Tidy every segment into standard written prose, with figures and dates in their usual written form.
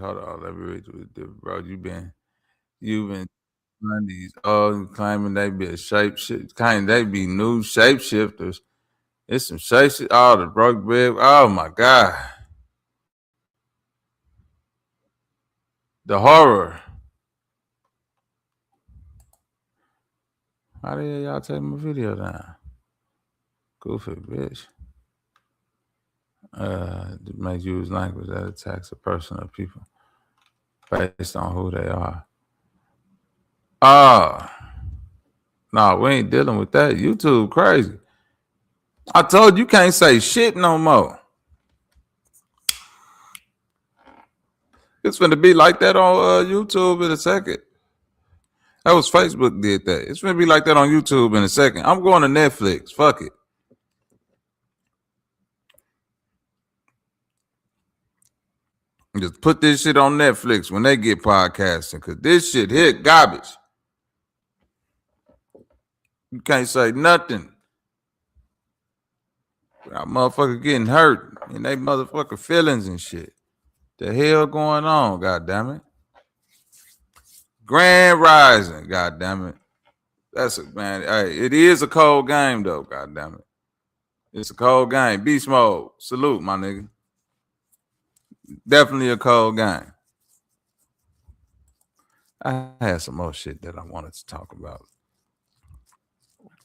hold on, let me read you, bro. You've been these claiming they be a shapeshift, claiming they be new shapeshifters. It's some shapeshifters. Oh, the broke bed. Oh my God. The horror. How the hell y'all take my video down? Goofy bitch. To make use language that attacks a person or people based on who they are. No, we ain't dealing with that. YouTube crazy. I told you can't say shit no more. It's gonna be like that on YouTube in a second. That was Facebook did that. It's gonna be like that on YouTube in a second. I'm going to Netflix. Fuck it. Just put this shit on Netflix when they get podcasting, because this shit hit garbage. You can't say nothing. Our motherfucker getting hurt and they motherfucker feelings and shit. The hell going on, goddammit? Grand Rising, goddammit. That's a man. Hey, it is a cold game though, goddammit. It's a cold game. Beast mode. Salute, my nigga. Definitely a cold game. I had some more shit that I wanted to talk about.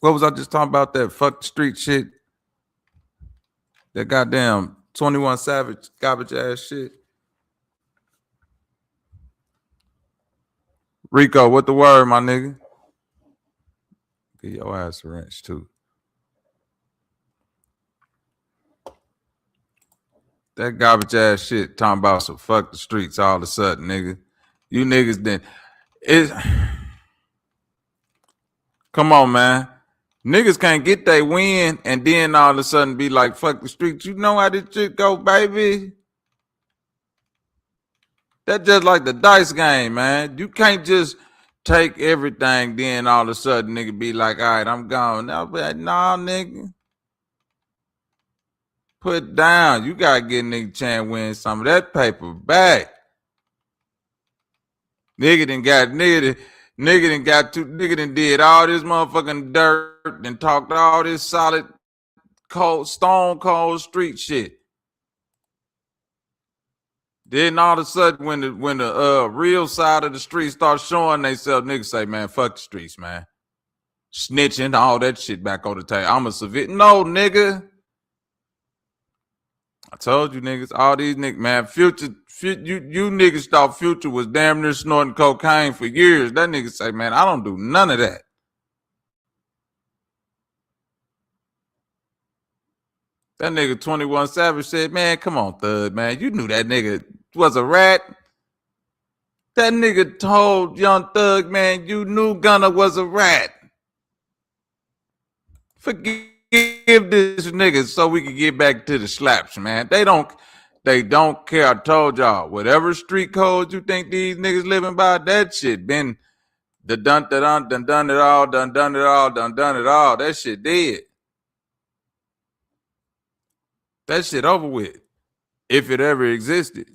What was I just talking about? That fuck the street shit? That goddamn 21 Savage garbage ass shit. Rico, what the word, my nigga? Get your ass a wrench too. That garbage ass shit talking about some fuck the streets all of a sudden, nigga. You niggas then come on, man. Niggas can't get they win and then all of a sudden be like, fuck the streets. You know how this shit go, baby? That's just like the dice game, man. You can't just take everything, then all of a sudden nigga be like, all right, I'm gone. Now, but nah, nigga. Put down. You gotta get nigga chance to win some of that paper back. Nigga done did all this motherfucking dirt and talked all this solid cold, stone cold street shit. Then all of a sudden when the real side of the street starts showing themselves, niggas say, man, fuck the streets, man. Snitching, all that shit back on the table. I'm a civilian. No, nigga. I told you niggas, all these niggas, man, Future, you niggas thought Future was damn near snorting cocaine for years. That nigga say, man, I don't do none of that. That nigga 21 Savage said, man, come on, thug, man. You knew that nigga was a rat. That nigga told Young Thug, man, you knew Gunna was a rat. Forgive this nigga so we can get back to the slaps, man. They don't care. I told y'all, whatever street code you think these niggas living by, that shit been done it all. That shit dead. That shit over with. If it ever existed.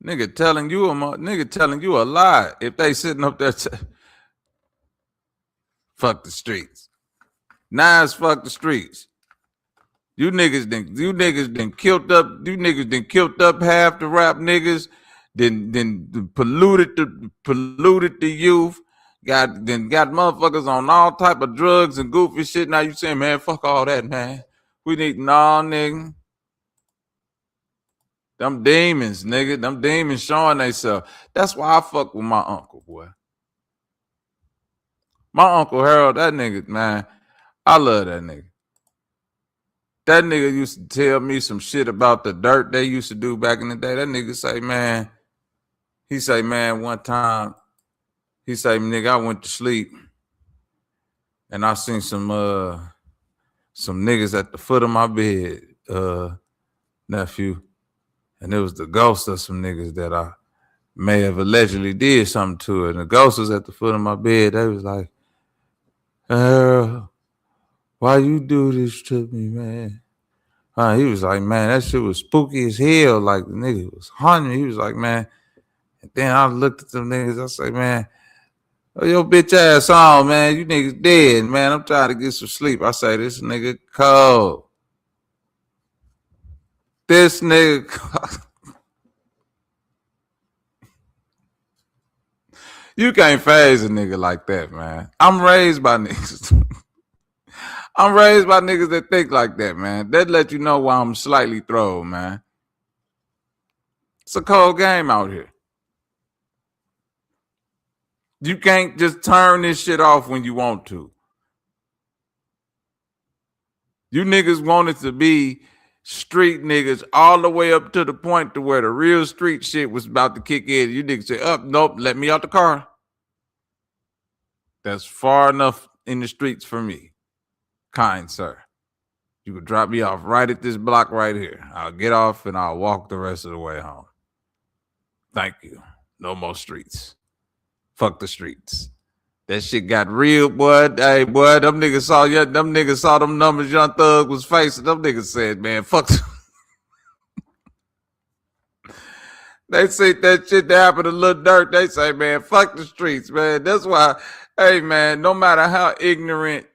Nigga telling you a lie. If they sitting up there fuck the streets. Nas fuck the streets. You niggas done killed up half the rap niggas, then polluted the youth, got motherfuckers on all type of drugs and goofy shit. Now you saying, man, fuck all that, man. We need nigga. Them demons, nigga. Them demons showing themselves. That's why I fuck with my uncle, boy. My Uncle Harold, that nigga, man, I love that nigga. That nigga used to tell me some shit about the dirt they used to do back in the day. That nigga say, man, one time, he say, nigga, I went to sleep and I seen some niggas at the foot of my bed, nephew. And it was the ghost of some niggas that I may have allegedly did something to it. And the ghost was at the foot of my bed. They was like, why you do this to me, man? He was like, man, that shit was spooky as hell. Like the nigga was haunting. He was like, man. And then I looked at them niggas. I say, man, oh, your bitch ass on, man. You niggas dead, man. I'm trying to get some sleep. I say, this nigga cold. This nigga cold. You can't phase a nigga like that, man. I'm raised by niggas. I'm raised by niggas that think like that, man. That let you know why I'm slightly throwed, man. It's a cold game out here. You can't just turn this shit off when you want to. You niggas wanted to be street niggas all the way up to the point to where the real street shit was about to kick in. You niggas say, nope, let me out the car. That's far enough in the streets for me. Kind sir. You could drop me off right at this block right here. I'll get off and I'll walk the rest of the way home. Thank you. No more streets. Fuck the streets. That shit got real, boy. Hey, boy, them niggas saw them numbers Young Thug was facing. Them niggas said, man, fuck. They say that shit that happened to Lil Durk. They say, man, fuck the streets, man. That's why, hey, man, no matter how ignorant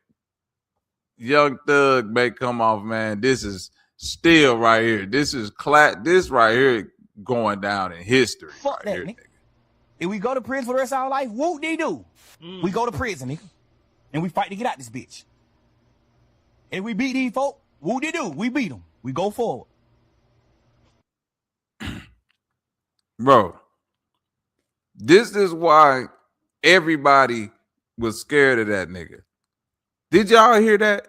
Young Thug may come off, man, this is still right here. This is this right here going down in history. Fuck right that, here, nigga. If we go to prison for the rest of our life, whoop-de-doo. We go to prison, nigga. And we fight to get out this bitch. If we beat these folk, whoop-de-doo. We beat them. We go forward. Bro, this is why everybody was scared of that nigga. Did y'all hear that?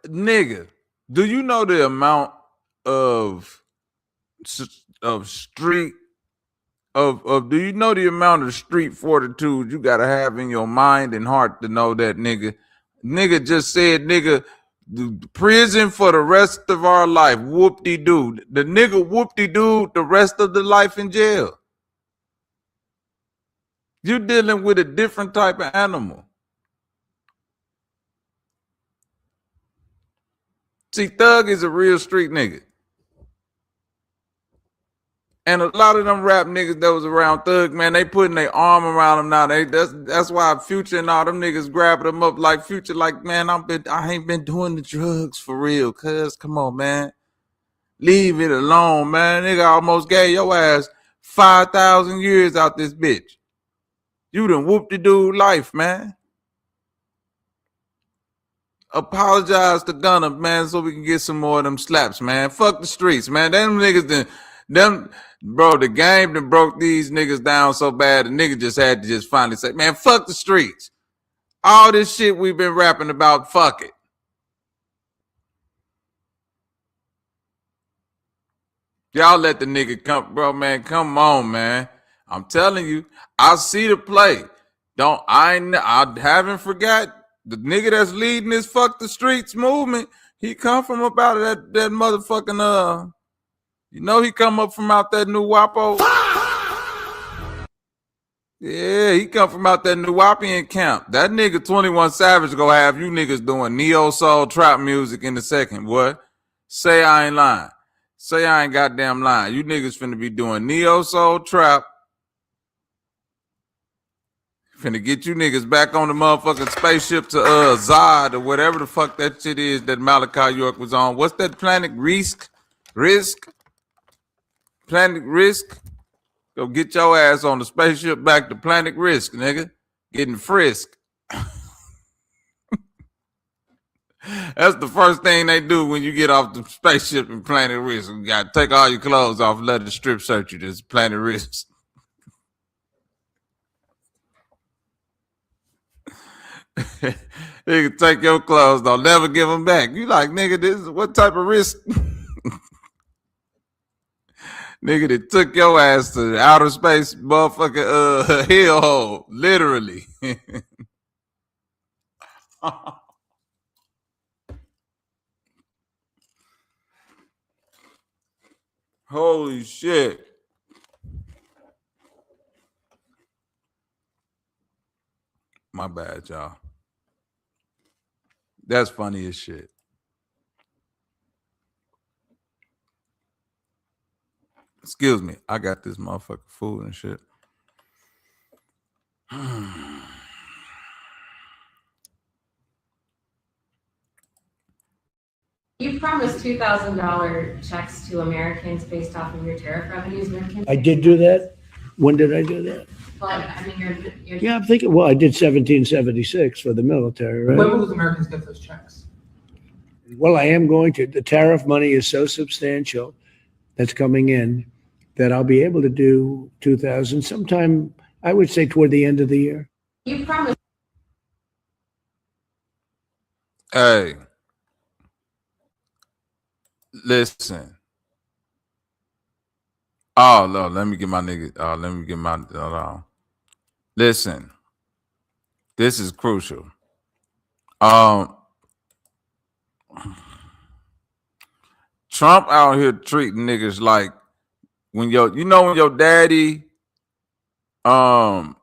Nigga, do you know the amount of street do you know the amount of street fortitude you gotta have in your mind and heart to know that nigga just said, nigga, the prison for the rest of our life, whoop-de-doo. The nigga whoop-de-doo the rest of the life in jail. You're dealing with a different type of animal. See, Thug is a real street nigga. And a lot of them rap niggas that was around Thug, man, they putting their arm around him now. That's why Future and all them niggas grabbing them up like Future, like, man, I ain't been doing the drugs for real, cuz. Come on, man. Leave it alone, man. Nigga almost gave your ass 5,000 years out this bitch. You done whooped the dude life, man. Apologize to Gunna, man, so we can get some more of them slaps, man. Fuck the streets, man. Them niggas bro, the game that broke these niggas down so bad, the nigga just had to just finally say, man, fuck the streets. All this shit we've been rapping about, fuck it. Y'all let the nigga come, bro, man. Come on, man. I'm telling you, I see the play. I haven't forgot the nigga that's leading this fuck the streets movement. He come from up out of that motherfucking you know he come up from out that new Wapo. Yeah, he come from out that New Wapian camp. That nigga 21 Savage gonna have you niggas doing neo soul trap music in the second. What? Say I ain't lying. Say I ain't goddamn lying. You niggas finna be doing neo soul trap. Finna get you niggas back on the motherfucking spaceship to Zod or whatever the fuck that shit is that Malachi York was on. What's that planet? Risk? Planet Risk? Go get your ass on the spaceship back to Planet Risk, nigga. Getting frisked. That's the first thing they do when you get off the spaceship in Planet Risk. You gotta take all your clothes off and let it strip search you. This Planet Risk. Nigga, take your clothes, don't never give them back. You like, nigga, this is what type of risk? Nigga that took your ass to the outer space motherfucking hellhole, literally. Holy shit. My bad, y'all. That's funny as shit. Excuse me. I got this motherfucking food and shit. You promised $2,000 checks to Americans based off of your tariff revenues. I did do that. When did I do that? Well, I mean, you're Yeah, I'm thinking, well, I did 1776 for the military, When right? will those Americans get those checks? Well, I am going to. The tariff money is so substantial that's coming in that I'll be able to do 2,000 sometime, I would say toward the end of the year. you promised. Hey, listen. Oh no, let me get my nigga. Let me get my. Listen, this is crucial. Trump out here treating niggas like when when your daddy, when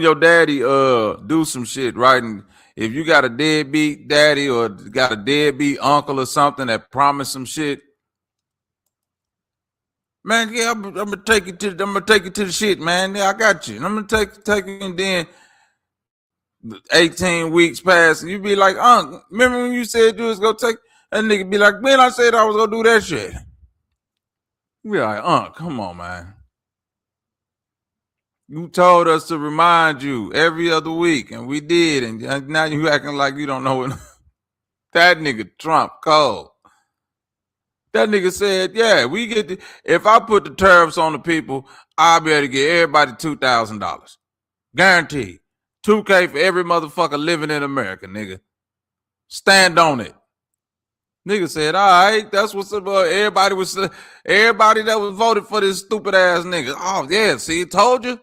your daddy do some shit, right? And if you got a deadbeat daddy or got a deadbeat uncle or something that promised some shit, man, yeah, I'm gonna take you to the shit, man. Yeah, I got you. And I'm gonna take you, and then 18 weeks pass, and you be like, Unc, remember when you said you was gonna take? That nigga be like, man, I said I was gonna do that shit. You be like, Unc, come on, man. You told us to remind you every other week, and we did, and now you acting like you don't know it. That nigga Trump cold. That nigga said, yeah, we get if I put the tariffs on the people, I'll be able to get everybody $2,000. Guaranteed. $2K for every motherfucker living in America, nigga. Stand on it. Nigga said, all right, that's what's up. Everybody that was voted for this stupid ass nigga. Oh, yeah, see, told you.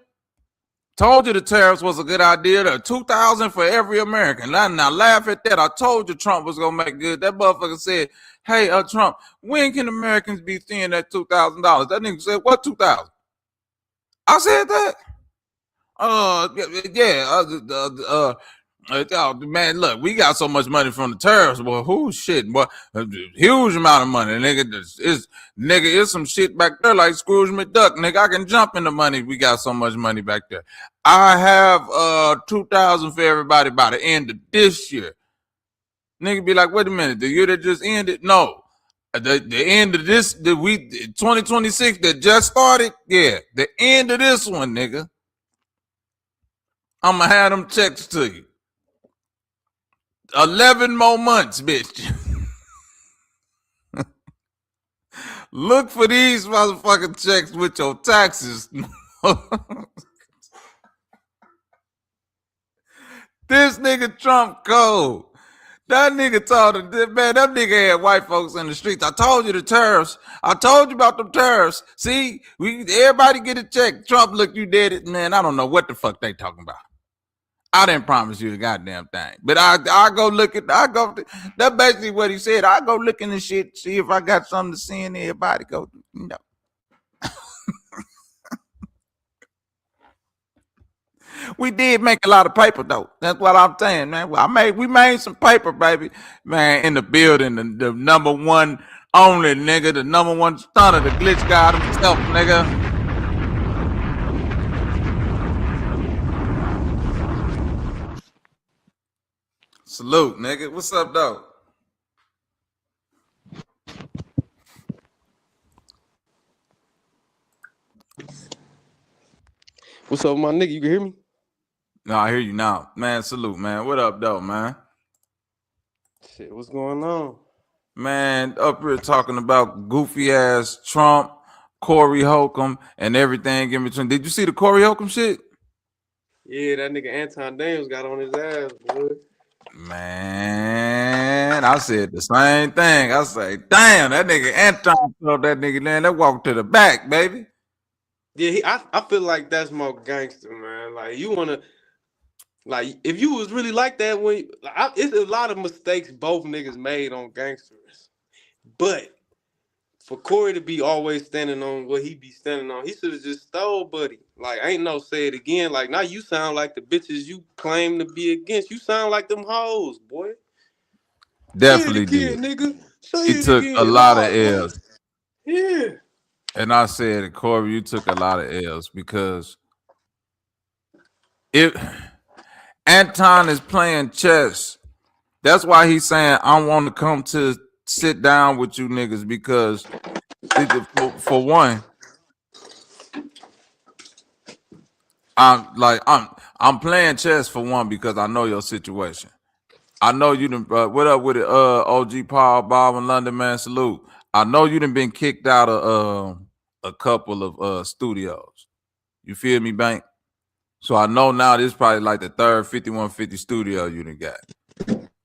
Told you the tariffs was a good idea. The $2,000 for every American. Now laugh at that. I told you Trump was gonna make good. That motherfucker said, hey, Trump, when can Americans be seeing that $2,000? That nigga said, what $2,000? I said that. Man, look, we got so much money from the tariffs. Well, who shit? Boy, huge amount of money, nigga. It's some shit back there like Scrooge McDuck, nigga. I can jump in the money. We got so much money back there. I have 2,000 for everybody by the end of this year. Nigga be like, wait a minute, the year that just ended? No. The end of this, 2026 that just started? Yeah, the end of this one, nigga. I'm gonna have them checks to you. 11 more months, bitch. Look for these motherfucking checks with your taxes. This nigga Trump cold. That nigga told him, man, that nigga had white folks in the streets. I told you the tariffs. I told you about them tariffs. See, everybody get a check. Trump, look, you did it. Man, I don't know what the fuck they talking about. I didn't promise you a goddamn thing. But I go look at, that's basically what he said. I go look in the shit, see if I got something to see in everybody go, no. We did make a lot of paper though. That's what I'm saying, man. We made some paper, baby. Man, in the building, the number one only nigga, the number one stunner, the glitch god himself, nigga. Salute, nigga. What's up, though? What's up, my nigga? You can hear me? No, I hear you now. Man, salute, man. What up, though, man? Shit, what's going on? Man, up here talking about goofy ass Trump, 𝘾𝙼𝙎𝙃, and everything in between. Did you see the 𝘾𝙼𝙎𝙃 shit? Yeah, that nigga Anton Daniels got on his ass, boy. Man, I said the same thing. I say, damn, that nigga Anton told that nigga, man, that walk to the back, baby. Yeah, I feel like that's more gangster, man. Like, you want to, like, if you was really like that, it's a lot of mistakes both niggas made on gangsters. But for Corey to be always standing on what he be standing on, he should have just stole Buddy. Like, ain't no say it again. Like, now you sound like the bitches you claim to be against. You sound like them hoes, boy. Definitely Say it again, did. nigga. Say He it took a again. lot of Loud, boy. L's. Yeah. And I said, Corey, you took a lot of L's because if Anton is playing chess, that's why he's saying, I want to come to sit down with you niggas because for one, I'm playing chess for one because I know your situation. I know you done. What up with it? OG Paul, Bob, and London, man. Salute. I know you done been kicked out of a couple of studios. You feel me, Bank? So I know now this is probably like the third 5150 studio you done got.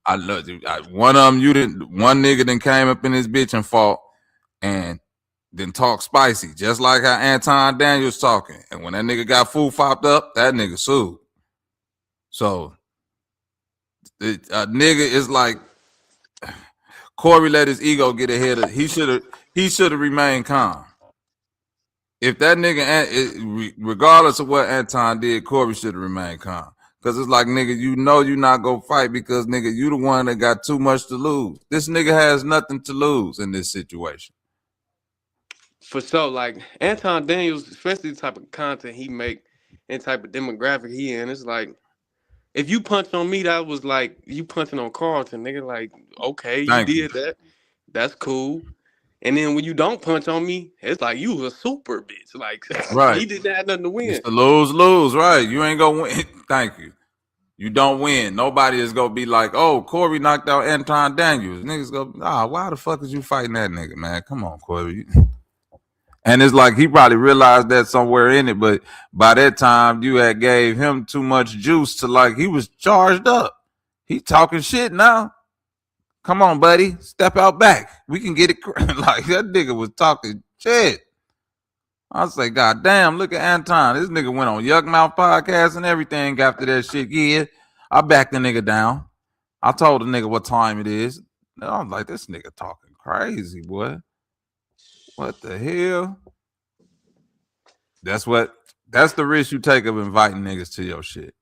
I love you. One of them, one nigga then came up in this bitch and fought and then talk spicy, just like how Anton Daniels talking. And when that nigga got food fopped up, that nigga sued. So a nigga is like Corey let his ego get ahead of. He should have remained calm. If that nigga, regardless of what Anton did, Corey should have remained calm. Because it's like, nigga, you know you not gonna fight because, nigga, you the one that got too much to lose. This nigga has nothing to lose in this situation. For sure, like Anton Daniels, especially the type of content he make and type of demographic he in, it's like, if you punch on me, that was like you punching on Carlton, nigga. Like, okay, you did that. That's cool. And then when you don't punch on me, it's like you a super bitch. Like, right. He didn't have nothing to win. It's the lose, right? You ain't gonna win. Thank you. You don't win. Nobody is gonna be like, oh, Corey knocked out Anton Daniels. Niggas go, why the fuck is you fighting that nigga, man? Come on, Corey. And it's like he probably realized that somewhere in it, but by that time you had gave him too much juice to, like, he was charged up. He talking shit now. Come on, buddy, step out back. We can get it. Like, that nigga was talking shit. I was like, God damn, look at Anton. This nigga went on Yuck Mouth podcast and everything after that shit. Yeah, I backed the nigga down. I told the nigga what time it is. I was like, this nigga talking crazy, boy. What the hell? That's the risk you take of inviting niggas to your shit.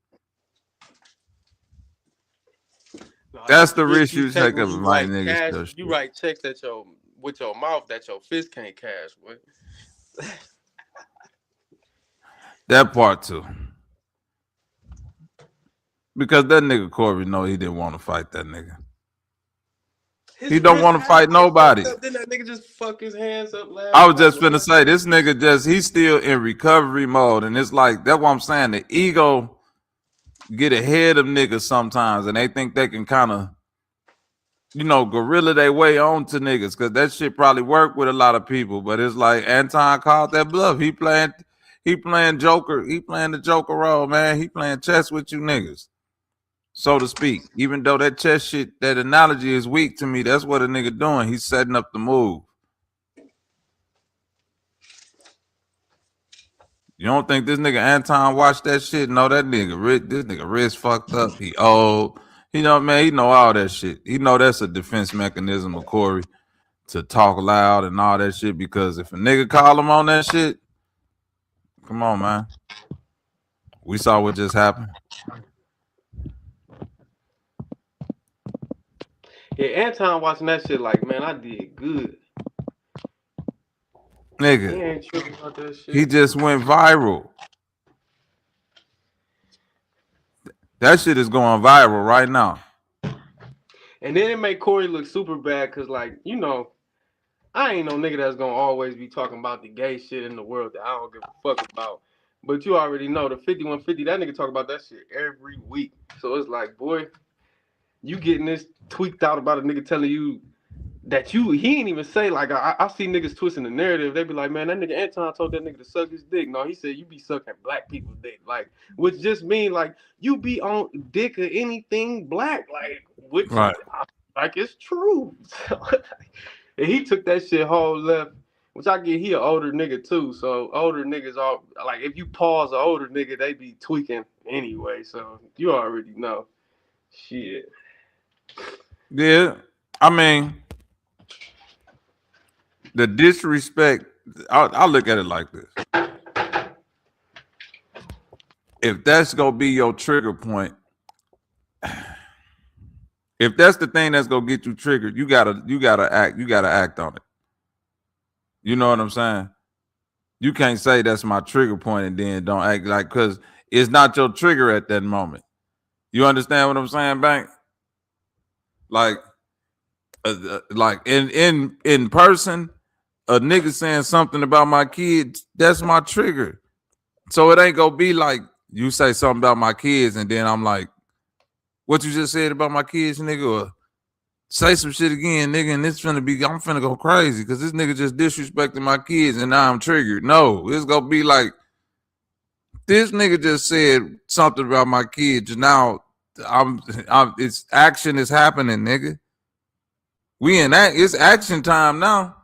That's the risk you take of inviting niggas to your shit. You write checks with your mouth that your fist can't cash, boy. That part too. Because that nigga Corey know he didn't want to fight that nigga. He don't want to fight nobody. Then that nigga just fuck his hands up. I was just finna say, this nigga he's still in recovery mode. And it's like, that's what I'm saying. The ego get ahead of niggas sometimes. And they think they can kind of, guerrilla their way on to niggas. Because that shit probably work with a lot of people. But it's like, Anton called that bluff. He playing Joker. He playing the Joker role, man. He playing chess with you niggas, so to speak. Even though that chess shit, that analogy is weak to me, that's what a nigga doing. He's setting up the move. You don't think this nigga Anton watched that shit? No, this nigga wrist fucked up. He old. Man, he know all that shit. He know that's a defense mechanism of Corey to talk loud and all that shit, because if a nigga call him on that shit, come on, man. We saw what just happened. Yeah, Anton watching that shit like, man, I did good. Nigga, he ain't tripping about that shit. He just went viral. That shit is going viral right now. And then it made Corey look super bad because, like, I ain't no nigga that's gonna always be talking about the gay shit in the world that I don't give a fuck about. But you already know the 5150, that nigga talk about that shit every week. So it's like, boy, you getting this tweaked out about a nigga telling you that he ain't even say, like, I see niggas twisting the narrative. They be like, man, that nigga Anton told that nigga to suck his dick. No, he said you be sucking black people's dick. Like, which just mean, like, you be on dick or anything black. Like, which, right. Like, it's true. And he took that shit whole left, which I get, he an older nigga too. So older niggas are, like, if you pause an older nigga, they be tweaking anyway. So you already know. Shit. Yeah, I mean, the disrespect. I'll look at it like this. If that's gonna be your trigger point, if that's the thing that's gonna get you triggered, you gotta act on it. You know what I'm saying? You can't say that's my trigger point and then don't act like, because it's not your trigger at that moment. You understand what I'm saying, Bank? Like in person, a nigga saying something about my kids, that's my trigger. So it ain't gonna be like you say something about my kids and then I'm like, what you just said about my kids, nigga, or say some shit again, nigga, and I'm finna go crazy because this nigga just disrespecting my kids and now I'm triggered. No, it's gonna be like, this nigga just said something about my kids. Now it's action is happening, nigga. We in that, it's action time now.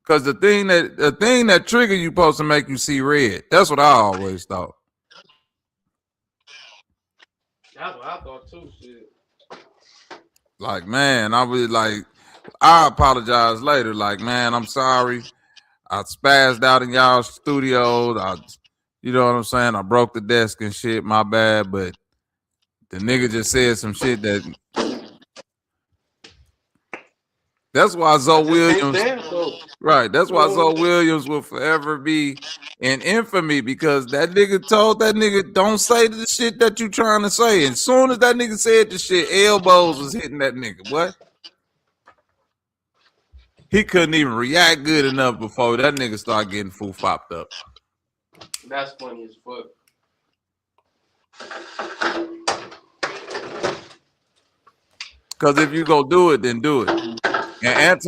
Cause the thing that trigger you supposed to make you see red. That's what I always thought. That's what I thought too. Shit. Like, man, I was like, I apologize later. Like, man, I'm sorry. I spazzed out in y'all's studios. You know what I'm saying? I broke the desk and shit. My bad. But the nigga just said some shit that. That's why Zoe Williams. Right. That's why Zoe Williams will forever be in infamy, because that nigga told that nigga, don't say the shit that you trying to say. And soon as that nigga said the shit, elbows was hitting that nigga. What? He couldn't even react good enough before that nigga started getting fopped up. That's funny as fuck. Because if you go do it, then do it. And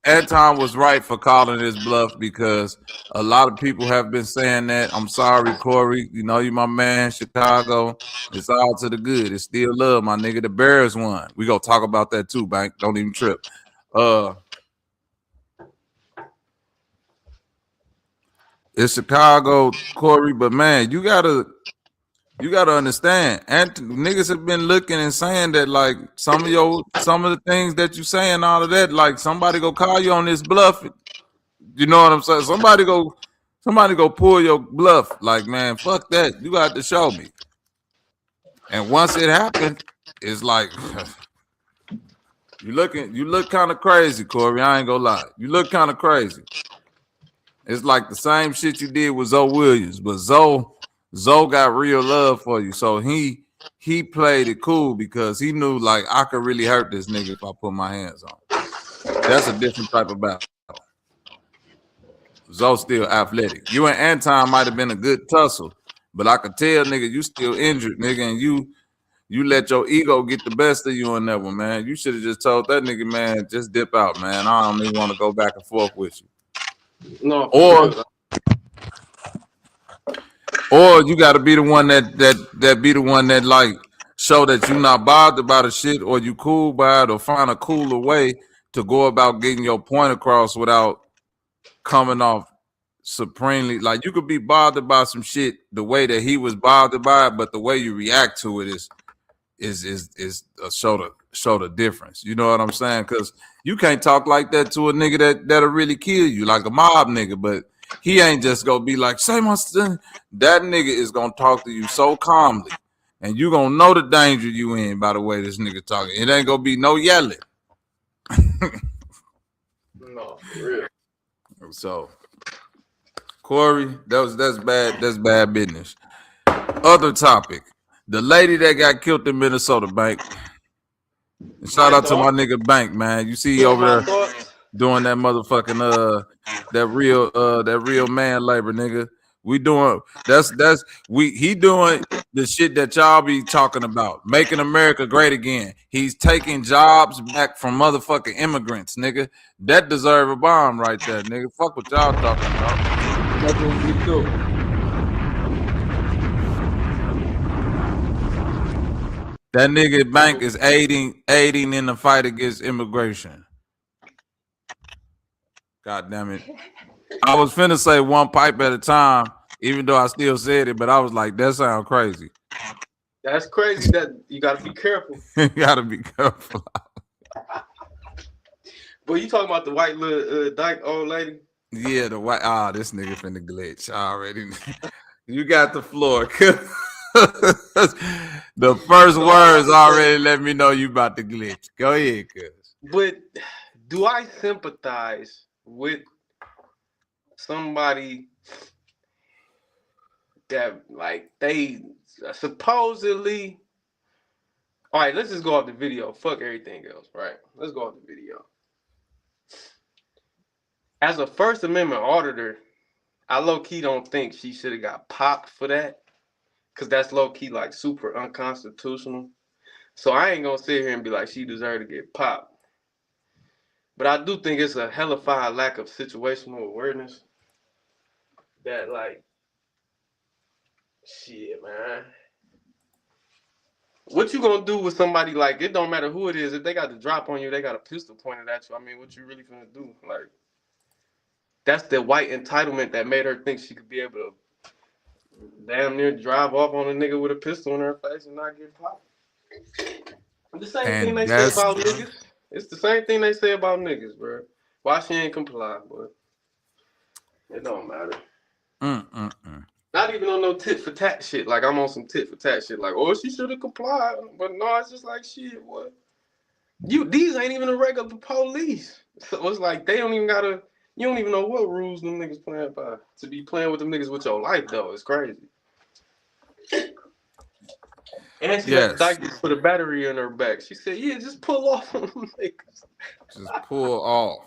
Anton was right for calling his bluff, because a lot of people have been saying that. I'm sorry, Corey. You know you my man, Chicago. It's all to the good. It's still love, my nigga. The Bears won. We gonna talk about that too, Bank. Don't even trip. It's Chicago, Corey, but man, you gotta understand. And niggas have been looking and saying that, like, some of the things that you saying, all of that, like, somebody go call you on this bluff. You know what I'm saying? Somebody go pull your bluff. Like, man, fuck that. You got to show me. And once it happened, it's like you look kind of crazy, Corey. I ain't gonna lie. You look kind of crazy. It's like the same shit you did with Zoe Williams, but Zoe got real love for you. So he played it cool because he knew, like, I could really hurt this nigga if I put my hands on him. That's a different type of battle. Zoe's still athletic. You and Anton might have been a good tussle, but I could tell, nigga, you still injured, nigga, and you let your ego get the best of you on that one, man. You should have just told that nigga, man, just dip out, man. I don't even want to go back and forth with you. No, or you got to be the one that be the one that, like, show that you not bothered by the shit, or you cool by it, or find a cooler way to go about getting your point across without coming off supremely. Like, you could be bothered by some shit the way that he was bothered by it, but the way you react to it is show the difference. You know what I'm saying? Because you can't talk like that to a nigga that'll really kill you, like a mob nigga. But he ain't just gonna be like, say my son. That nigga is gonna talk to you so calmly, and you gonna know the danger you in by the way this nigga talking. It ain't gonna be no yelling. No, for real. So, Corey, that's bad. That's bad business. Other topic. The lady that got killed in Minnesota, Bank. Shout out to my nigga Bank, man. You see over there doing that motherfucking that real man labor, nigga. We doing he doing the shit that y'all be talking about, making America great again. He's taking jobs back from motherfucking immigrants, nigga. That deserve a bomb right there, nigga. Fuck what y'all talking about. That's what we do. That nigga Bank is aiding in the fight against immigration. God damn it. I was finna say one pipe at a time, even though I still said it, but I was like, that sounds crazy. That's crazy. That you gotta be careful. You gotta be careful. But you talking about the white little dyke old lady? Yeah, the white. This nigga finna glitch. I already. You got the floor. The first words already let me know you about to glitch. Go ahead, cuz. But do I sympathize with somebody that like they supposedly? All right, let's just go off the video. Fuck everything else, right? Let's go off the video. As a First Amendment auditor, I low-key don't think she should have got popped for that. Because that's low-key like super unconstitutional. So I ain't gonna sit here and be like she deserved to get popped. But I do think it's a hellified lack of situational awareness. That like, shit, man. What you gonna do with somebody like, it don't matter who it is, if they got the drop on you, they got a pistol pointed at you. I mean, what you really gonna do? Like, that's the white entitlement that made her think she could be able to damn near drive off on a nigga with a pistol in her face and not get popped. The same thing they say about niggas. It's the same thing they say about niggas, bro. Why she ain't comply, but it don't matter. Not even on no tit for tat shit. Like I'm on some tit for tat shit. Like, oh, she should have complied. But no, it's just like shit. What? These ain't even a regular police. So it's like they don't even gotta. You don't even know what rules them niggas playing by. To be playing with them niggas with your life though, it's crazy. And she got the dyke put a battery in her back. She said, "Yeah, just pull off on them niggas. Just pull off."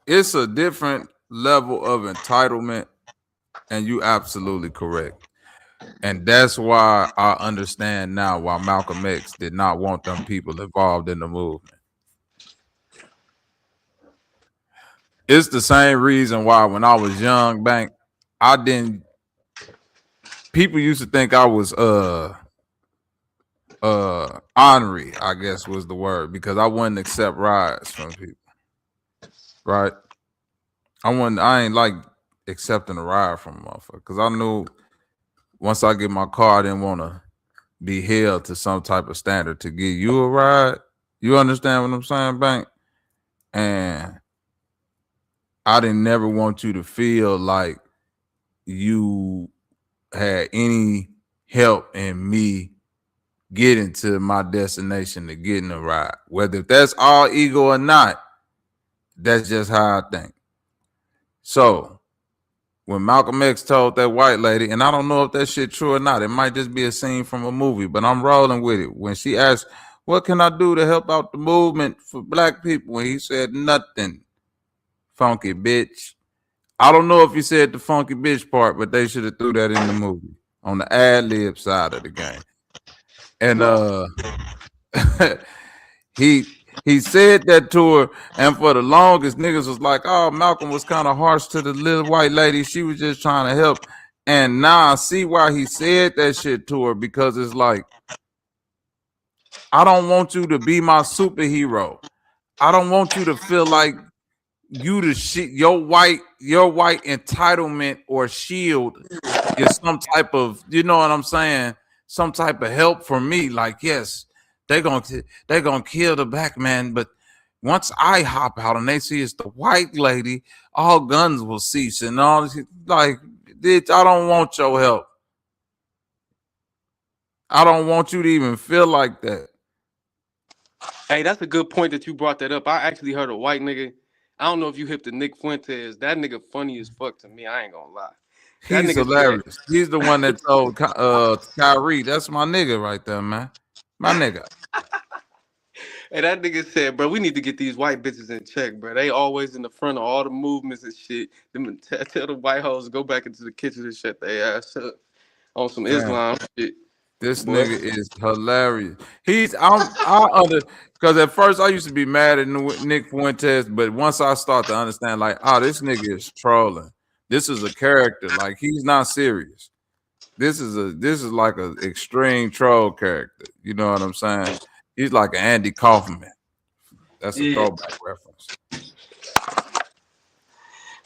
It's a different level of entitlement, and you absolutely correct. And that's why I understand now why Malcolm X did not want them people involved in the movement. It's the same reason why when I was young, Bank, I didn't. People used to think I was ornery, I guess was the word, because I wouldn't accept rides from people. Right? I ain't like accepting a ride from a motherfucker because I knew once I get my car, I didn't want to be held to some type of standard to give you a ride. You understand what I'm saying, Bank? And I didn't never want you to feel like you had any help in me getting to my destination to getting a ride. Whether that's all ego or not, that's just how I think. So when Malcolm X told that white lady, and I don't know if that shit true or not, it might just be a scene from a movie, but I'm rolling with it. When she asked, what can I do to help out the movement for black people? And he said, nothing, funky bitch. I don't know if he said the funky bitch part, but they should have threw that in the movie on the ad-lib side of the game. And he said that to her, and for the longest, niggas was like, oh, Malcolm was kind of harsh to the little white lady. She was just trying to help. And now I see why he said that shit to her, because it's like, I don't want you to be my superhero. I don't want you to feel like you the shit. Your white entitlement or shield is some type of, you know what I'm saying? Some type of help for me. Like, yes, they're gonna kill the black man, but once I hop out and they see it's the white lady, all guns will cease and all this. Like, bitch, I don't want your help. I don't want you to even feel like that. Hey, that's a good point that you brought that up. I actually heard a white nigga. I don't know if you hip to Nick Fuentes. That nigga funny as fuck to me. I ain't gonna lie. That He's hilarious. He's the one that told Kyrie. That's my nigga right there, man. My nigga. And that nigga said, bro, we need to get these white bitches in check, bro. They always in the front of all the movements and shit. Them tell the white hoes to go back into the kitchen and shut their ass up on some Islam shit. This nigga is hilarious. Because at first I used to be mad at Nick Fuentes, but once I start to understand, like, this nigga is trolling. This is a character. Like, he's not serious. This is like an extreme troll character. You know what I'm saying? He's like an Andy Kaufman. That's a throwback reference.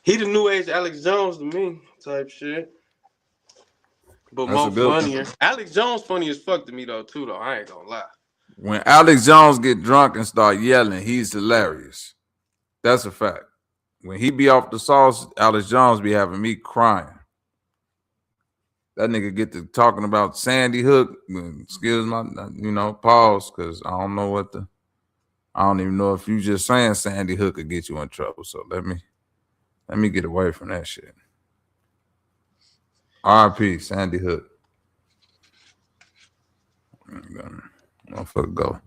He the new age Alex Jones to me, type shit. But more funnier. Alex Jones funny as fuck to me though, too, though. I ain't gonna lie. When Alex Jones get drunk and start yelling, he's hilarious. That's a fact. When he be off the sauce, Alex Jones be having me crying. That nigga get to talking about Sandy Hook. Excuse my, pause, because I don't know what the. I don't even know if you just saying Sandy Hook could get you in trouble. So let me get away from that shit. R.I.P. Sandy Hook. Motherfucker go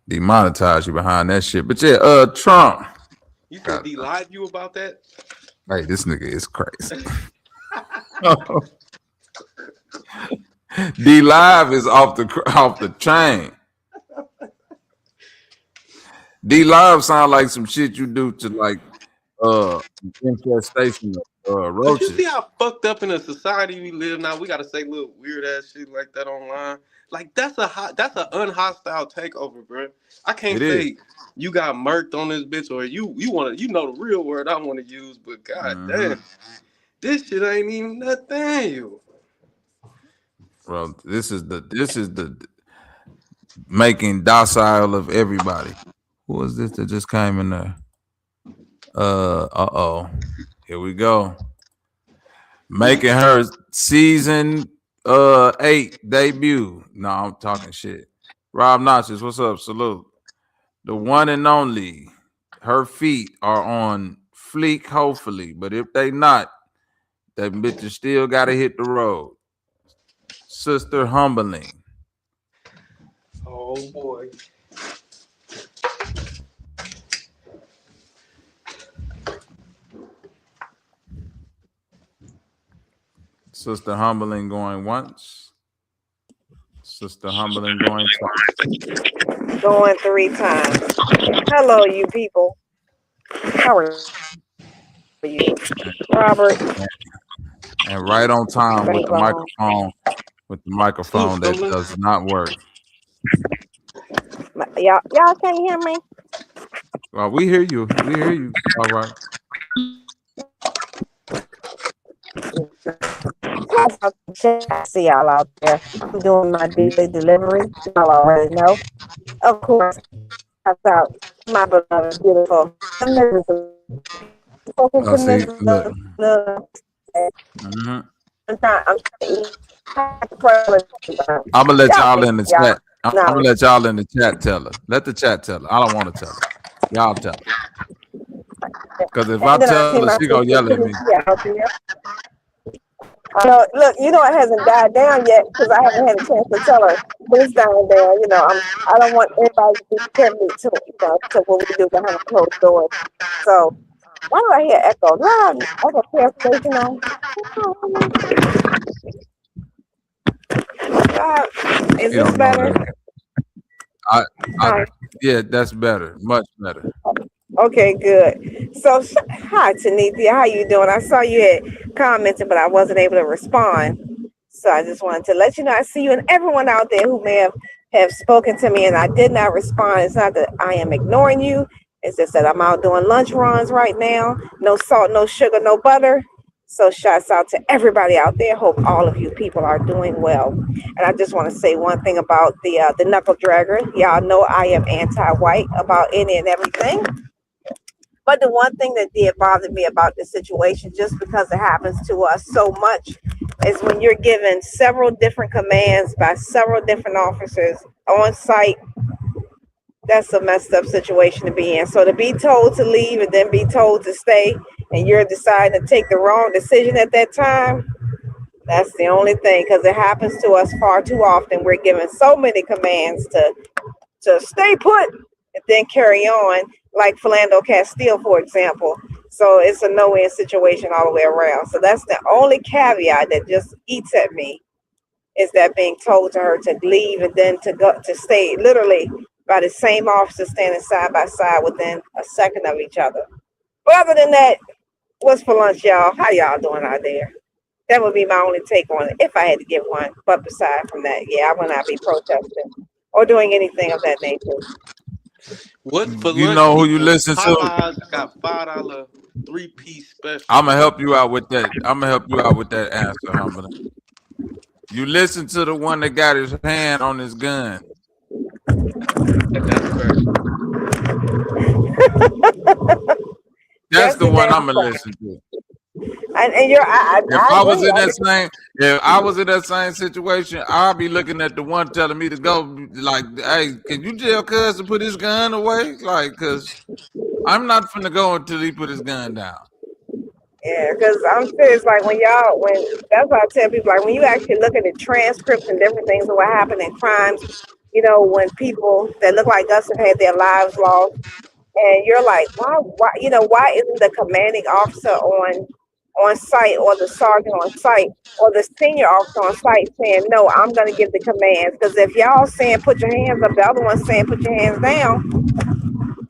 demonetize you behind that shit. But yeah, Trump. You said D lied you about that? Hey, this nigga is crazy. D Live is off the chain. D Live sound like some shit you do to like infestation of roaches. But you see how fucked up in a society we live now? We gotta say little weird ass shit like that online. Like that's an unhostile takeover, bro. I can't say you got murked on this bitch or you want to, the real word I want to use, but god damn, this shit ain't even nothing. Bro, this is the making docile of everybody. Who was this that just came in there? Here we go. Making her season 8 debut. No, I'm talking shit. Rob Notches, what's up? Salute. The one and only. Her feet are on fleek, hopefully. But if they not, that bitch still gotta hit the road. Sister Humbling. Oh boy. Sister Humbling going once. Sister Humbling going twice. Going 3 times. Hello, you people. How are you? Robert. And right on time with the microphone that does not work. Y'all can't hear me? Well, we hear you. We hear you. All right. I see y'all out there. I'm doing my daily delivery. Y'all already know. Of course, I thought my beloved, beautiful. I'm gonna let y'all in the chat. I'm gonna let y'all in the chat tell her. Let the chat tell her. I don't want to tell her. Y'all tell her. Because if I tell her, she gonna yell at me. Look, it hasn't died down yet because I haven't had a chance to tell her. But it's down there, I don't want everybody to be privy to what we do behind closed doors. So, why do I hear echo? Do I have echo cancellation on? Is this better? Yeah, that's better. Much better. Okay, good. So, hi, Tanithia. How you doing? I saw you had commented, but I wasn't able to respond. So I just wanted to let you know I see you and everyone out there who may have spoken to me and I did not respond. It's not that I am ignoring you. It's just that I'm out doing lunch runs right now. No salt, no sugar, no butter. So shouts out to everybody out there. Hope all of you people are doing well. And I just want to say one thing about the knuckle dragger. Y'all know I am anti-white about any and everything. But the one thing that did bother me about this situation, just because it happens to us so much, is when you're given several different commands by several different officers on site. That's a messed up situation to be in. So to be told to leave and then be told to stay, and you're deciding to take the wrong decision at that time, that's the only thing, because it happens to us far too often. We're given so many commands to stay put and then carry on, like Philando Castile, for example. So it's a no-win situation all the way around. So that's the only caveat that just eats at me, is that being told to her to leave and then to stay literally by the same officer standing side by side within a second of each other. But other than that, what's for lunch, y'all? How y'all doing out there? That would be my only take on it, if I had to give one. But beside from that, yeah, I will not be protesting or doing anything of that nature. What for you lunch? Know who you listen to? Popeyes got $5 3-piece special. I'm gonna help you out with that. Answer, Humble. You listen to the one that got his hand on his gun. That's crazy. That's the the one damn I'm gonna fact. listen to. And you're, If I I was agree. in that same, if I was in that same situation, I'll be looking at the one telling me to go. Like, hey, can you tell Cuz to put his gun away? Like, cause I'm not finna go until he put his gun down. Yeah, because I'm serious. Like when that's why I tell people, like when you actually look at the transcripts and different things of what happened in crimes, when people that look like us have had their lives lost, and you're like, why isn't the commanding officer on site, or the sergeant on site, or the senior officer on site saying, no, I'm going to give the commands? Because if y'all saying put your hands up, the other one's saying put your hands down,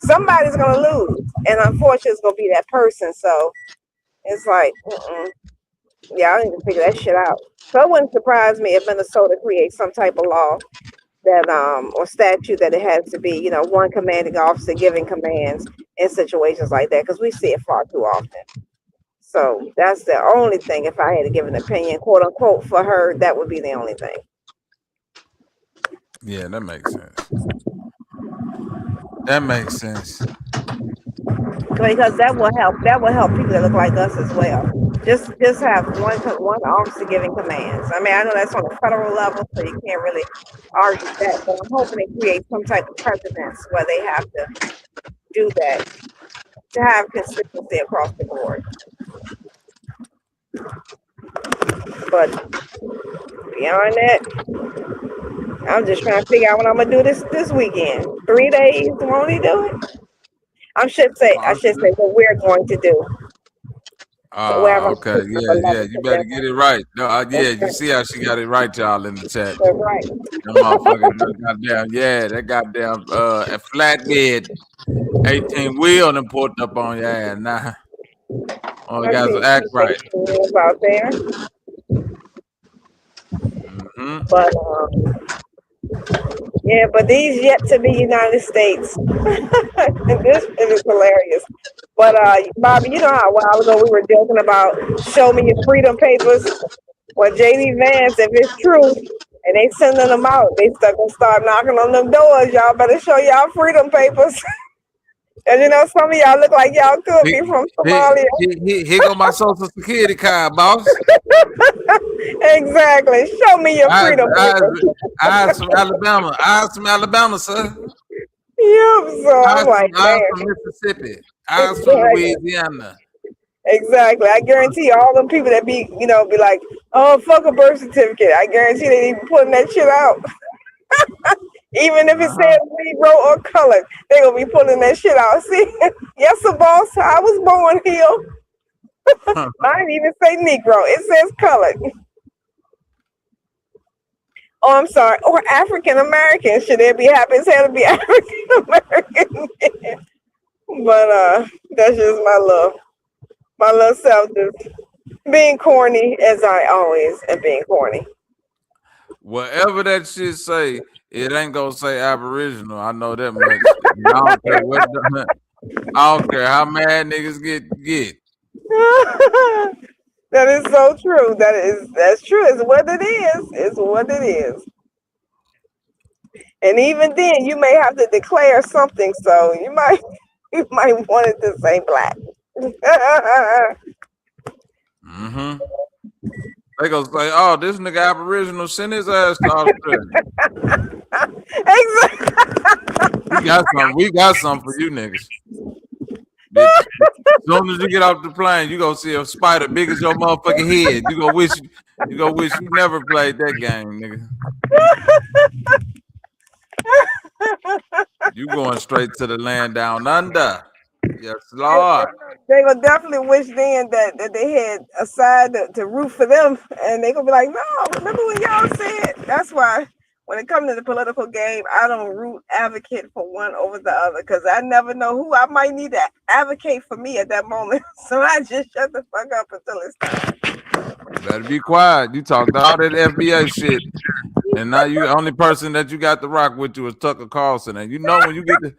somebody's going to lose. And unfortunately, it's going to be that person. So it's like, yeah, I need to figure that shit out. So it wouldn't surprise me if Minnesota creates some type of law that or statute that it has to be, one commanding officer giving commands in situations like that, because we see it far too often. So that's the only thing. If I had to give an opinion, quote unquote, for her, that would be the only thing. Yeah, that makes sense. That makes sense. Because that will help. That will help people that look like us as well. Just have one officer giving commands. I mean, I know that's on a federal level, so you can't really argue that. But I'm hoping it creates some type of precedence where they have to do that to have consistency across the board. But beyond that, I'm just trying to figure out what I'm gonna do this weekend. 3 days, won't he do it? I should say what we're going to do. Okay, yeah, you better get it right. No, you see how she got it right, y'all, in the chat. That's right. That motherfucker, that goddamn a flatbed 18-wheel and put up on your ass. Nah, only got to act right. Out there. But yeah, but these yet to be United States. This is hilarious. But Bobby, you know how a while ago we were joking about show me your freedom papers? Well, JD Vance, if it's true, and they sending them out, they gonna start knocking on them doors. Y'all better show y'all freedom papers. And some of y'all look like y'all could be from Somalia. Here go my social security card, boss. Exactly. Show me your freedom papers. I from Alabama. From Alabama, sir. Yep. So I'm like, man. from Mississippi. From Louisiana. Exactly. I guarantee all them people that be like, oh, fuck a birth certificate. I guarantee they even putting that shit out. Even if it says Negro or colored, they gonna be pulling that shit out. See, yes, sir, boss. I was born here. I didn't even say Negro. It says colored. Oh, I'm sorry. Or African American. Should they be happy as hell to be African American? But that's just my little self just being corny, as I always am being corny. Whatever that shit say, it ain't gonna say Aboriginal. I know that much. I don't care how mad niggas get. That is so true. That's true. It's what it is. It's what it is. And even then, you may have to declare something. So you might want it to say black. They gonna say, "Oh, this nigga Aboriginal, send his ass to Australia." Exactly. We got something for you niggas. Bitch. As soon as you get off the plane, you gonna see a spider big as your motherfucking head. You gonna wish you never played that game, nigga. You going straight to the land down under. Yes, Lord. They gonna definitely wish then that they had a side to root for them, and they gonna be like, no, remember what y'all said? That's why when it comes to the political game, I don't root advocate for one over the other, because I never know who I might need to advocate for me at that moment. So I just shut the fuck up until it's time. Better be quiet. You talked all that FBA shit, and now you the only person that you got to rock with you is Tucker Carlson, and when you get the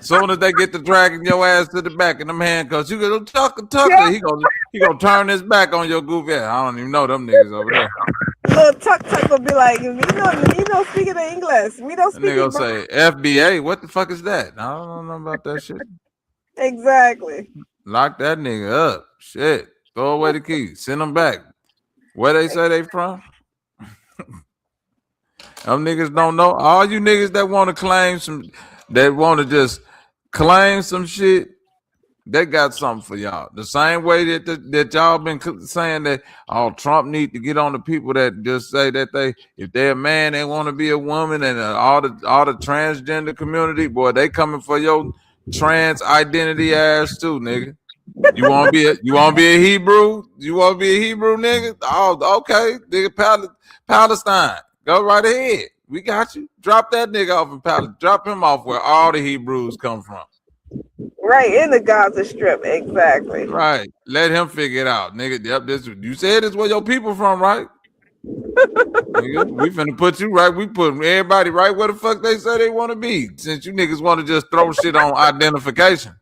soon as they get to dragging your ass to the back in them handcuffs, you go Tucker. Yeah. He gonna turn his back on your goofy ass. I don't even know them niggas over there. Little tuck will be like, you know, speaking of English. We don't That speak nigga English. say FBA. What the fuck is that? I don't know about that shit. Exactly. Lock that nigga up. Shit. Throw away the key. Send them back. Where they say they from? Them niggas don't know. All you niggas that want to claim that want to just claim some shit, they got something for y'all. The same way that y'all been saying that Trump need to get on the people that just say that if they're a man, they want to be a woman, and all the transgender community, boy, they coming for your trans identity ass too, nigga. You want to be a Hebrew? You want to be a Hebrew, nigga? Oh, okay, nigga, Palestine. Go right ahead. We got you. Drop that nigga off in Palestine. Drop him off where all the Hebrews come from. Right, in the Gaza Strip, exactly. Right. Let him figure it out, nigga. Yep, you said this where your people from, right? Nigga, we finna put you right. We put everybody right where the fuck they say they want to be. Since you niggas want to just throw shit on identification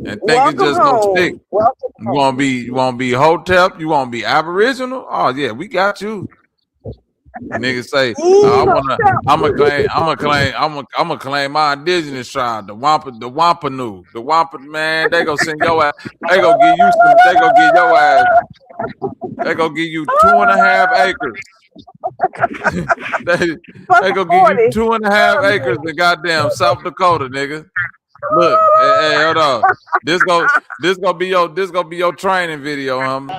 and think it's just no stick. You want to be Hotep? You want to be Aboriginal? Oh yeah, we got you. Niggas say, I'm gonna claim my indigenous tribe, the Wampanoag, the Wampa, man. They gonna send your ass. They gonna give you some. They gonna give your ass. They gonna give you 2.5 acres. they gonna give you 2.5 acres in goddamn South Dakota, nigga. Look, hey, hold on. This gonna be your training video, homie.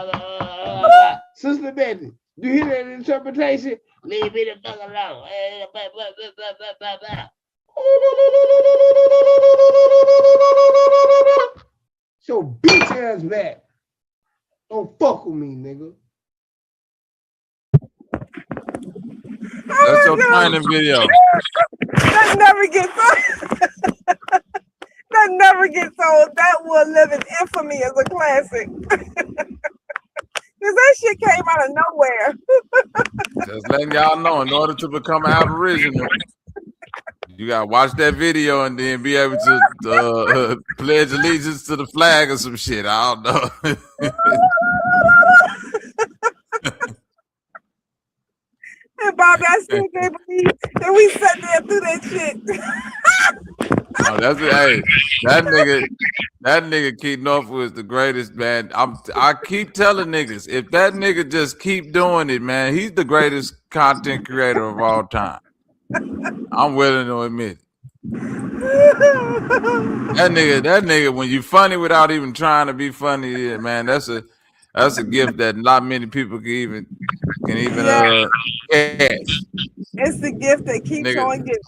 Sister Betty, do you hear that interpretation? Leave me the fuck alone. So bitch ass back. Don't fuck with me, nigga. That's your training video. That never gets old. That never gets old. That will live in infamy as a classic. Because that shit came out of nowhere. Just letting y'all know, in order to become an Aboriginal, you gotta watch that video and then be able to pledge allegiance to the flag or some shit. I don't know. And Bobby, I still can't believe that we sat there through that shit. Oh, that's it. Hey, that nigga Keith Norfolk is the greatest, man. I keep telling niggas, if that nigga just keep doing it, man, he's the greatest content creator of all time. I'm willing to admit it. That nigga, when you funny without even trying to be funny, man, that's a gift that not many people can even catch. It's the gift that keeps on giving.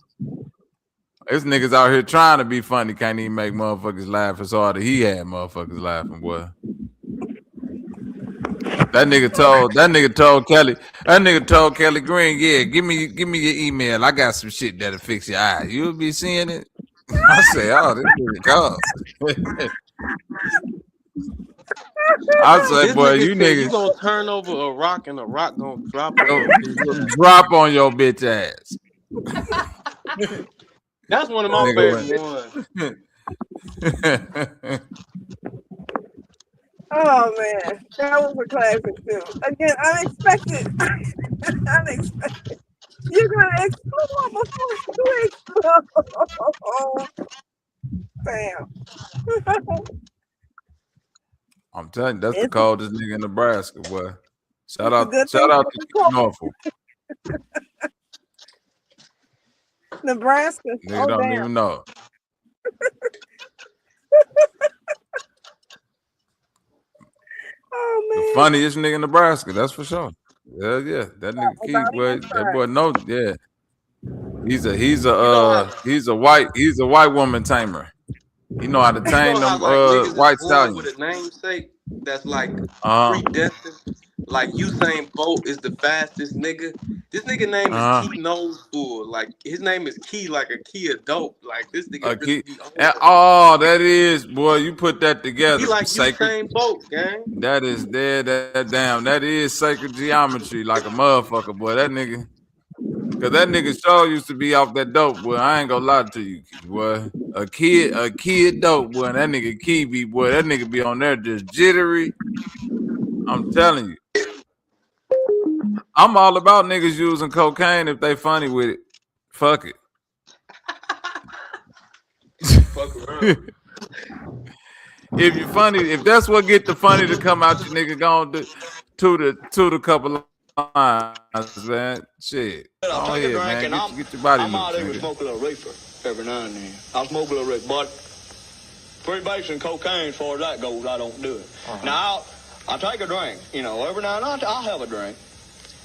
This niggas out here trying to be funny, can't even make motherfuckers laugh as hard as he had motherfuckers laughing, boy. That nigga told Kelly Green, yeah, give me your email. I got some shit that'll fix your eye. You'll be seeing it. I say, oh, this nigga cold. I say, This boy, nigga you said niggas you gonna turn over a rock and a rock gonna drop on your bitch ass. That's one of my favorite ones. Oh man, that was a classic too. Again, unexpected. Unexpected. You're gonna explode before you explode. Damn. I'm telling you, that's the coldest nigga in Nebraska, boy. Shout out to Norfolk. Nebraska. Nigga don't even know. Oh man. The funniest nigga in Nebraska, that's for sure. Yeah. That nigga Keith, boy, that boy knows, yeah. He's a white woman tamer. He know how to tame them white stallions. With a namesake that's like predestined. Like Usain Bolt is the fastest nigga. This nigga name is Key Noseful. Like his name is Key, like a key of dope. Like this nigga really be that is, boy. You put that together. He like sacred. Usain Bolt, gang. That is there. That is sacred geometry, like a motherfucker, boy. That nigga. Cause that nigga show used to be off that dope, boy. I ain't gonna lie to you, boy. A kid dope, boy. That nigga Kiwi, boy. That nigga be on there just jittery. I'm telling you. I'm all about niggas using cocaine if they funny with it. Fuck it. Fuck around. If you funny, if that's what get the funny to come out, you nigga gonna do to the couple of lines, man. Shit. I'll take a drink man. and Get your body I'm out there loose, with nigga. smoke a little reefer every now and then. I'll smoke a little reefer, but freebasing cocaine, as far as that goes, I don't do it. Now, I'll take a drink, you know, every now and then I'll have a drink.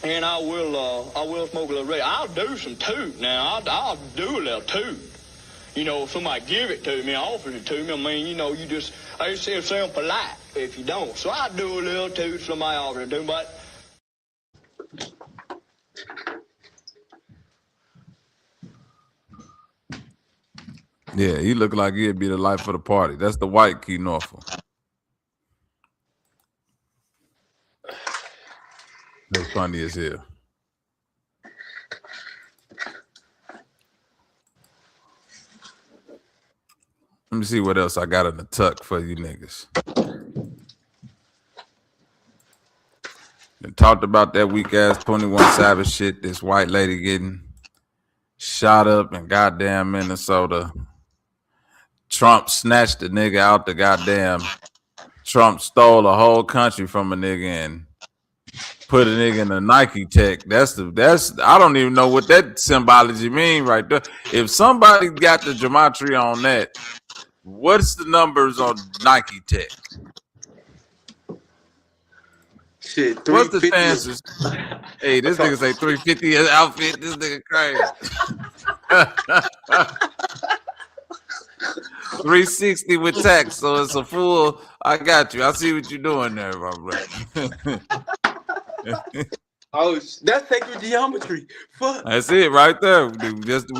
And I will smoke a little reefer. I'll do some toot now. I'll do a little toot. You know, if somebody give it to me, offers it to me, I mean, you know, I just sound polite if you don't. So I do a little toot, somebody offers it to me, but Yeah, he look like he'd be the life of the party. That's the white 𝘾𝙤𝙢. That's funny as hell. Let me see what else I got in the tuck for you niggas. And talked about that weak ass 21 Savage shit. This white lady getting shot up in goddamn Minnesota. Trump snatched the nigga out the goddamn. Trump stole a whole country from a nigga and put a nigga in a Nike Tech. That's I don't even know what that symbology mean right there. If somebody got the gematria on that, what's the numbers on Nike Tech? Shit, What's the 350. chances? Hey, this nigga say 350 his outfit. This nigga crazy. 360 with tax, so it's a full. I got you. I see what you're doing there, my brother. Oh, that's sacred geometry. Fuck. That's it right there.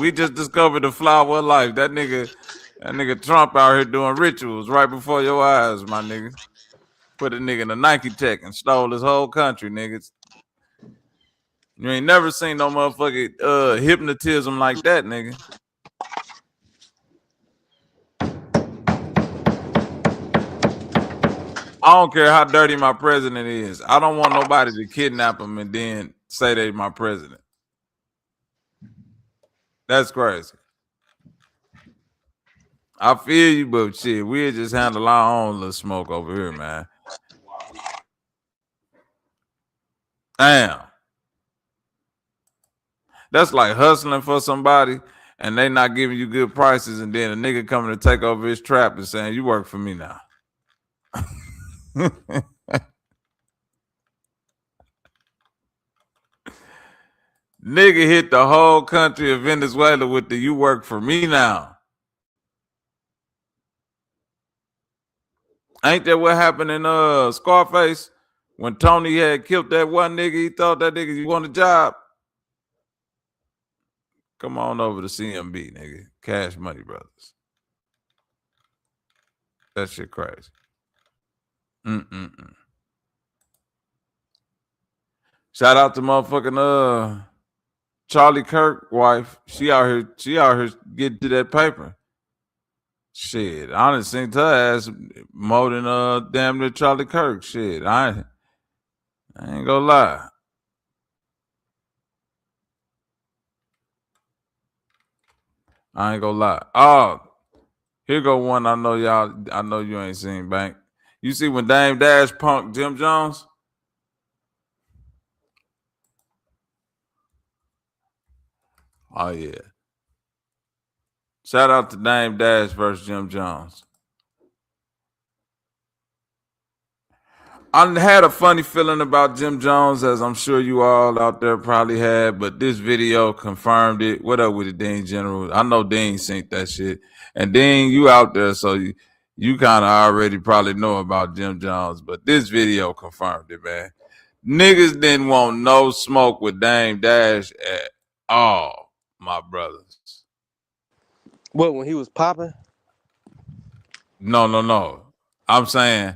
We just discovered the flower of life. That nigga Trump out here doing rituals right before your eyes, my nigga. Put a nigga in a Nike Tech and stole his whole country, niggas. You ain't never seen no motherfucking hypnotism like that, nigga. I don't care how dirty my president is. I don't want nobody to kidnap him and then say they my president. That's crazy. I feel you, but shit, we'll just handle our own little smoke over here, man. Damn. That's like hustling for somebody and they not giving you good prices and then a nigga coming to take over his trap and saying, you work for me now. Nigga hit the whole country of Venezuela with the you work for me now. Ain't that what happened in Scarface? When Tony had killed that one nigga, he thought that nigga, you want a job? Come on over to CMB, nigga. Cash Money Brothers. That shit crazy. Shout out to motherfucking Charlie Kirk wife. She out here getting to that paper. Shit, I done seen her ass more than damn near Charlie Kirk. Shit, I ain't gonna lie. I ain't gonna lie. Oh, here go one I know you ain't seen, Bank. You see when Dame Dash punked Jim Jones? Oh, yeah. Shout out to Dame Dash versus Jim Jones. I had a funny feeling about Jim Jones, as I'm sure you all out there probably had, but this video confirmed it. What up with it, Dean General? I know Dean seen that shit. And Dean, you out there, so you kind of already probably know about Jim Jones, but this video confirmed it, man. Niggas didn't want no smoke with Dame Dash at all, my brothers. What, when he was popping? No. I'm saying,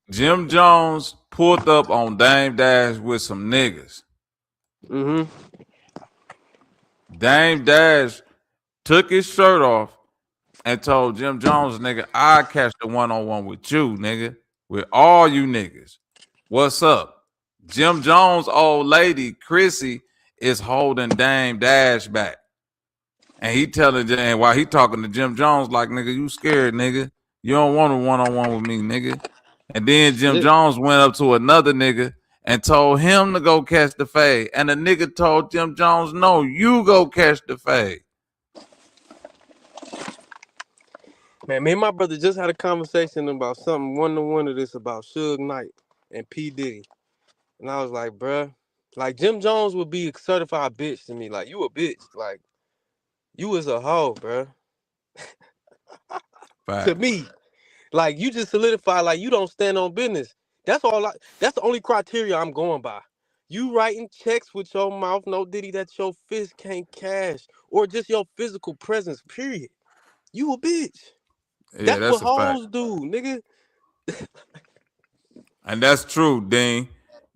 Jim Jones pulled up on Dame Dash with some niggas. Dame Dash took his shirt off and told Jim Jones, nigga, I catch the one-on-one with you, nigga. with all you niggas. What's up? Jim Jones' old lady, Chrissy, is holding 𝘾𝙤𝙢 back. And he telling Jim, while he talking to Jim Jones, like, nigga, you scared, nigga. You don't want a one-on-one with me, nigga. And then Jim Jones went up to another nigga and told him to go catch the fade. And the nigga told Jim Jones, no, you go catch the fade. Man, me and my brother just had a conversation about something one-to-one of this about Suge Knight and P. Diddy. And I was like, bruh, like Jim Jones would be a certified bitch to me. Like, you a bitch. Like, you is a hoe, bruh. To me. Like, you just solidify, like, you don't stand on business. That's the only criteria I'm going by. You writing checks with your mouth, no Diddy, that your fist can't cash. Or just your physical presence, period. You a bitch. Yeah, That's what a fact. hoes do, nigga. And that's true, Dean.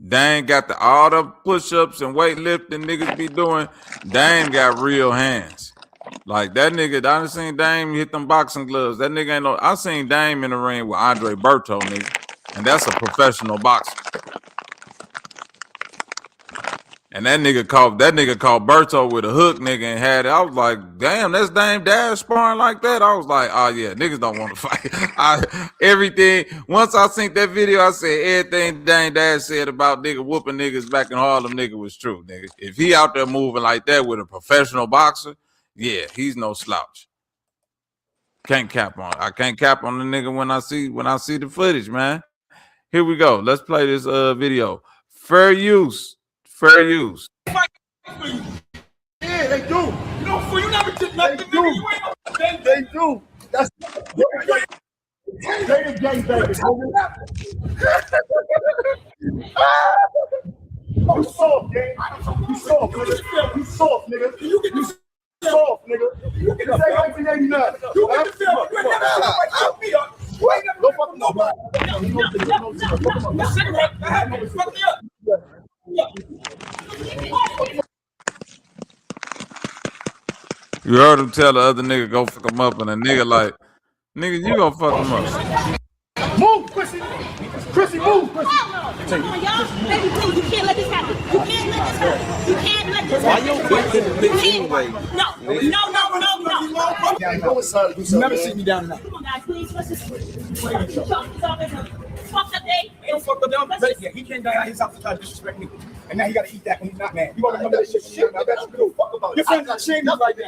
Dame got all the push-ups and weightlifting niggas be doing. Dame got real hands. Like that nigga, I done seen Dame hit them boxing gloves. That nigga ain't no. I seen Dame in the ring with 𝘾𝙤𝙤𝙃, nigga, and that's a professional boxer. And that nigga caught Berto with a hook, nigga, and had it. I was like, damn, that's Dame Dash sparring like that. I was like, oh yeah, niggas don't want to fight. Everything. Once I seen that video, I said everything Dame Dash said about nigga whooping niggas back in Harlem, nigga, was true, nigga. If he out there moving like that with a professional boxer, yeah, he's no slouch. I can't cap on the nigga when I see the footage, man. Here we go. Let's play this video. Fair use. Yeah, they do. You know, for you never did nothing. They do. That's they the gangbangers. You soft, gang. You soft, nigga. You soft, nigga. You soft, nigga. You get the same 1989. You get the film. You never fuck me up. You ain't never fuck nobody. Fuck me up. You heard him tell the other nigga go fuck him up, and the nigga like, nigga, you gonna fuck him up. Move, Chrissy. Chrissy, move, Chrissy. Come on, y'all. Baby, please, you can't let this happen. You can't let this happen. You can't let this happen. Why your bitch in the bitch anyway? No. Go inside. You never see me down now. Come on, guys, please. Let's just fucked up day. Ain't fucked up down. Yeah, he came down out his house to try to disrespect me. And now he gotta eat that when he's not mad. You wanna remember that shit? I bet you do. Fuck about it. Your friends are shaming you right now.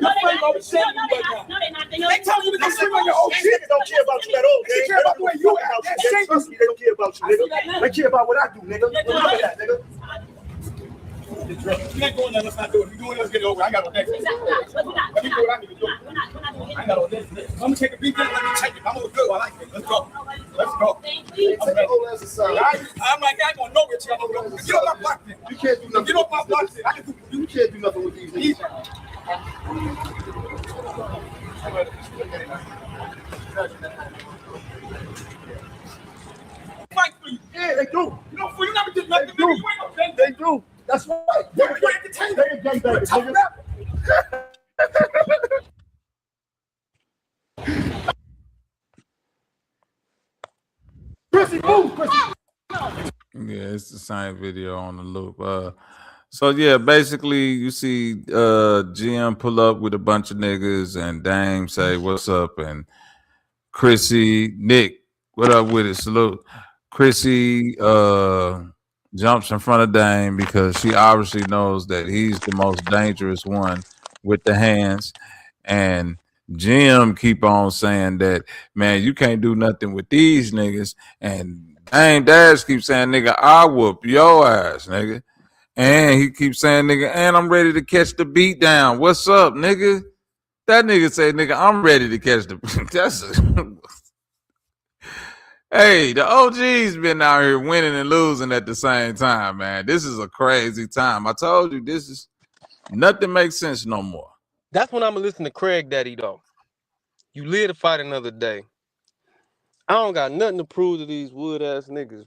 Your friends are shaming you right now. No, they're not. They tell you to go shit on your own shit. They don't care about you at all. They care about the way you act. They don't care about you, nigga. They care about what I do, nigga. Remember that, nigga. You ain't doing nothing, let's not do it. You doing it, let's get it over. I got no next. Let me do what I need to do. I got no next. I'm gonna take a beat down, let me check it. I'm gonna go. I like it. Let's go. Let's go. I'm ready. I'm like, I ain't gonna know what you're gonna do. Get off my block then. You can't do nothing. Get off my block then. I can do. You can't do nothing with these niggas. Fight for you. Yeah, they do. You know, for you never did nothing. They do. That's right. They're gangbangers. Chrissy, move, Chrissy. Yeah, it's the same video on the loop. So yeah, basically you see GM pull up with a bunch of niggas and Dame say, what's up? And Chrissy, Nick, what up with it? Salute. Chrissy jumps in front of Dame because she obviously knows that he's the most dangerous one with the hands. And Jim keep on saying that, man, you can't do nothing with these niggas. And Dame Dash keeps saying, nigga, I'll whoop your ass, nigga. And he keeps saying, nigga, and I'm ready to catch the beat down. What's up, nigga? That nigga say, nigga, I'm ready to catch the that's Hey, the OG's been out here winning and losing at the same time, man. This is a crazy time. I told you, nothing makes sense no more. That's when I'm gonna listen to Craig Daddy though. You live to fight another day. I don't got nothing to prove to these wood ass niggas.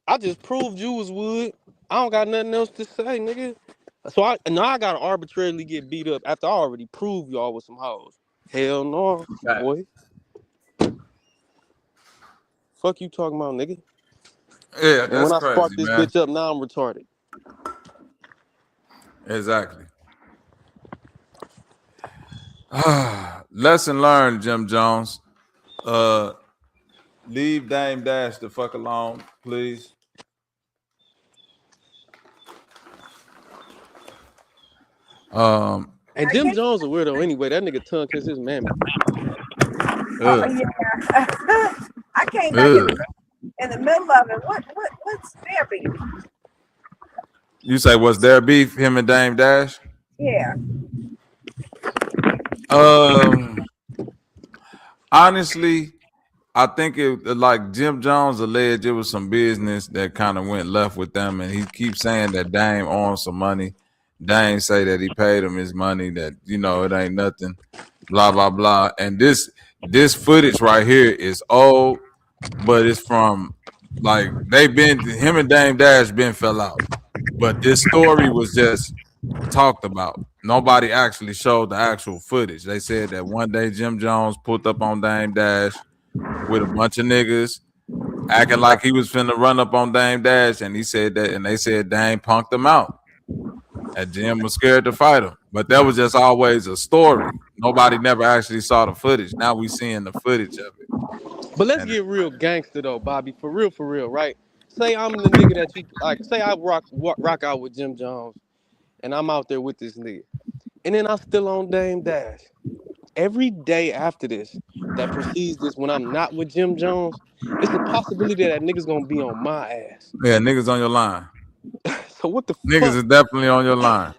I just proved you was wood. I don't got nothing else to say, nigga. So now I gotta arbitrarily get beat up after I already proved y'all with some hoes. Hell no, boy. Fuck you talking about, nigga. Yeah, And that's when I crazy, spark this man. bitch up, now I'm retarded. Exactly. Lesson learned, Jim Jones. Leave Dame Dash the fuck alone, please. And Jim Jones a weirdo anyway. That nigga tongue kiss his mammy. Oh, yeah. I came back in the middle of it. What's their beef? You say what's their beef? Him and Dame Dash? Yeah. Honestly, I think it like Jim Jones alleged it was some business that kind of went left with them, and he keeps saying that Dame owns some money. Dame say that he paid him his money, that it ain't nothing, blah blah blah. And this footage right here is old, but it's from like him and Dame Dash fell out. But this story was just talked about. Nobody actually showed the actual footage. They said that one day Jim Jones pulled up on Dame Dash with a bunch of niggas acting like he was finna run up on Dame Dash, and he said that, and they said Dame punked him out. And Jim was scared to fight him. But that was just always a story. Nobody never actually saw the footage. Now we seeing the footage of it. But let's get real gangster though, Bobby. For real, right? Say I'm the nigga that you like. Say I rock out with Jim Jones, and I'm out there with this nigga, and then I'm still on Dame Dash. Every day after this, that precedes this, when I'm not with Jim Jones, it's a possibility that nigga's gonna be on my ass. Yeah, niggas on your line. So what the niggas fuck? is definitely on your line.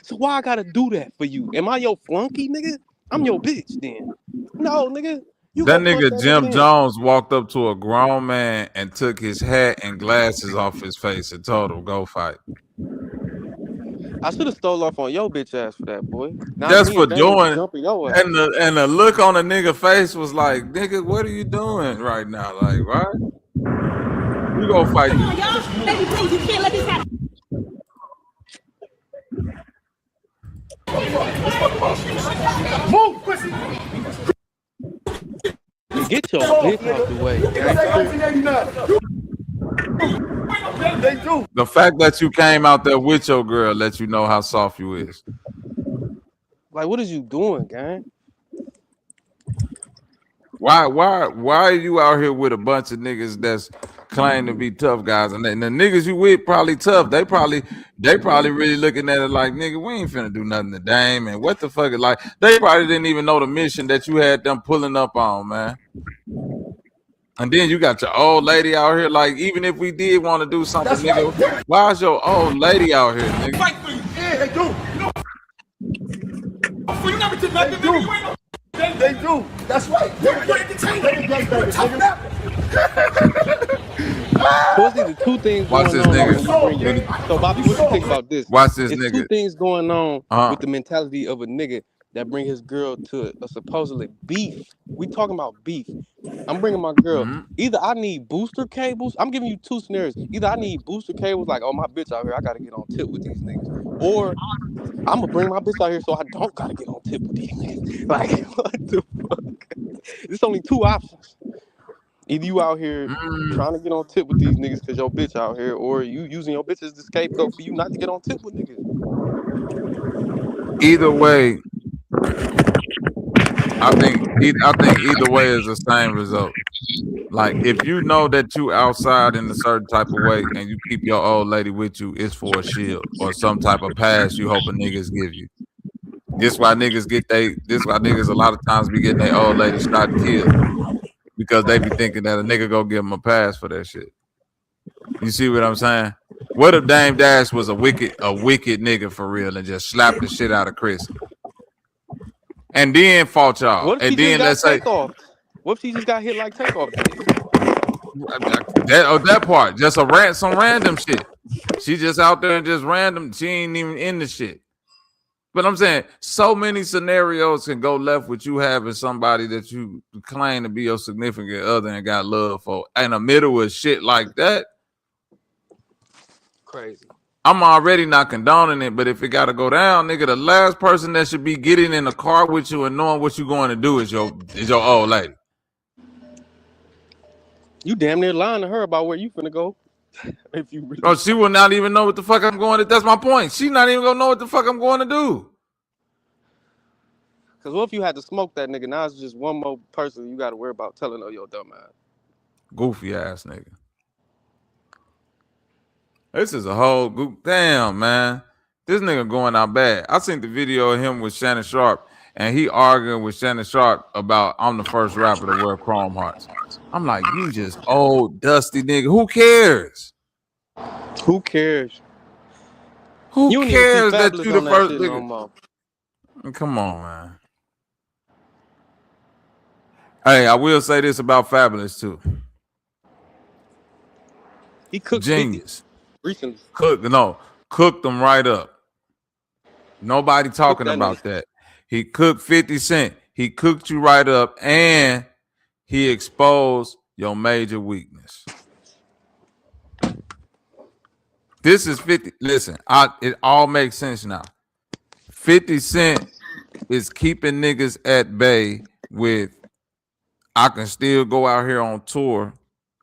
So why I gotta do that for you? Am I your flunky, nigga? I'm your bitch then. No, nigga. That nigga Jim Jones walked up to a grown man and took his hat and glasses off his face and told him, go fight. I should have stole off on your bitch ass for that, boy. Just for doing your and the look on the nigga face was like, nigga, what are you doing right now? Like, right? We gonna fight you. Y'all, baby, please, you can't let this happen. Move, pussy. Get your bitch out the way. They do. The fact that you came out there with your girl lets you know how soft you is. Like, what is you doing, gang? Why are you out here with a bunch of niggas that's claim to be tough guys, and the niggas you with probably tough. They probably really looking at it like, nigga, we ain't finna do nothing to Dame, and what the fuck is like. They probably didn't even know the mission that you had them pulling up on, man. And then you got your old lady out here. Like, even if we did want to do something, that's nigga, right. Why is your old lady out here, nigga? Fight for you. Yeah, they do. You never did nothing. They do. That's right. What's the two things Watch going this on? Nigga. So, Bobby, what you think about this? Watch this it's nigga. Two things going on with the mentality of a nigga that bring his girl to a supposedly beef. We talking about beef. I'm bringing my girl. Either I need booster cables. I'm giving you two scenarios. Either I need booster cables, like, oh, my bitch out here, I got to get on tip with these niggas. Or I'm going to bring my bitch out here so I don't got to get on tip with these niggas. Like, what the fuck? There's only two options. Either you out here trying to get on tip with these niggas because your bitch out here, or you using your bitch as the scapegoat for you not to get on tip with niggas. Either way, I think either way is the same result. Like, if you know that you outside in a certain type of way and you keep your old lady with you, it's for a shield or some type of pass you hoping niggas give you. This why niggas a lot of times be getting their old lady shot and killed. Because they be thinking that a nigga go give them a pass for that shit. You see what I'm saying? What if Dame Dash was a wicked nigga for real and just slapped the shit out of Chris? And then fought y'all. What if and then let's say Takeoff? What if she just got hit like Takeoff did? That part. Just some random shit. She just out there and just random. She ain't even in the shit. But I'm saying so many scenarios can go left with you having somebody that you claim to be your significant other and got love for in the middle of shit like that. Crazy. I'm already not condoning it, but if it got to go down, nigga, the last person that should be getting in the car with you and knowing what you're going to do is your old lady. You damn near lying to her about where you finna go. If you really Oh, she will not even know what the fuck I'm going to. That's my point. She not even gonna know what the fuck I'm going to do. Cause what if you had to smoke that nigga? Now it's just one more person you got to worry about telling her your dumb ass. Goofy ass nigga. This is a whole damn man. This nigga going out bad. I seen the video of him with Shannon Sharp, and he arguing with Shannon Sharp about I'm the first rapper to wear chrome hearts. I'm like, you just old dusty nigga. Who cares? Who cares? Who You cares that Fabulous you the on that first shit nigga? no more. Come on, man. Hey, I will say this about Fabulous too. He cooked Genius. 50 recently. Cooked them right up. Nobody talking about that. He cooked 50 Cent. He cooked you right up, and he exposed your major weakness. This is 50. Listen, it all makes sense now. 50 Cent is keeping niggas at bay with I can still go out here on tour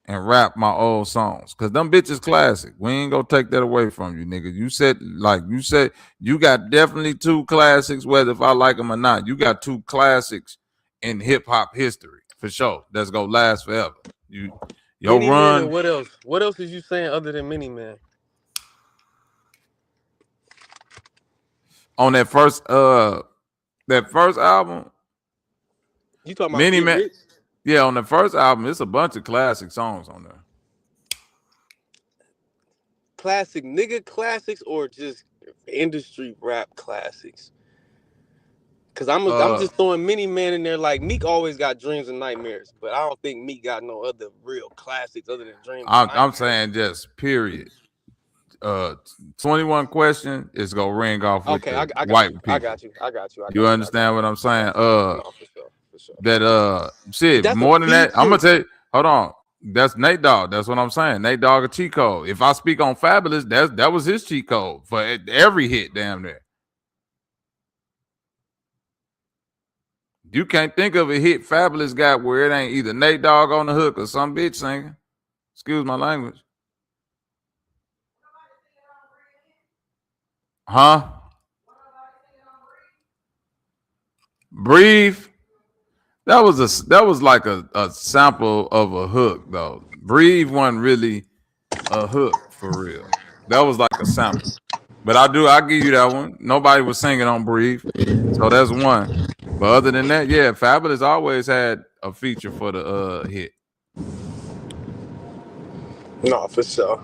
and rap my old songs. Cause them bitches classic. We ain't gonna take that away from you, nigga. You said you got definitely two classics, whether if I like them or not. You got two classics in hip hop history for sure. That's gonna last forever. Your Many run. Man and what else? What else is you saying other than Many Man? On that first album. You talking about Many Man? Rich? Yeah, on the first album, it's a bunch of classic songs on there. Classic nigga classics or just industry rap classics? Cause I'm just throwing Many Man in there. Like Meek always got Dreams and Nightmares, but I don't think Meek got no other real classics other than Dreams. I'm saying just period. 21 Question is gonna ring off with I white people. I got you. You understand what I'm saying? No, for sure. That shit. That's more than that, feature. I'm gonna tell you. Hold on. That's Nate Dogg. That's what I'm saying. Nate Dogg a cheat code. If I speak on Fabulous, that was his cheat code for every hit. Damn near. You can't think of a hit Fabulous got where it ain't either Nate Dogg on the hook or some bitch singing. Excuse my language. Huh? Breathe. That was like a sample of a hook though. Breathe wasn't really a hook for real. That was like a sample. But I give you that one. Nobody was singing on Breathe. So that's one. But other than that, yeah, Fabulous always had a feature for the hit. No, for sure.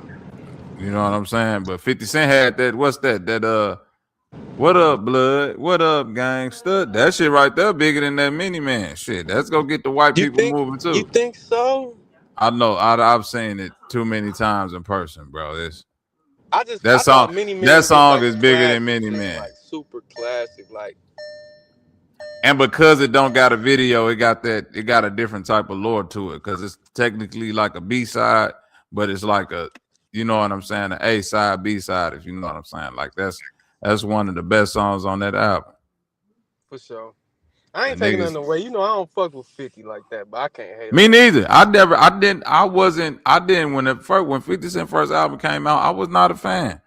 You know what I'm saying? But 50 Cent had that, what's that? That what up, blood? What up, gangsta? That shit right there bigger than that Many Man shit. That's gonna get the white people moving too. You think so? I know. I've seen it too many times in person, bro. That song is bigger than Many Man. Like super classic, like. And because it don't got a video, it got a different type of lore to it. Because it's technically like a B-side, but it's like a, you know what I'm saying, an A-side, B-side, if you know what I'm saying. Like that's one of the best songs on that album. For sure. I ain't taking nothing away. You know, I don't fuck with 50 like that, but I can't hate me neither. When 50 Cent first album came out, I was not a fan.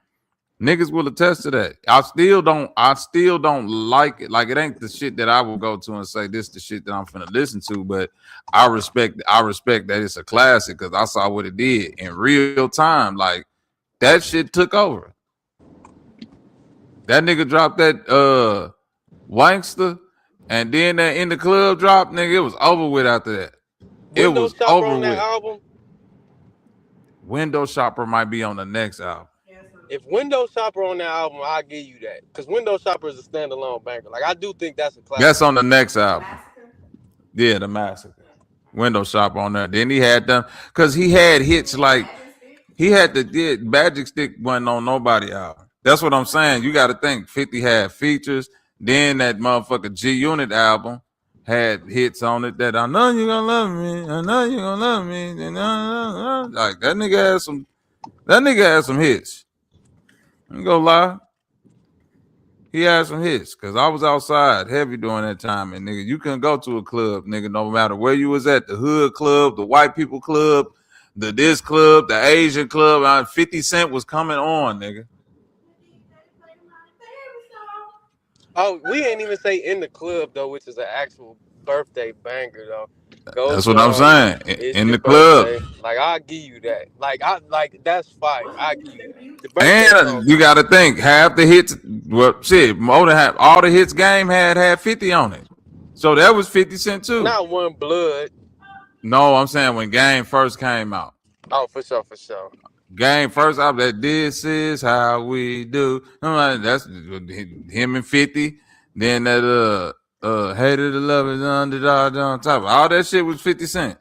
Niggas will attest to that. I still don't like it. Like it ain't the shit that I will go to and say this the shit that I'm finna listen to, but I respect that it's a classic because I saw what it did in real time. Like that shit took over. That nigga dropped that Wankster, and then that In the Club drop, nigga, it was over with after that. It was over with. Album? Window Shopper might be on the next album. If Window Shopper on that album, I'll give you that. Because Window Shopper is a standalone banger. Like, I do think that's a classic. That's on the next album. Yeah, The Massacre. Window Shopper on there. Then he had them, because he had hits like, he had the Magic Stick wasn't on nobody album. That's what I'm saying. You got to think 50 had features. Then that motherfucker G-Unit album had hits on it that I know you're going to love me. I know you're going to love me. Like, that nigga had some hits. I ain't gonna lie. He had some hits because I was outside heavy during that time, and nigga, you couldn't go to a club, nigga, no matter where you was at, the hood club, the white people club, this club, the Asian club. 50 Cent was coming on, nigga. Oh, we ain't even say in the club though, which is an actual birthday banger though. Go That's what I'm shorty, saying. it's In your the club. birthday. Like I'll give you that. Like that's fire. I give you that. The birthday And song. you got to think, half the hits, well, shit, more than half, all the hits game had 50 on it. So that was 50 Cent too. Not One Blood. No, I'm saying when Game first came out. Oh, for sure. Game first out, that This Is How We Do. That's him and 50. Then that Hated the Love is Underdog on top. All that shit was 50 Cent.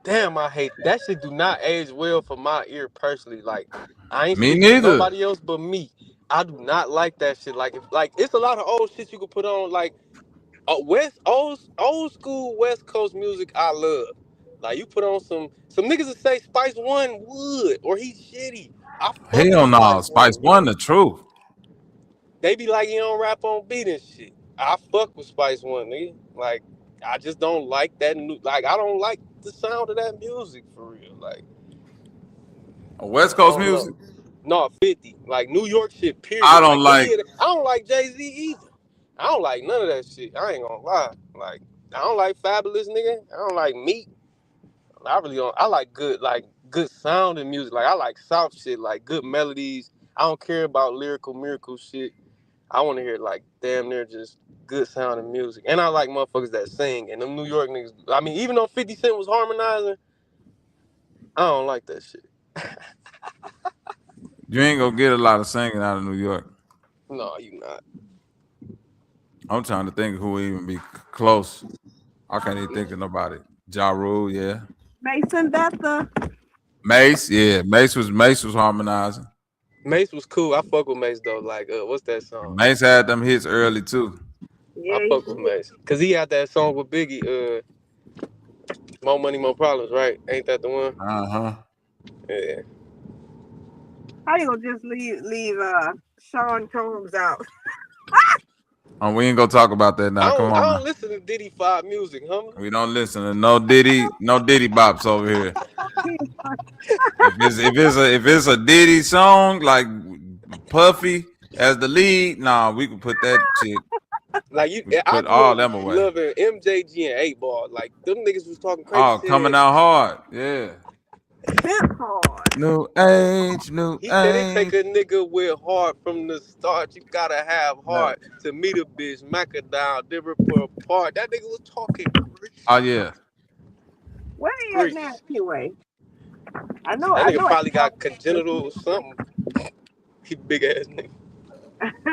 Damn, I hate that shit. Do not age well for my ear personally. Like I ain't Me speaking neither. to nobody else but me. I do not like that shit. Like it's a lot of old shit you can put on. Like old school West Coast music. I love. Like you put on some niggas that say Spice One would or he's shitty. I fuck Hell with no, Spice One the truth. They be like, you don't rap on beat and shit. I fuck with Spice One, nigga. Like, I just don't like that new. Like, I don't like the sound of that music for real. Like, West Coast music. No, 50. Like New York shit. Period. I don't like. I don't like Jay-Z either. I don't like none of that shit. I ain't gonna lie. Like, I don't like Fabulous, nigga. I don't like Meat. I really don't. I like good sounding music. Like I like South shit, like good melodies. I don't care about lyrical miracle shit. I want to hear like damn near just good sounding music. And I like motherfuckers that sing. And them New York niggas. I mean, even though 50 Cent was harmonizing, I don't like that shit. You ain't gonna get a lot of singing out of New York. No, you not. I'm trying to think who would even be close. I can't even think of nobody. Ja Rule, yeah. Mason Betha. Mace, yeah. Mace was harmonizing. Mace was cool. I fuck with Mace though. Like, what's that song? Mace had them hits early too. Yeah, I fuck with Mace. Cause he had that song with Biggie, More Money, More Problems, right? Ain't that the one? Uh-huh. Yeah. how you gonna just leave Sean Combs out? We ain't gonna talk about that now. Come on. I Now. don't listen to Diddy 5 music, huh? We don't listen to no Diddy bops over here. if it's a Diddy song like Puffy as the lead, nah, we can put that shit. Like you, put all them away. Loving MJG and 8 Ball, like them niggas was talking crazy. Oh, coming out hard, yeah. New age. He said it take a nigga with heart from the start. You gotta have heart to meet a bitch, smack her down, then rip her apart. That nigga was talking. Oh yeah. Where are you at now, QA? I know. That I nigga know probably got congenital or something. He big ass nigga.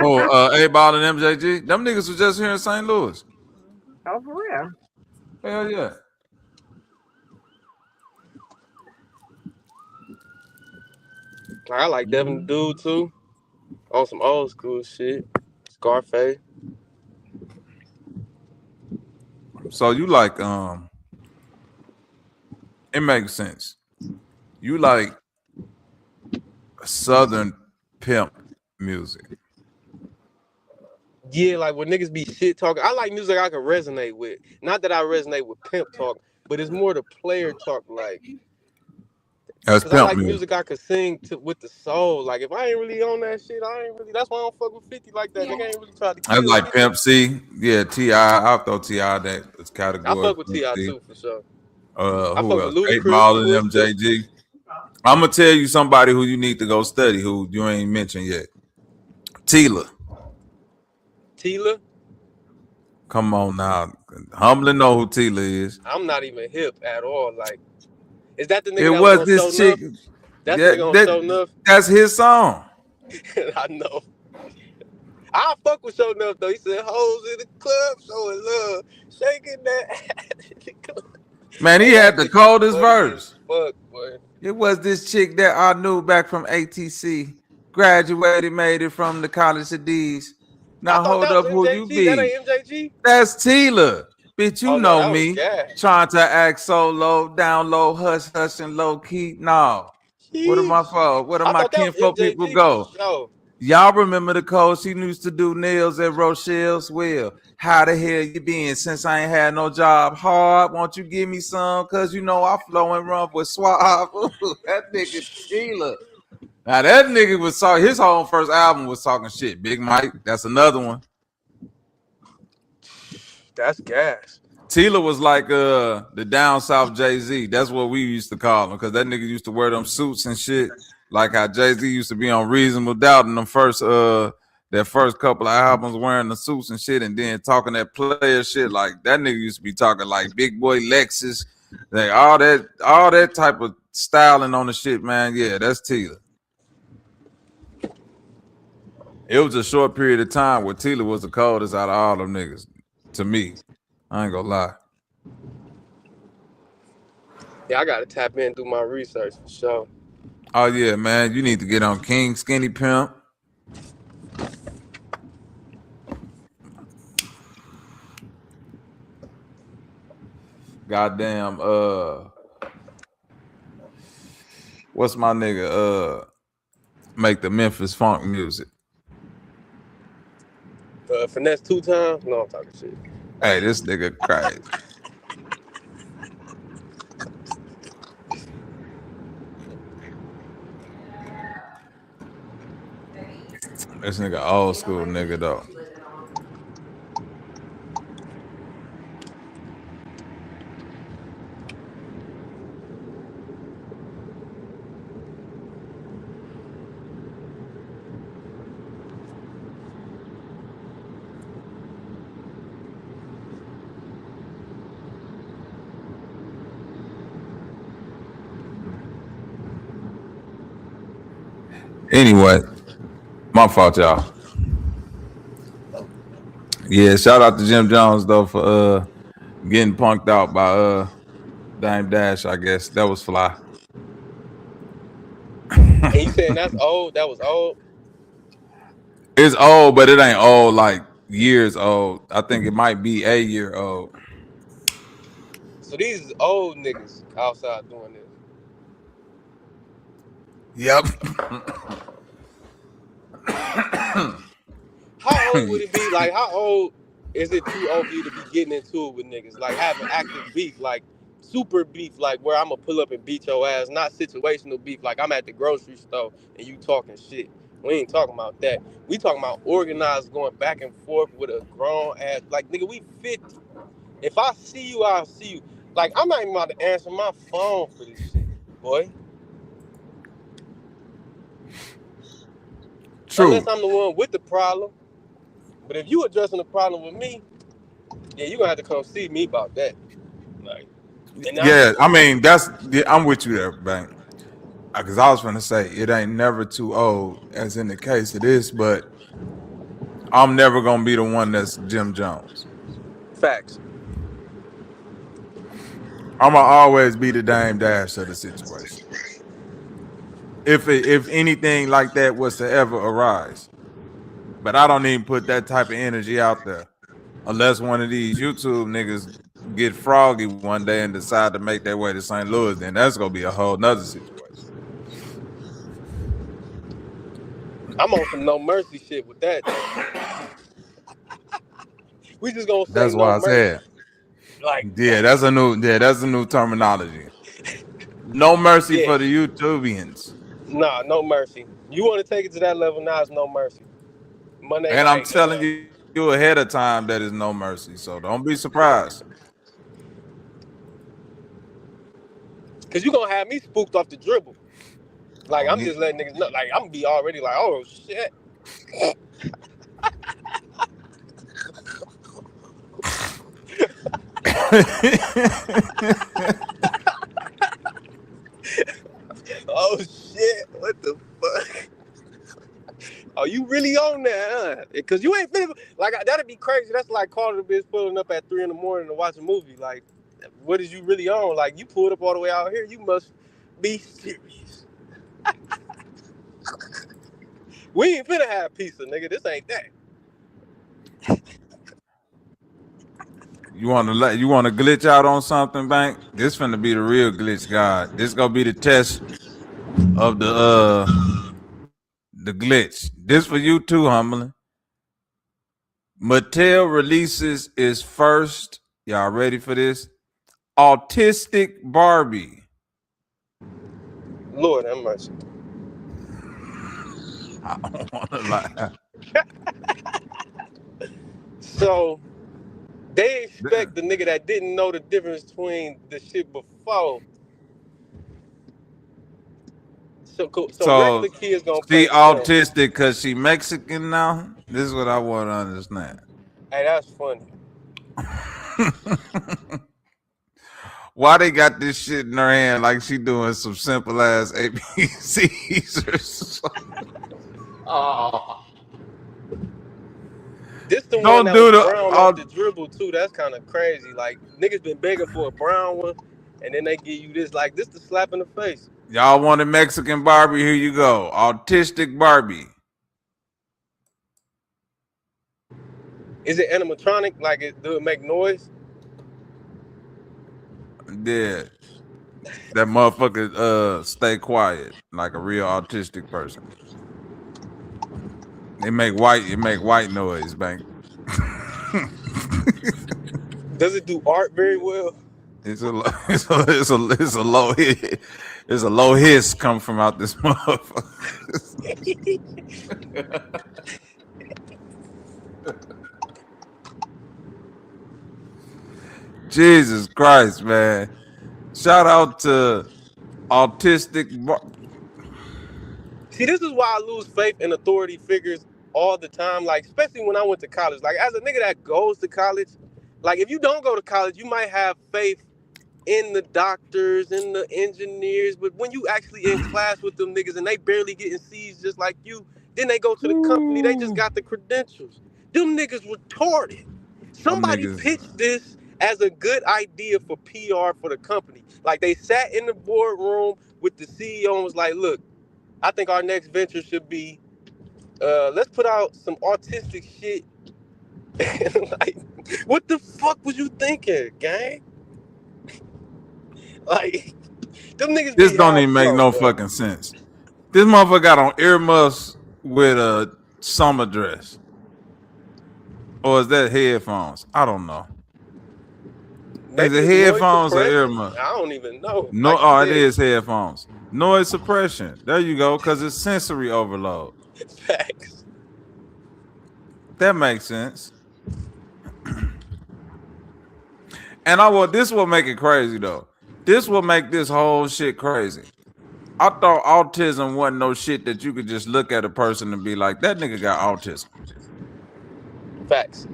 Oh, 8 Ball and MJG. Them niggas was just here in St. Louis. Oh, for real? Hell yeah. I like Devin the Dude too. On some old school shit. Scarface. So you like it makes sense. You like Southern pimp music. Yeah, like when niggas be shit talking. I like music I can resonate with. Not that I resonate with pimp talk, but it's more the player talk. Like, That's cause pimp I like music. music I could sing with the soul. Like if I ain't really on that shit, I ain't really. That's why I don't fuck with 50 like that. Nigga ain't really try to. I like Pimp C. Yeah, T.I. I'll throw T.I. that category. I fuck with T.I. too for sure. Who else? 8 Ball and MJG. I'm gonna tell you somebody who you need to go study who you ain't mentioned yet. Tila. Tila? Come on now. Humbly know who Tila is. I'm not even hip at all. Like, is that the nigga It that was on this Show chick. Enough? That's the nigga on Show Enough? That's his song. I know. I fuck with Show Enough though. He said, hoes in the club showing love, shaking that. Man, he had the coldest verse. Fuck, boy. It was this chick that I knew back from ATC. Graduated, made it from the College of D's. Now hold up, who you be? That ain't MJG? That's Tila. Bitch, you know that was me. gas. Trying to act so low, down low, hush, hush, and low key. No. What am I for? What am I kinfolk people go? Y'all remember the code? She used to do nails at Rochelle's Well. How the hell you been since I ain't had no job? Hard, won't you give me some? Cause you know I flow and run with Swab. That nigga Tila. Now that nigga was talking. His whole first album was talking shit. Big Mike. That's another one. That's gas. Tila was like the down south Jay-Z. That's what we used to call him, because that nigga used to wear them suits and shit. Like how Jay-Z used to be on Reasonable Doubt in them first that first couple of albums wearing the suits and shit, and then talking that player shit. Like that nigga used to be talking like Big Boy Lexus, like all that type of styling on the shit, man. Yeah, that's Tila. It was a short period of time where Tila was the coldest out of all them niggas, to me. I ain't gonna lie. Yeah, I gotta tap in and do my research for sure. Oh yeah, man. You need to get on King Skinny Pimp. Goddamn, what's my nigga? Make the Memphis funk music. Finesse 2 times? No, I'm talking shit. Hey, this nigga crazy. This nigga old school nigga though. Anyway, my fault, y'all. Yeah, shout out to Jim Jones though for getting punked out by Dame Dash. I guess that was fly. And you saying that's old? That was old? It's old, but it ain't old like years old. I think it might be a year old. So these is old niggas outside doing this. Yep. How old would it be? Like, how old is it too old for you to be getting into it with niggas? Like, having active beef, like super beef, like where I'm gonna pull up and beat your ass, not situational beef, like I'm at the grocery store and you talking shit. We ain't talking about that. We talking about organized going back and forth with a grown ass, like, nigga, we 50. If I see you, I'll see you. Like, I'm not even about to answer my phone for this shit, boy. True. Unless I'm the one with the problem. But if you addressing the problem with me, yeah, you gonna have to come see me about that. Like, yeah, I mean I'm with you there, Bank. Because I was gonna say it ain't never too old, as in the case of this, but I'm never gonna be the one that's Jim Jones. Facts. I'm gonna always be the Dame Dash of the situation. If anything like that was to ever arise. But I don't even put that type of energy out there. Unless one of these YouTube niggas get froggy one day and decide to make their way to St. Louis, then that's gonna be a whole nother situation. I'm on some no mercy shit with that. We just gonna say that's no why I mercy. said. Like, yeah, that's a new terminology. No mercy for the YouTubians. Nah, no mercy. You want to take it to that level now? It's no mercy. Monday and night, I'm telling you ahead of time that is no mercy. So don't be surprised. Cause you gonna have me spooked off the dribble. Like, I'm just letting niggas know. Like, I'm gonna be already like, oh shit. Oh shit! What the fuck? Oh, you really on that? Huh? Cause you ain't finna, like, that'd be crazy. That's like calling a bitch pulling up at 3 a.m. to watch a movie. Like, what is you really on? Like, you pulled up all the way out here. You must be serious. We ain't finna have pizza, nigga. This ain't that. You want to glitch out on something, Bank? This finna be the real glitch, God. This gonna be the test of the the glitch. This for you too, Humbling. Mattel releases its first, y'all ready for this? Autistic Barbie. Lord have mercy. I don't want to lie. So they expect the nigga that didn't know the difference between the shit before. So regular kids gonna play she the game. autistic because she Mexican now? This is what I want to understand. Hey, that's funny. Why they got this shit in her hand like she doing some simple ass ABCs or something? Oh. This the Don't one that do was the brown off the dribble too. That's kind of crazy. Like niggas been begging for a brown one, and then they give you this. Like this, the slap in the face. Y'all want a Mexican Barbie? Here you go. Autistic Barbie. Is it animatronic? Like do it make noise? Yeah. That motherfucker stay quiet like a real autistic person. It make white noise, bank. Does it do art very well? It's a low hit. It's a low hiss come from out this motherfucker. Jesus Christ, man. Shout out to Autistic. See, this is why I lose faith in authority figures all the time. Like, especially when I went to college. Like, as a nigga that goes to college, like, if you don't go to college, you might have faith in the doctors and the engineers. But when you actually in class with them niggas and they barely getting C's just like you, then they go to the company, they just got the credentials. Them niggas retarded. Somebody pitched this as a good idea for PR for the company. Like, they sat in the boardroom with the CEO and was like, look, I think our next venture should be, let's put out some autistic shit. Like, what the fuck was you thinking, gang? Like, them niggas. This don't even make no fucking sense. This motherfucker got on earmuffs with a summer dress. Or is that headphones? I don't know. Maybe is it headphones or earmuffs? I don't even know. No, like it is headphones. Noise suppression. There you go, because it's sensory overload. Facts. That makes sense. And this will make it crazy though. This will make this whole shit crazy. I thought autism wasn't no shit that you could just look at a person and be like, that nigga got autism. Facts.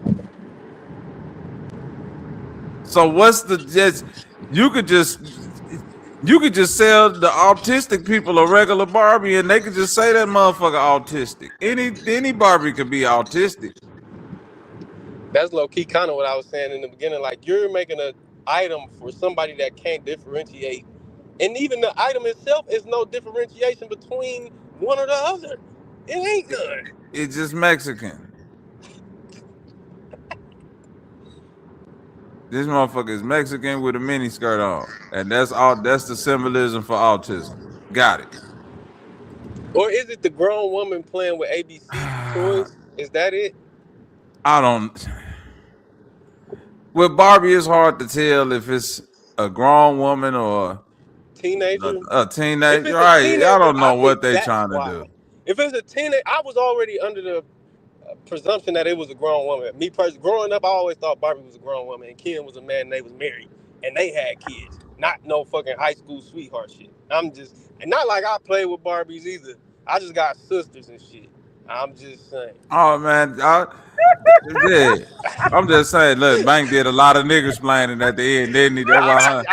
So what's you could just sell the autistic people a regular Barbie and they could just say that motherfucker autistic. Any Barbie could be autistic. That's low key kind of what I was saying in the beginning. Like, you're making an item for somebody that can't differentiate, and even the item itself is no differentiation between one or the other. It ain't good. It's just Mexican. This motherfucker is Mexican with a mini skirt on, and that's all. That's the symbolism for autism. Got it. Or is it the grown woman playing with ABC toys? Is that it? I don't. With Barbie, it's hard to tell if it's a grown woman or teenager. A teenager, right? Teenager, I don't know what they're trying to do. If it's a teenager, I was already under the presumption that it was a grown woman. Me personally, growing up, I always thought Barbie was a grown woman and Ken was a man and they was married and they had kids. Not no fucking high school sweetheart shit. And not like I play with Barbies either. I just got sisters and shit. I'm just saying. Oh man, yeah. I'm just saying. Look, Bank did a lot of niggas playing at the end, didn't he? That's why.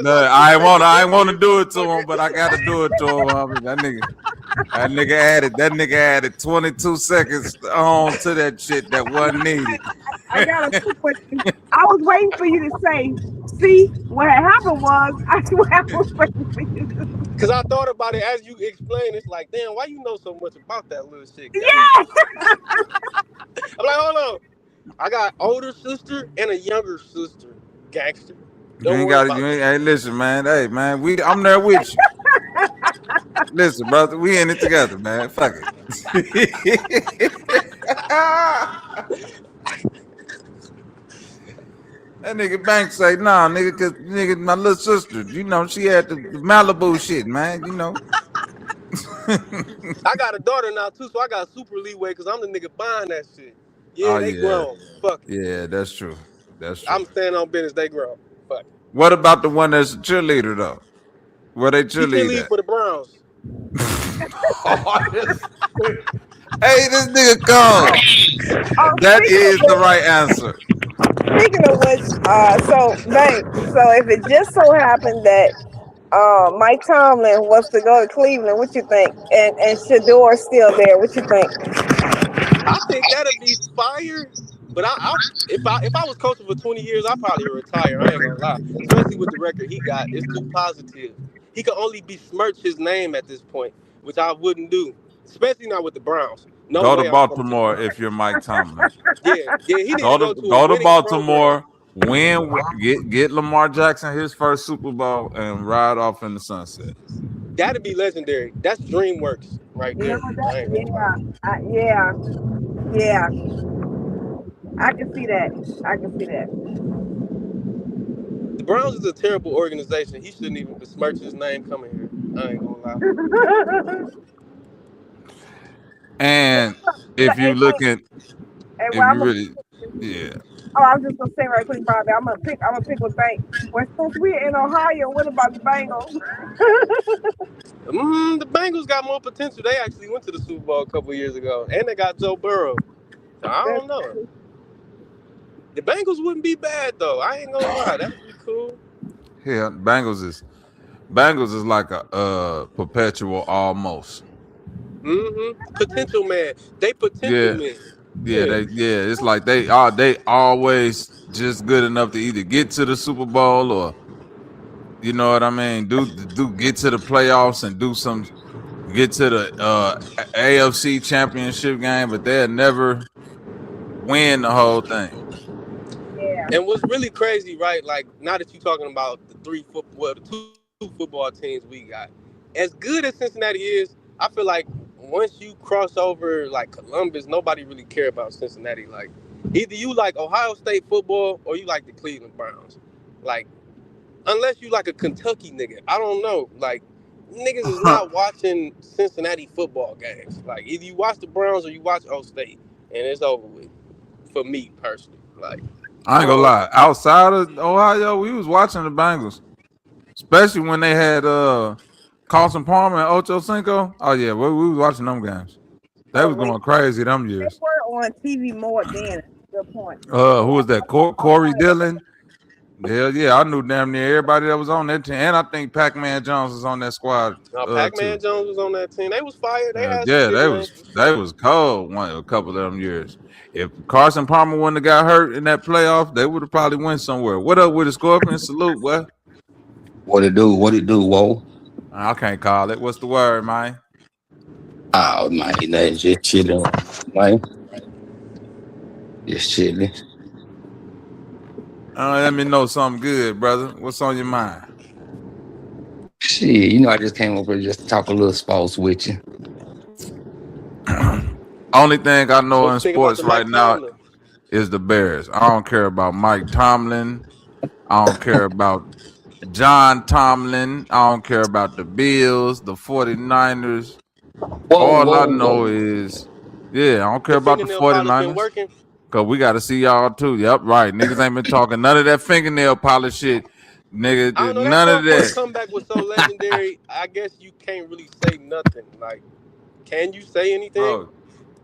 I ain't want to do it to him, but I got to do it to him. I mean, that nigga added 22 seconds on to that shit that wasn't needed. I got a quick question. I was waiting for you to say, see, what had happened was, I was waiting for you to. Because I thought about it as you explained. It's like, damn, why you know so much about that little shit? Yeah. I'm like, hold on. I got older sister and a younger sister, gangster. Hey, listen, man. Hey, man, I'm there with you. Listen, brother, we in it together, man. Fuck it. That nigga Bank say, nah, nigga, cause nigga, my little sister, you know, she had the Malibu shit, man, you know. I got a daughter now too, so I got super leeway because I'm the nigga buying that shit. Oh Yeah, they yeah, grown. Fuck it. yeah, that's true. That's true. I'm standing on business. They grown. Fuck it. What about the one that's a cheerleader though? Where they He cheerlead cheerlead at? for the Browns. Hey, this nigga cold. Oh, That is the right answer. speaking of which, so Bank, so if it just so happened that Mike Tomlin was to go to Cleveland, what you think? And Shador's still there, what you think? I think that'd be fire. But if I was coaching for 20 years, I'd probably retire. I ain't gonna lie. Especially with the record he got, it's too positive. He could only besmirch his name at this point, which I wouldn't do. Especially not with the Browns. No Go to way I'm going to the Baltimore Browns. if you're Mike Tomlin. Yeah, he need to go to a Go to winning program. Baltimore, get Lamar Jackson his first Super Bowl, and ride off in the sunset. That'd be legendary. That's DreamWorks right You know there. I ain't gonna lie. yeah. I can see that. The Browns is a terrible organization. He shouldn't even besmirch his name coming here. I ain't gonna lie. And if you look at, And if well, you really, yeah. I was just gonna say right quick, Bobby. I'm gonna pick with Bank. Well, since we're in Ohio, what about the Bengals? The Bengals got more potential. They actually went to the Super Bowl a couple years ago, and they got Joe Burrow. So I don't know. The Bengals wouldn't be bad though. I ain't gonna lie. That'd be cool. Yeah, Bengals is like a perpetual almost. Potential man. They potential men. Yeah, it's like they always just good enough to either get to the Super Bowl or, you know what I mean, do get to the playoffs and get to the AFC Championship game, but they'll never win the whole thing. Yeah. And what's really crazy, right? Like now that you're talking about the two football teams we got, as good as Cincinnati is, I feel like once you cross over like Columbus, nobody really care about Cincinnati. Like either you like Ohio State football or you like the Cleveland Browns. Like unless you like a Kentucky nigga, I don't know. Like niggas is not watching Cincinnati football games. Like either you watch the Browns or you watch O State, and it's over with. For me personally, like I ain't gonna lie. Outside of Ohio, we was watching the Bengals, especially when they had Carson Palmer and Ocho Cinco. Oh yeah, we was watching them games. They was going crazy them years. They were on TV more then. Good point. Who was that? Corey Dillon. Hell yeah, I knew damn near everybody that was on that team, and I think Pac-Man Jones was on that squad. Pac-Man Jones was on that team. They was fired. They had they was cold a couple of them years. If Carson Palmer wouldn't have got hurt in that playoff, they would have probably went somewhere. What up with the Scorpion? Salute, what? What it do? Whoa. I can't call it. What's the word, man? Oh man, that's just chilling, man. Just chilling. Let me know something good, brother. What's on your mind? Shit, you know, I just came over just to talk a little sports with you. Only thing I know in sports right now is the Bears. I don't care about Mike Tomlin. I don't care about John Tomlin. I don't care about the Bills, the 49ers. All I know is, I don't care about the 49ers. Because we got to see y'all too. Yep, right. Niggas ain't been talking none of that fingernail polish shit. Nigga, I don't know, none of that. The comeback was so legendary, I guess you can't really say nothing. Like, can you say anything? Bro,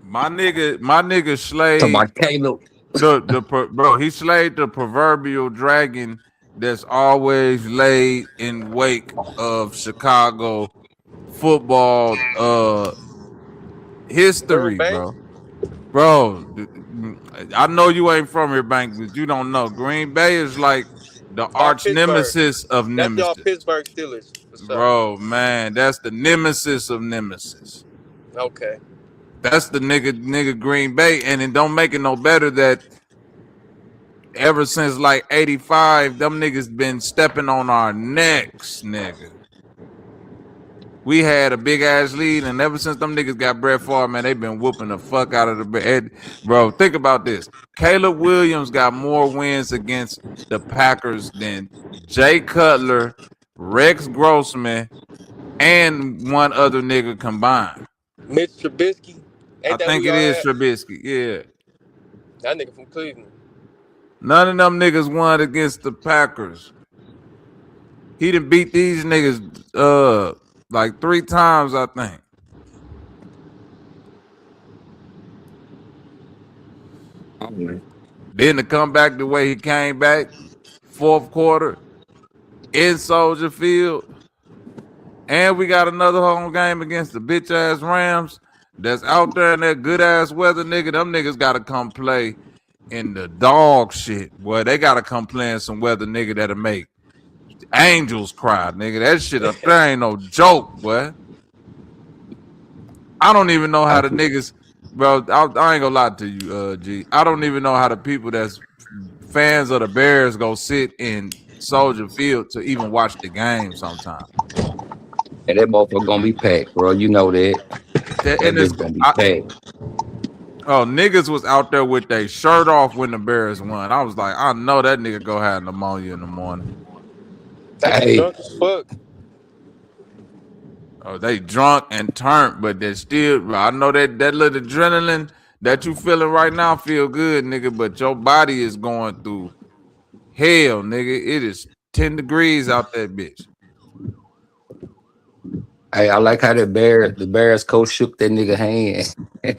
my nigga slayed bro, he slayed the proverbial dragon that's always laid in wake of Chicago football history, bro. Bro, I know you ain't from here, Bank, but you don't know. Green Bay is like the arch nemesis of nemesis. That's y'all Pittsburgh Steelers. Bro, man, that's the nemesis of nemesis. Okay. That's the nigga Green Bay, and it don't make it no better that ever since like 85, them niggas been stepping on our necks, nigga. we had a big ass lead, and ever since them niggas got Brett Favre, man, they been whooping the fuck out of the bed. Bro, think about this. Caleb Williams got more wins against the Packers than Jay Cutler, Rex Grossman, and one other nigga combined. Mitch Trubisky. I think it is Trubisky. Yeah. That nigga from Cleveland. None of them niggas won against the Packers. He done beat these niggas like 3 times, I think. Then to come back the way he came back, 4th quarter in Soldier Field, and we got another home game against the bitch ass Rams that's out there in that good ass weather, nigga. Them niggas gotta come play in the dog shit. Boy, they gotta come play in some weather, nigga, that'll make angels cry, nigga. That shit up there ain't no joke, boy. I don't even know how the niggas, bro. I ain't gonna lie to you, G. I don't even know how the people that's fans of the Bears go sit in Soldier Field to even watch the game sometimes. And that motherfucker gonna be packed, bro. You know that. That bitch gonna be packed. Oh, niggas was out there with their shirt off when the Bears won. I was like, I know that nigga go have pneumonia in the morning. Hey. Drunk as fuck. Oh, they drunk and turned, but they still. I know that little adrenaline that you feeling right now feel good, nigga. But your body is going through hell, nigga. It is 10 degrees out that bitch. Hey, I like how the Bears coach shook that nigga hand. And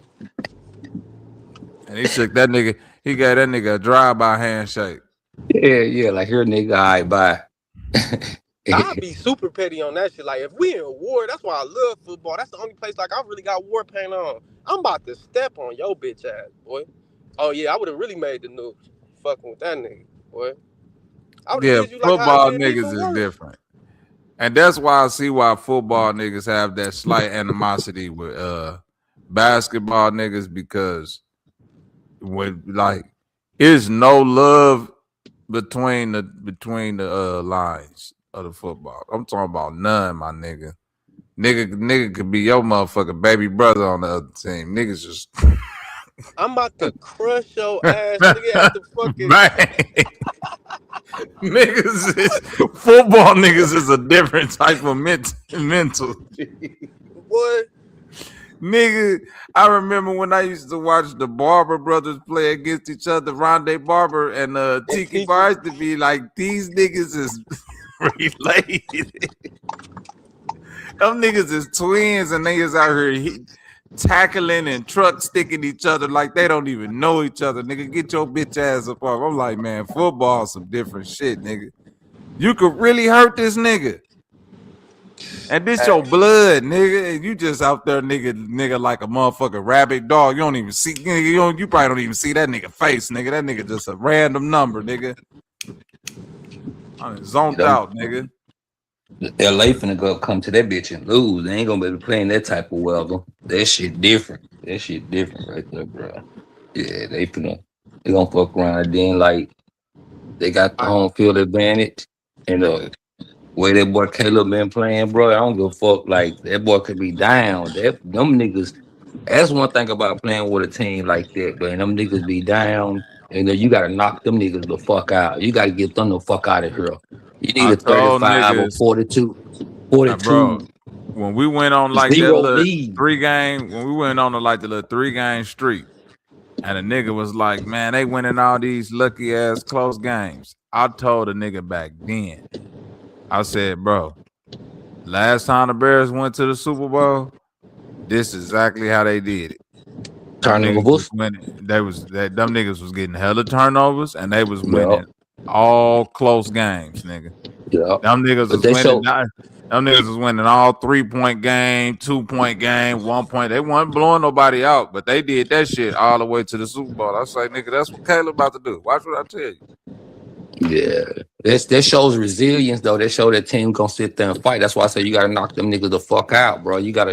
he shook that nigga. He got that nigga a drive-by handshake. Yeah, like here, nigga, all right, bye. I'll be super petty on that shit. Like, if we in war, that's why I love football. That's the only place, like, I really got war paint on. I'm about to step on your bitch ass, boy. Oh, yeah, I would have really made the news fucking with that nigga, boy. Yeah, football niggas is different. And that's why I see why football niggas have that slight animosity with basketball niggas, because with like there's no love between the lines of the football. I'm talking about none, my nigga. Nigga could be your motherfucking baby brother on the other team. Niggas just I'm about to crush your ass, nigga, at the fucking niggas is football niggas is a different type of mental. Boy. Nigga, I remember when I used to watch the Barber brothers play against each other, Rondé Barber and Tiki Bar, used to be like, these niggas is related. Them niggas is twins and niggas out here tackling and truck sticking each other like they don't even know each other. Nigga, get your bitch ass up off. I'm like, man, football some different shit, nigga. You could really hurt this nigga. And this your blood, nigga. And you just out there, nigga, like a motherfucking rabid dog. You don't even see, nigga, you probably don't even see that nigga face, nigga. That nigga just a random number, nigga. I'm zoned out, nigga. LA finna go come to that bitch and lose. They ain't gonna be able to play in that type of weather. That shit different. That shit different right there, bro. Yeah, they gonna fuck around. And then like they got the home field advantage, and way that boy Caleb been playing, bro, I don't give a fuck. Like that boy could be down. Them niggas. That's one thing about playing with a team like that, but them niggas be down, and then you gotta knock them niggas the fuck out. You gotta get them the fuck out of here. You need a 35 or 42. Bro, when we went on like that little 3-game, when we went on like the little 3-game streak, and a nigga was like, man, they winning all these lucky ass close games. I told a nigga back then, I said, bro, last time the Bears went to the Super Bowl, this is exactly how they did it. Turnovers. Them niggas was getting hella turnovers, and they was winning all close games, nigga. Yeah. Them niggas was winning. Them niggas was winning all 3-point game, 2-point game, 1 point. They weren't blowing nobody out, but they did that shit all the way to the Super Bowl. I was like, nigga, that's what Caleb about to do. Watch what I tell you. Yeah, that shows resilience though. That show that team gonna sit there and fight. That's why I say you gotta knock them niggas the fuck out, bro. You need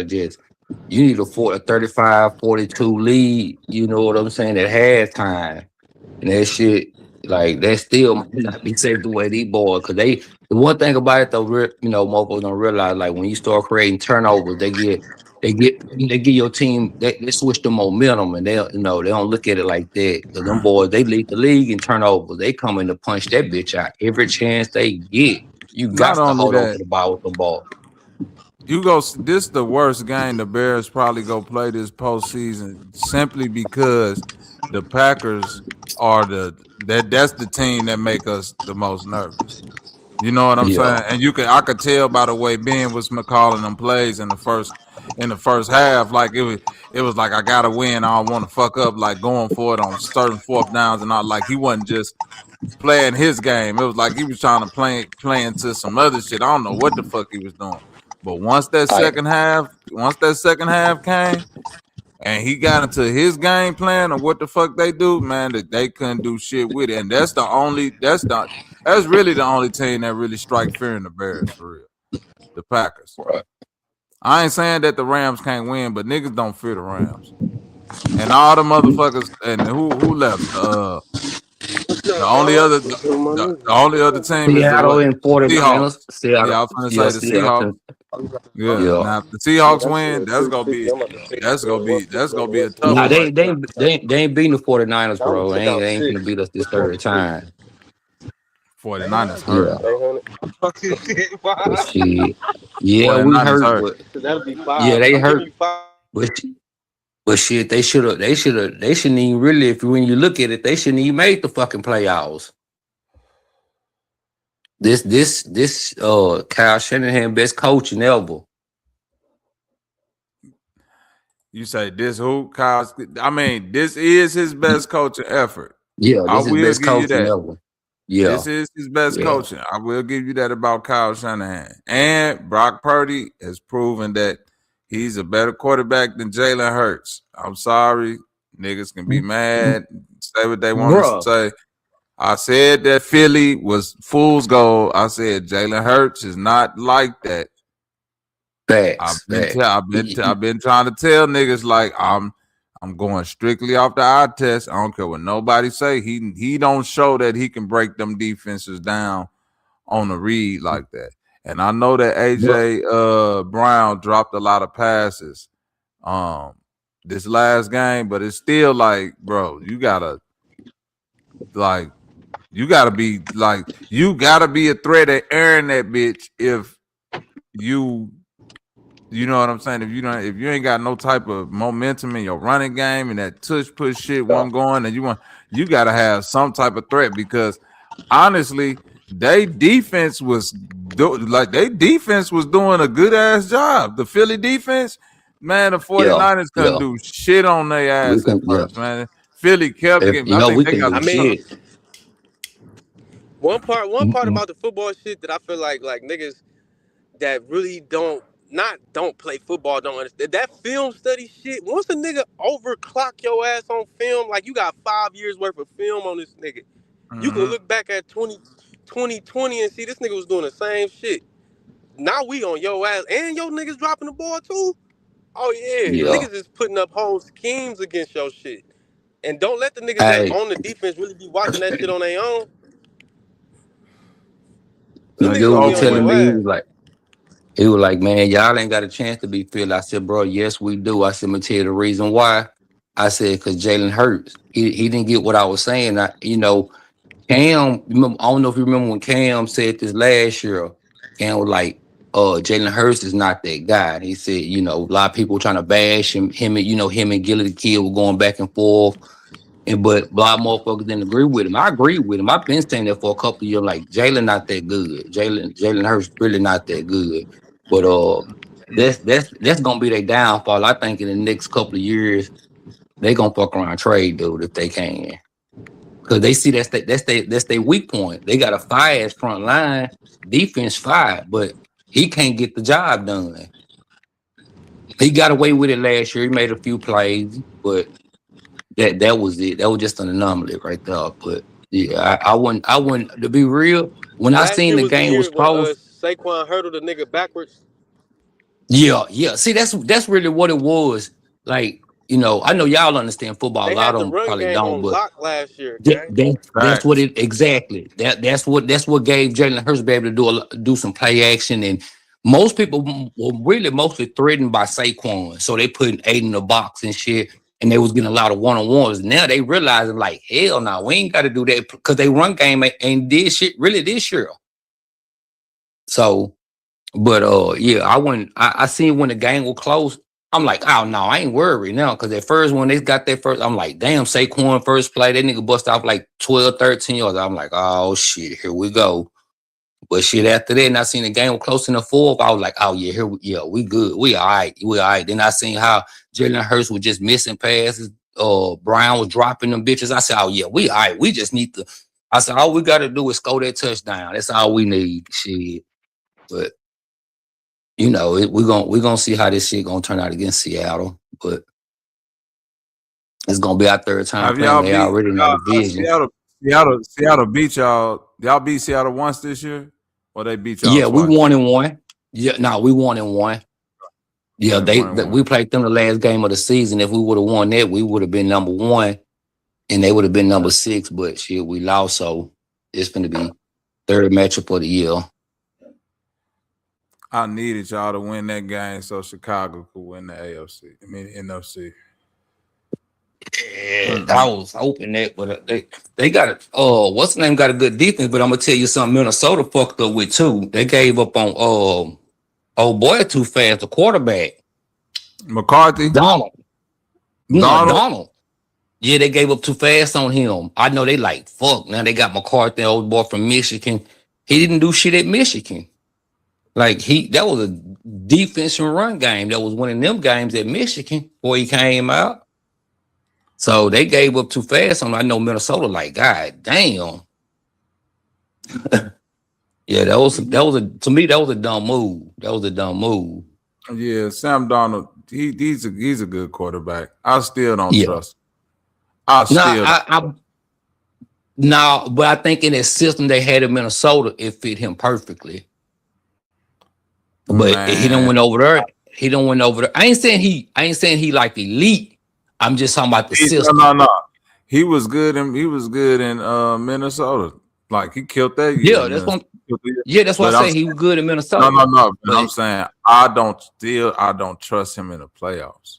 a 35-42 lead. You know what I'm saying? At halftime, and that shit. Like that still might not be safe the way these boys, because they the one thing about it though, mofos don't realize like when you start creating turnovers, they get your team they switch the momentum and they don't look at it like that. Cause them boys they lead the league in turnovers. They come in to punch that bitch out every chance they get. You Not got to only hold on to that, the ball with the ball. this the worst game the Bears probably go play this postseason simply because the Packers are that's the team that make us the most nervous. You know what I'm Yeah, saying? And I could tell by the way Ben was calling them plays in the first half, like it was like I gotta win. I don't want to fuck up, like going for it on certain fourth downs and all. Like he wasn't just playing his game. It was like he was trying to play into some other shit. I don't know what the fuck he was doing. But once that second half came and he got into his game plan of what the fuck they do, man, that they couldn't do shit with it. And that's really the only team that really strike fear in the Bears for real. The Packers. right. I ain't saying that the Rams can't win, but niggas don't fear the Rams. And all the motherfuckers and who left? The only other team is the Seattle what? and Seahawks. 49ers. Yeah, Seattle. I was gonna Yeah, say the Seahawks. Seattle. Yeah. Yeah. Now if the Seahawks win, that's gonna be a tough Nah, one right there. they ain't beating the 49ers, bro. They ain't gonna beat us this third time. 49ers hurt. Yeah. But shit. Yeah, we 49ers hurt, hurt. but That'll be 5. yeah, they I'm giving hurt. you 5. But shit, they shouldn't even really, if when you look at it, they shouldn't even make the fucking playoffs. This Kyle Shanahan best coaching ever. You say this who? Kyle? I mean, this is his best coaching effort. Yeah, I this is will best give you coaching that. ever. Yeah, This is his best yeah. coaching. I will give you that about Kyle Shanahan. And Brock Purdy has proven that he's a better quarterback than Jalen Hurts. I'm sorry. Niggas can be mad, say what they want to say. I said that Philly was fool's gold. I said Jalen Hurts is not like that. Facts. I've been trying to tell niggas like I'm going strictly off the eye test. I don't care what nobody say. He don't show that he can break them defenses down on a read like that. And I know that AJ Brown dropped a lot of passes this last game, but it's still like, bro, you gotta be a threat at airing that bitch if you know what I'm saying? If you ain't got no type of momentum in your running game and that tush push shit wasn't going, and you gotta have some type of threat, because honestly, they defense was doing a good ass job. The Philly defense, man, the 49ers couldn't do shit on their ass at first, man. Philly kept getting. I think they got. One part about the football shit that I feel like niggas that really don't play football don't understand. That film study shit, once a nigga overclock your ass on film, like you got 5 years worth of film on this nigga. You can look back at 2020 and see this nigga was doing the same shit. Now we on your ass and your niggas dropping the ball too. Oh yeah. Niggas is putting up whole schemes against your shit. And don't let the niggas that on the defense really be watching that shit on their own. You was telling me, he was like, man, y'all ain't got a chance to be filled. I said, bro, yes, we do. I said, I'm gonna tell you the reason why. I said, because Jalen Hurts, he didn't get what I was saying. Cam, I don't know if you remember when Cam said this last year. Cam was like, Jalen Hurts is not that guy. He said, a lot of people trying to bash him and Gilly the Kid were going back and forth. But a lot of motherfuckers didn't agree with him. I agree with him. I've been saying that for a couple of years. Like, Jalen not that good. Jalen Hurts really not that good. But that's gonna be their downfall. I think in the next couple of years, they gonna fuck around trade dude if they can. Cause they see that's their weak point. They got a fire front line, defense fire, but he can't get the job done. He got away with it last year. He made a few plays, but that was it. That was just an anomaly right there. But yeah, I wouldn't to be real. When I seen the game was close, Saquon hurdled the nigga backwards. Yeah. See, that's really what it was. Like, you know, I know y'all understand football. A They lot had of the them run probably game don't, on but lock last year, gang. that's what Facts. it exactly. That's what gave Jalen Hurts be able to do some play action. And most people were really mostly threatened by Saquon, so they put 8 in the box and shit, and they was getting a lot of one-on-ones. Now they realizing like, hell no, we ain't got to do that because they run game ain't did shit really this year. So, but yeah, I seen when the game was close. I'm like, oh no, I ain't worried now. Cause at first when they got their first, I'm like, damn, Saquon first play, that nigga bust off like 12, 13 yards. I'm like, oh shit, here we go. But shit, after that, and I seen the game was close in the fourth. I was like, oh yeah, we good. We all right. We all right. Then I seen how Jalen Hurts was just missing passes. Brown was dropping them bitches. I said, oh yeah, we all right. We just need to. I said, all we gotta do is score that touchdown. That's all we need. Shit. But you know, we're gonna see how this shit gonna turn out against Seattle, but it's gonna be our third time Have playing. y'all They beat already in our division. Seattle beat y'all? Y'all beat Seattle once this year, or they beat y'all Yeah, we twice? 1-1. Yeah, no, we 1-1. Yeah, Okay, 1-1. we played them the last game of the season. If we would have won that, we would have been number 1, and they would have been number 6. But shit, we lost, so it's gonna be third matchup of the year. I needed y'all to win that game so Chicago could win the AFC. I mean NFC. Yeah, I was hoping that, but they got it. What's the name? Got a good defense, but I'm gonna tell you something. Minnesota fucked up with too. They gave up on oh boy too fast. The quarterback McCarthy, Donald. Donald. Donald. Yeah, they gave up too fast on him. I know they like fuck. Now they got McCarthy, old boy from Michigan. He didn't do shit at Michigan. Like that was a defense and run game. That was winning them games at Michigan before he came out. So they gave up too fast on. I know Minnesota like, God damn. Yeah, that was to me that was a dumb move. That was a dumb move. Yeah, Sam Darnold. He's a good quarterback. I still don't trust him. No, but I think in that system they had in Minnesota, it fit him perfectly. But he don't went over there. He don't went over there. I ain't saying he like elite. I'm just talking about the system. No. He was good in Minnesota. Like he killed that year. Yeah, that's why I say he was good in Minnesota. No. But I'm saying I don't trust him in the playoffs.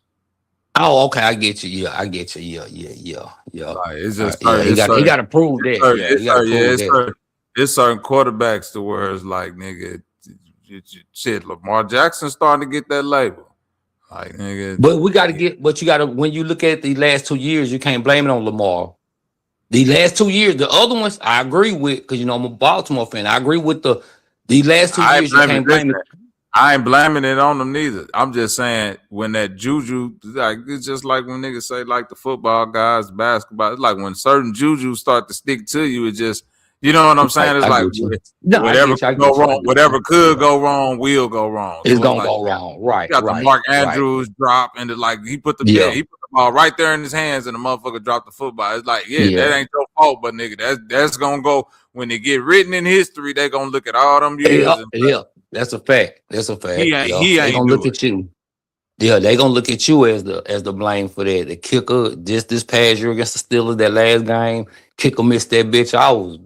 Oh, okay, I get you. Yeah, I get you. Yeah. Like, it's just he got to prove that. It's certain quarterbacks to where it's like, nigga, shit. Lamar Jackson starting to get that label. Like, nigga. But when you look at the last 2 years, you can't blame it on Lamar. The last 2 years, the other ones, I agree with, because you know I'm a Baltimore fan. I agree with the last 2 years. You can't blame it. I ain't blaming it on them neither. I'm just saying when that juju, like it's just like when niggas say like the football guys, basketball. It's like when certain juju start to stick to you, it just, you know what I'm saying? It's like whatever could go wrong, whatever could go wrong will go wrong. It's gonna go wrong, right? You got the Mark Andrews drop, and he put the ball right there in his hands, and the motherfucker dropped the football. It's like, that ain't your fault, but nigga, that's gonna go when they get written in history. They gonna look at all them years. That's a fact. That's a fact. He ain't gonna look at you. Yeah, they gonna look at you as the blame for that. The kicker, just this past year against the Steelers, that last game, kicker missed that bitch. You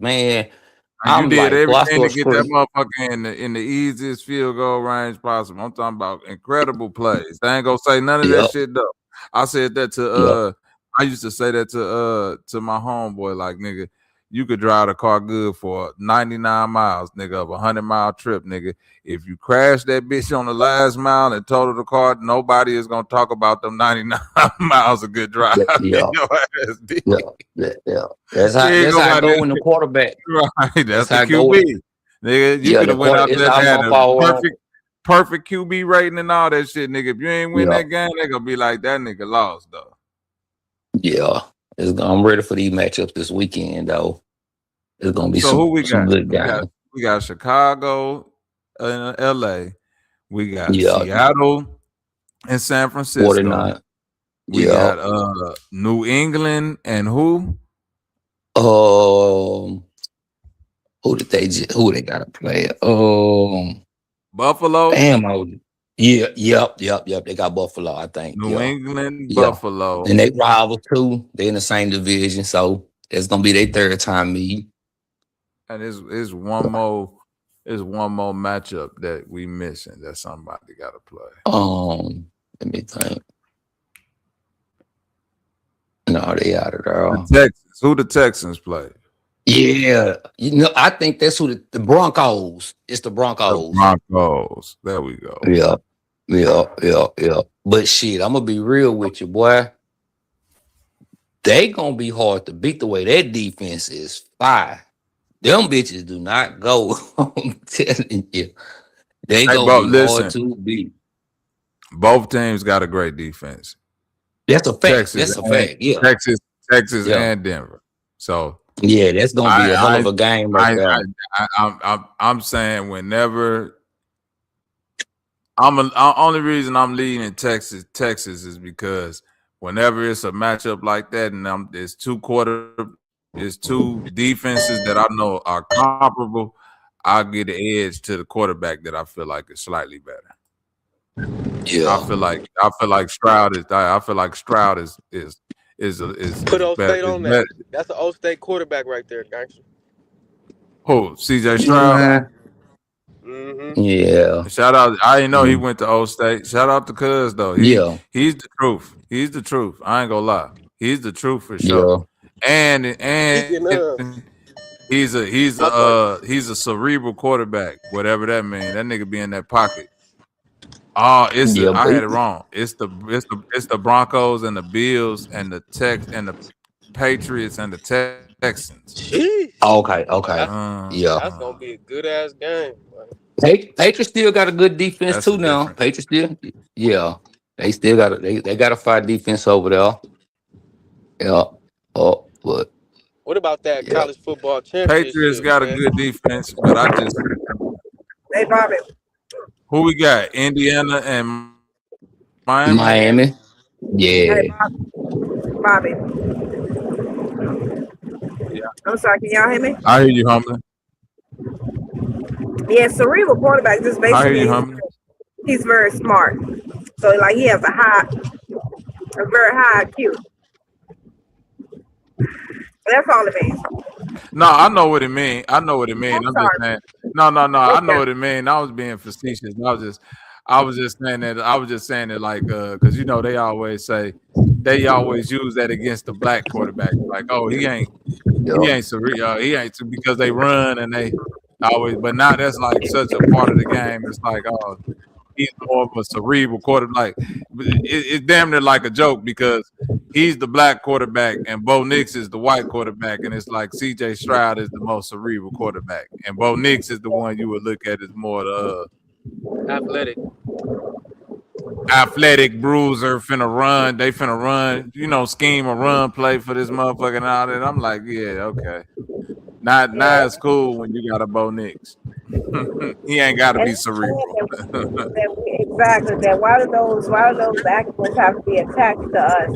did everything to get that motherfucker in the easiest field goal range possible. I'm talking about incredible plays. They ain't gonna say none of that shit though. I said that to I used to say that to my homeboy, like, nigga, you could drive the car good for 99 miles, nigga, of a 100-mile trip, nigga. If you crash that bitch on the last mile and total the car, nobody is gonna talk about them 99 miles of good drive. Yeah. That's how I go in the quarterback. Right, that's the QB. Nigga, you could have went out there and had a perfect QB rating and all that shit, nigga. If you ain't win that game, they gonna be like, that nigga lost, though. Yeah. I'm ready for these matchups this weekend, though. It's gonna be some good guys. We got Chicago and LA. We got Seattle and San Francisco. 49. We got New England and who? Who they gotta play? Buffalo. Damn, Yeah, yep. They got Buffalo, I think. New Yeah. England, Yeah. Buffalo. And they rival too. They in the same division. So it's gonna be their third time meeting. And it's one more matchup that we missing that somebody gotta play. Let me think. No, they out of there. The Texans. Who the Texans play? Yeah. I think that's who the Broncos. It's the Broncos. The Broncos. There we go. Yeah. But shit, I'm gonna be real with you, boy. They gonna be hard to beat the way that defense is fire. Them bitches do not go. I'm telling you. They gonna be hard to beat. Both teams got a great defense. That's a fact. That's a fact. Yeah. Texas and Denver. So yeah, that's gonna be a hell of a game right there. I'm saying whenever only reason I'm leading Texas is because whenever it's a matchup like that and there's two defenses that I know are comparable, I'll get the edge to the quarterback that I feel like is slightly better. Yeah, I feel like Stroud is. I feel like Stroud is put O State on that. That's an O State quarterback right there, gangster. Who? CJ Stroud. Mm-hmm. Yeah. Shout out. I didn't know he went to O State. Shout out to Cuz though. He's the truth. He's the truth. I ain't gonna lie. He's the truth for sure. Yeah. And he's a cerebral quarterback. Whatever that means. That nigga be in that pocket. I had it wrong. It's the Broncos and the Bills and the Patriots and the Texans. Jeez. Okay. Yeah. That's gonna be a good ass game. Patriots still got a good defense too now. Patriots still, yeah. They still got they got a fire defense over there. Yeah. Oh, but what about that college football championship? Patriots got a good defense, but I just Hey Bobby. Who we got? Indiana and Miami. Yeah. Hey, Bobby. Yeah. I'm sorry, can y'all hear me? I hear you, Humbling. Yeah, cerebral quarterback just basically. I hear you, Humbling. He's very smart. So like he has a very high IQ. That's all it means. No, I know what it means. I'm just saying. No. I know what it means. I was being facetious. I was just saying that like because they always use that against the black quarterback. Like, oh, he ain't because they run and they always. But now that's like such a part of the game. It's like, oh, he's more of a cerebral quarterback. It's damn near like a joke because he's the black quarterback and Bo Nix is the white quarterback, and it's like CJ Stroud is the most cerebral quarterback, and Bo Nix is the one you would look at as more the athletic bruiser, finna run, scheme a run play for this motherfucker and all that. I'm like, yeah, okay. Now it's cool when you got a Bo Nix. He ain't got to be cerebral. Exactly. That why do those actions have to be attached to us?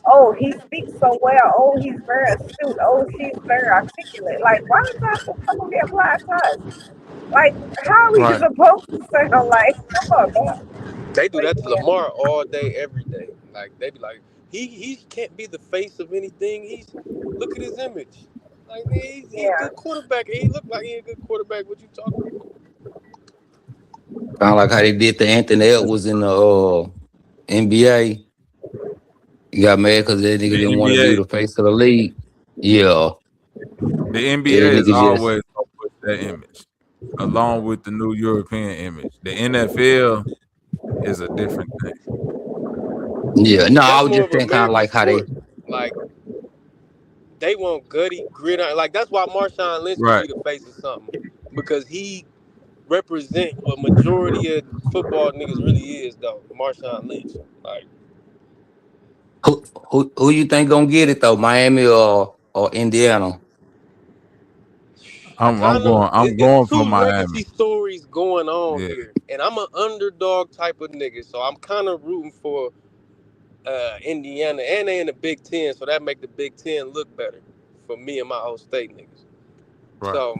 Oh, he speaks so well. Oh, he's very astute. Oh, she's very articulate. Like, why does that have to be applied to us? Like, how are we supposed to sound like? Come on, man. They do that to Lamar all day, every day. Like they be like, he can't be the face of anything. Look at his image. Like he's a good quarterback. He look like he's a good quarterback. What you talking about? Kind of like how they did to Anthony Edwards in the NBA. He got mad because that nigga didn't want to be the face of the league. Yeah. The NBA is always going to put that image along with the new European image. The NFL is a different thing. Yeah. No, I was just saying kind of like how they want gutty, grit. Like that's why Marshawn Lynch would be the face of something because he represent what majority of football niggas really is though. Marshawn Lynch, like who you think gonna get it though? Miami or Indiana? I'm going for Miami. Legacy stories going on here, and I'm an underdog type of nigga, so I'm kind of rooting for Indiana, and they in the Big Ten, so that make the Big Ten look better for me and my whole state niggas. Right. So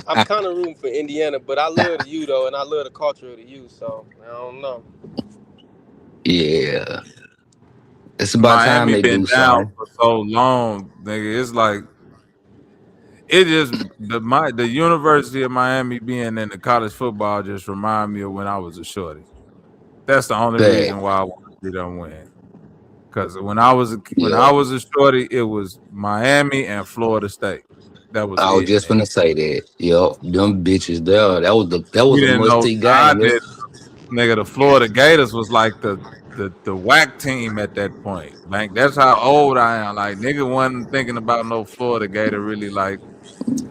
I'm kind of rooting for Indiana, but I love the U though, and I love the culture of the U. So I don't know. Yeah, it's about time Miami they been do down something. for so long, nigga. It's like it just the University of Miami being in the college football just remind me of when I was a shorty. That's the only Bad. reason why I want to see them win. Because when Yeah, I was a shorty, it was Miami and Florida State. That was I was it, just nigga. gonna say that. Yup, them bitches there. That We was a didn't must know. see I game. did, nigga. The Florida Gators was like the whack team at that point. Like that's how old I am. Like nigga wasn't thinking about no Florida Gator really. Like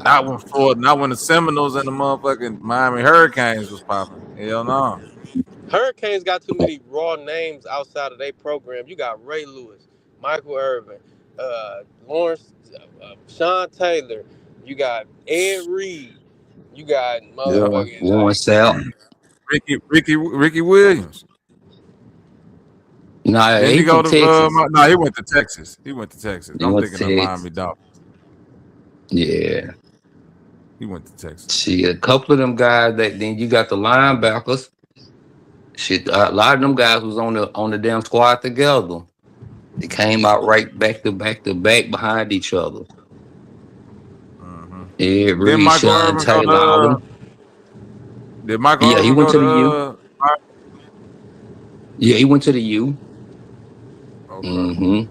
not when the Seminoles and the motherfucking Miami Hurricanes was popping. Hell no. Hurricanes got too many raw names outside of their program. You got Ray Lewis, Michael Irvin, Lawrence, Sean Taylor. You got Ed Reed. You got Yeah, motherfucking one South. Ricky Williams. Nah, Didn't he he go from to Texas. no, he went to Texas. He went to Texas. He I'm went thinking of to Texas. Miami Dolphins. Yeah. He went to Texas. See, a couple of them guys that then you got the linebackers. Shit, a lot of them guys was on the damn squad together. They came out right back to back to back behind each other. Mm-hmm. Yeah, Did Reed, Michael Sean Irvin go Taylor, all to them. Did Michael Yeah, he Irvin went go to the U. to Yeah, he went to the U. okay. Mm-hmm.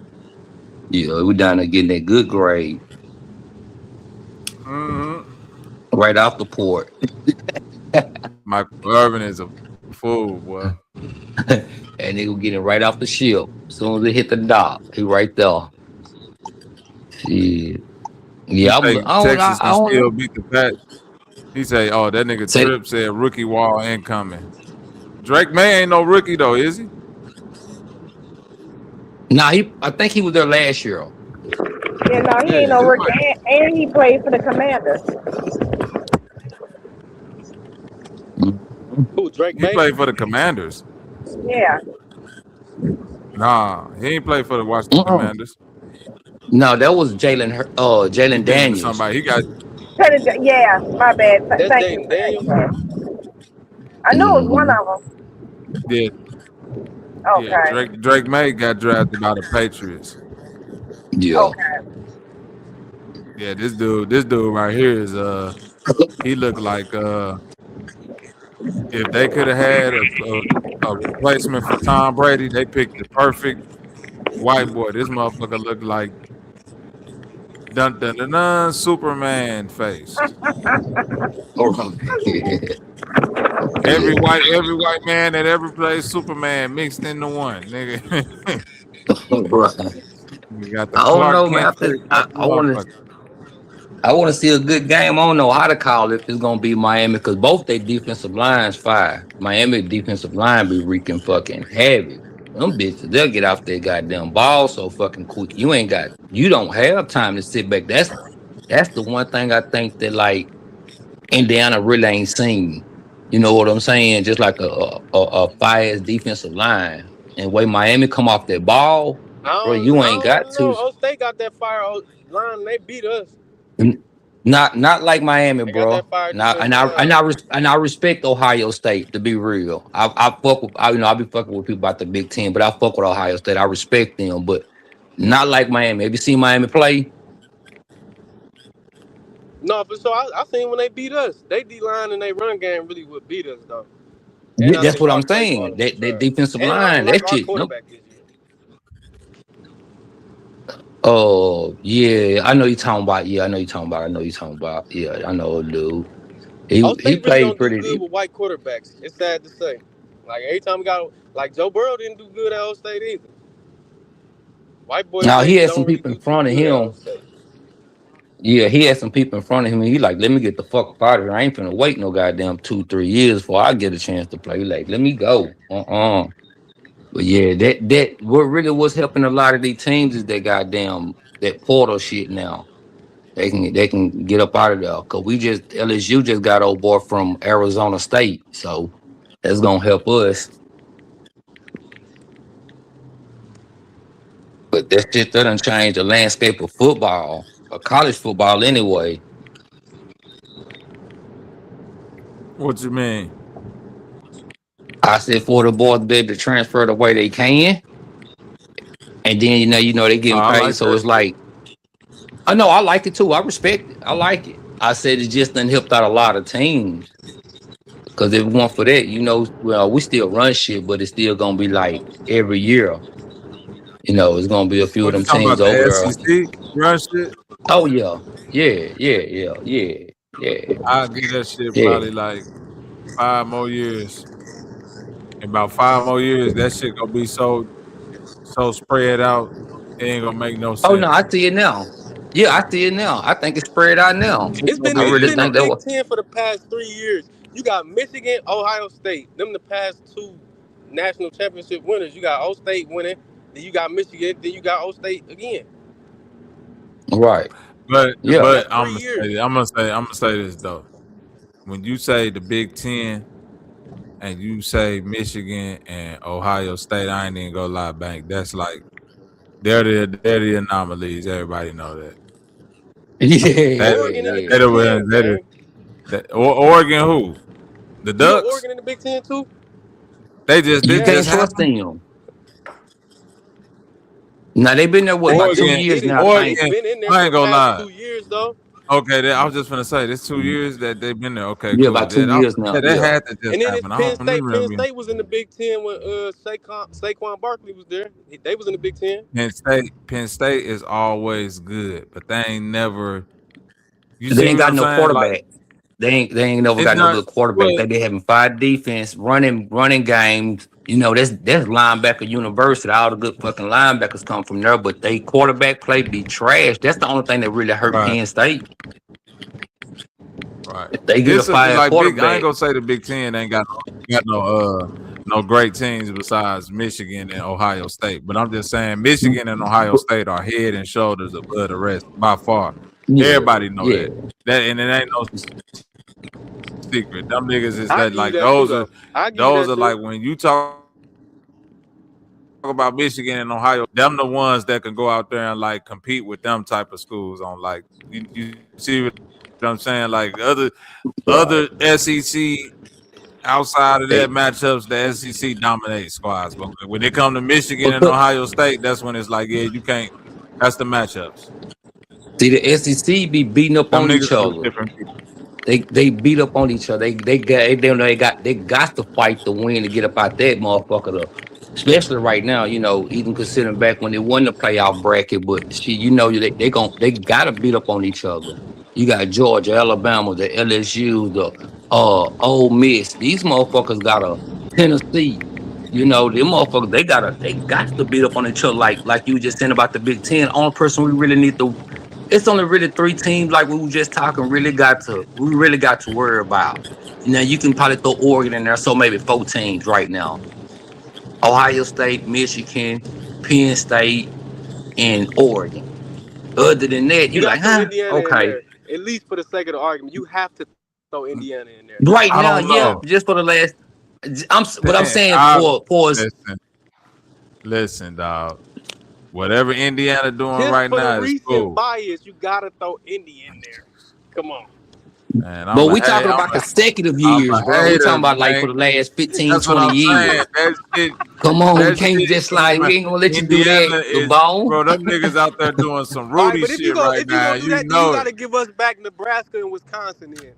Yeah, we down there getting that good grade Mm-hmm. right off the port. Michael Irvin is a fool, boy. And they go getting right off the ship. As soon as they hit the dock, he right there. Shit. He Yeah, say Texas I can don't still know. beat the Pack. He say, "Oh, that nigga Say, Trip said rookie wall incoming." Drake May ain't no rookie though, is he? nah, I think he was there last year. Yeah, no, he Yeah, ain't no this rookie, might. and he played for the Commanders. who? Drake He May. played for the Commanders. Yeah. Nah, he ain't played for the Washington Uh-uh. Commanders. No, that was You Jalen thinking of Daniels. somebody? He got Yeah, my bad. That's Thank you Jaden for Daniels. that. I knew it was one Mm-hmm. of them. yeah, yeah. Okay. Drake May got drafted by the Patriots. Yeah. Okay. Yeah, this dude right here is he looked like if they could have had a replacement for Tom Brady, they picked the perfect white boy. This motherfucker looked like dun dun dun dun Superman face. Every white man that ever played Superman mixed into one, nigga. Right. You got the I don't Clark know, man. Kent face like a motherfucker. I want to see a good game. I don't know how to call it if it's gonna be Miami because both their defensive lines fire. Miami defensive line be wreaking fucking havoc. Them bitches, they'll get off their goddamn ball so fucking quick. You don't have time to sit back. That's the one thing I think that like Indiana really ain't seen. You know what I'm saying? Just like a fire defensive line. And way Miami come off that ball, bro, you I ain't don't got really know. to. Oh, State got that fire line. They beat us. Not like Miami, They got bro. that fire Now defensive line. and I respect Ohio State to be real. I fuck with I be fucking with people about the Big Ten, but I fuck with Ohio State. I respect them, but not like Miami. Have you seen Miami play? No, but so I seen when they beat us. They D line and they run game really would beat us though. And Yeah, I that's think what our I'm play saying. calling was That trash. defensive And I don't line, like that our shit. No, quarterback this year. oh yeah, I know you talking about. Yeah, I know you talking about. I know you talking about. Yeah, I know, dude. Our He State really played don't do pretty. good with white quarterbacks. It's sad to say. Like every time we got like Joe Burrow didn't do good at Ohio State either. White boys Now he they had some don't really people in do too front of good at Ohio him. State. Yeah, he had some people in front of him. And he like, let me get the fuck up out of here. I ain't finna wait no goddamn 2-3 years before I get a chance to play. He like, let me go. But yeah, that what really was helping a lot of these teams is that goddamn that portal shit now. They can get up out of there. Cause LSU just got old boy from Arizona State. So that's gonna help us. But that shit that done changed the landscape of football, or college football anyway. What you mean? I said for the boys to be able to transfer the way they can, and then they Oh, getting I paid, like so that it's shit. like I know I like it too. I respect it. I like it. I said it just done helped out a lot of teams. Because if it weren't for that, well, we still run shit, but it's still gonna be like every year. It's gonna be a few of What you them talking teams about? over The there. SEC run shit? Oh yeah, yeah. I'll get that shit Yeah. probably like 5 more years. In about 5 more years, that shit gonna be so spread out. It ain't gonna make no Oh no, I sense. see it now. Yeah, I see it now. I think it's spread out now. It's gonna I be really It's been the think that Big was. Ten for the past 3 years. You got Michigan, Ohio State. Them the past two national championship winners. You got O State winning, then you got Michigan, then you got O State again. Right. but Yeah. but That's 3 years. I'm gonna say this though. When you say the Big Ten and you say Michigan and Ohio State, I ain't even gonna lie, Bank. That's like they're the anomalies. Everybody know that. That Oregon in the Yeah. Big Ten, gang. Oregon who? The You know Ducks? Oregon in the Big Ten too? They You can't just trust happened. them. Now they've been there what about They 2 years been now, I think. they've Oregon. been in there I for ain't the gonna past lie. 2 years though. Okay, I was just gonna say this 2 years that they've been there. Okay, Yeah, cool. about 2 years now. That Yeah. had to just And then it's happen. I don't Penn remember. State was in the Big Ten when Saquon Barkley was there. They was in the Big Ten. Penn State is always good, but they ain't never. You They see ain't what got I'm no saying? Like quarterback. They ain't never it's got no not. good quarterback. Well, They having 5 defense, running games. That's linebacker university. All the good fucking linebackers come from there, but they quarterback play be trash. That's the only thing that really hurt right, Penn State. right. If they get a It's a, fire like big. I ain't quarterback, gonna say the Big Ten ain't got no great teams besides Michigan and Ohio State. But I'm just saying Michigan and Ohio State are head and shoulders above the rest by far. yeah, Everybody know yeah. that, and it ain't no secret. Them niggas is I that give you like that too though. I give you those that are too. like when you talk about Michigan and Ohio, them the ones that can go out there and like compete with them type of schools on like you see what I'm saying? Like other Right. SEC outside of that They, matchups, the SEC dominates squads. But when they come to Michigan but and put Ohio State, that's when it's like, yeah, you can't. That's the matchups. see the SEC be beating up Them on niggas each are other. different people. They beat up on each other. They got to fight to win to get up out that motherfucker. Especially right now, even considering back when they won the playoff bracket, but they gotta beat up on each other. You got Georgia, Alabama, the LSU, the Ole Miss. These motherfuckers got a Tennessee. Them motherfuckers they got to beat up on each other. Like you were just saying about the Big Ten. Only person we really need to it's only really 3 teams like we were just talking we really got to worry about. Now you can probably throw Oregon in there, so maybe 4 teams right now. Ohio State, Michigan, Penn State, and Oregon. Other than that, You you're gotta like, throw huh? Indiana in Okay. there. At least for the sake of the argument. You have to throw Indiana in there. Right I now, don't yeah, know. just for the last I'm saying I for listen, dog. Whatever Indiana doing Just right for the now is recent cool. bias, you gotta throw Indy in there. Come on. And but we talking about consecutive I'm years, a bro. We talking hater, about like for man. the last 15, That's what 20 I'm years. saying. Come on, we That can't shit, just like man, we ain't gonna let you do that, Indiana the is, ball. bro. Them niggas out there doing some All right, Rudy but shit right if you now. gonna do You that, then you know it. gotta give us back Nebraska and Wisconsin in.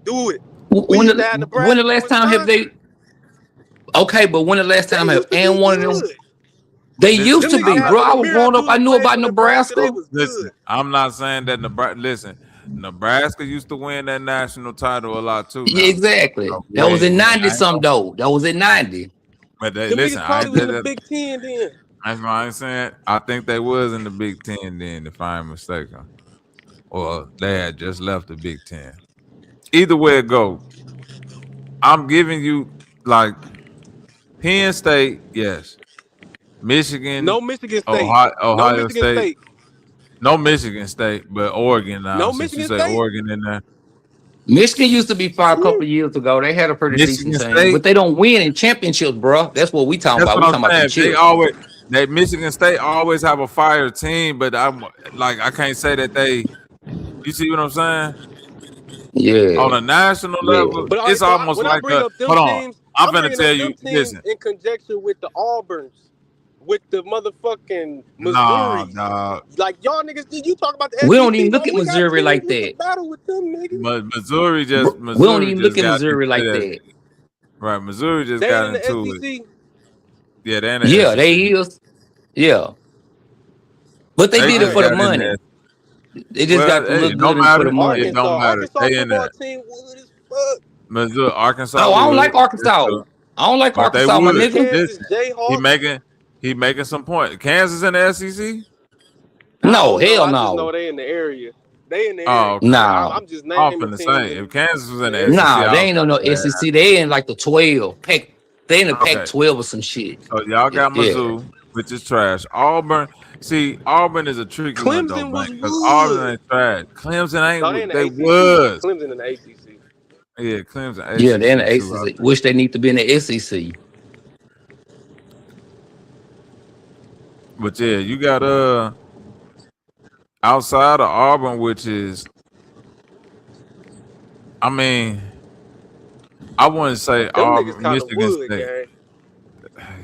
Do it. We When used to the have when the Nebraska and last time have they Wisconsin. okay, but when the last They time have used to and be one of them good. they used Listen, Them to niggas be, I'm had bro. not. when I was Amir growing up, I Abdullah knew played about for Nebraska, they Nebraska. was Listen, good. I'm not saying that Nebraska. Listen, Nebraska used to win that national title a lot too. Yeah, Now, exactly. so That was in 90 I ain't something gonna, though. That was in 90. but Them listen, niggas probably was in the Big Ten then. that's what I'm saying. I think they was in the Big Ten then, if I'm mistaken, or they had just left the Big Ten. Either way it go, I'm giving you like Penn State, yes. No Michigan, Michigan State. No Ohio Michigan State, State. no Michigan State, but Oregon now. No Since you Michigan say State. Oregon in there, Michigan used to be far a couple of years ago. They had a pretty decent Michigan team, State. but they don't win in championships, bro. That's what we talking That's about. what We I'm talking about them saying. chips. They Michigan State always have a fire team, but I'm like I can't say that they. You see what I'm saying? Yeah, On a national yeah. level, But it's almost when I like bring a. up them Hold on, teams, I'm I'm finna bringing tell up you. them teams Listen, in conjunction with the Auburns, with the motherfucking nah, Missouris. dog. Like y'all niggas, you talk about the We don't SEC, even look bro. at We got Missouri teams like we can that. battle with them niggas. We don't Missouri even look just at got Missouri into like that. that. Right, Missouri just They got ain't in the into it. SEC. Yeah, they in the Yeah, they SEC. is. Yeah, but they They did it just for the got in money. there. They just Well, got to hey, look it don't good for matter. the It money. don't matter. Arkansas They in football there. team wood as fuck. Missouri, Arkansas Oh, I don't would. like It's Arkansas. true. I don't like But they Arkansas, my would. nigga. Kansas Listen, he Jayhawks. making some point. Kansas in the SEC? I No, don't know. hell I just know no. they in the area. They in the Oh, area. okay. Nah, I'm just I'm naming finna teams say in if Kansas was in the the area. SEC, nah, I they was ain't on no gonna say SEC. They in like the 12. They in the okay. Pac-12 or some shit. So y'all got Yeah. Mizzou, which is trash. Auburn, see, Auburn is a tricky one though, Clemson man, was because Auburn wood. ain't trash. Clemson No, they in ain't. the They ACC. was. Clemson in the ACC. Yeah, Clemson Yeah, they in the ACC too. ACC. Wish they need to be in the SEC. But yeah, you got outside of Auburn, which is, I mean, I wouldn't say Them niggas Auburn, kind of Michigan wood, State. gang.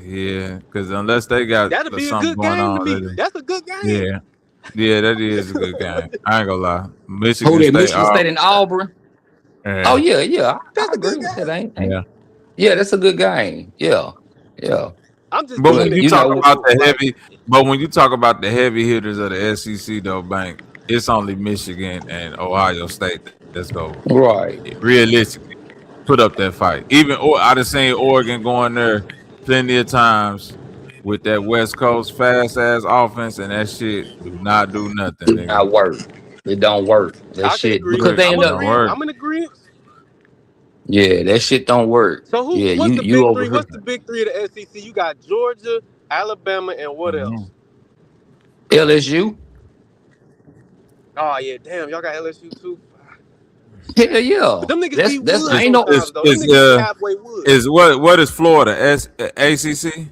Yeah, because unless they got That'll be a something good going game to on, me. That's a good game. yeah, yeah, that is a good game. I ain't gonna lie. Who Michigan that? State, Michigan State and Auburn. Oh yeah, yeah. I That's a agree good with that. game. yeah. Yeah, that's a good game. Yeah. I'm just But thinking when But the you you talk know, about typical, the like, heavy, but when you talk about the heavy hitters of the SEC, though, Bank, it's only Michigan and Ohio State that's go right. realistically put up that fight. Even I done seen Oregon going there plenty of times with that West Coast fast ass offense, and that shit do not do nothing, Do nigga. not work. It don't work. That I can shit agree. because Look, they I'm end it up. don't agreeing. work. I'm in agreement. Yeah, that shit don't work. So Yeah, what's the you big over three? here. What's the big three of the SEC? You got Georgia, Alabama, and what Mhm. else? LSU. Oh yeah, damn, y'all got LSU too. Hell yeah. But them niggas be That's wood I ain't no. sometimes though. Them niggas be halfway wood. Is what is Florida ACC?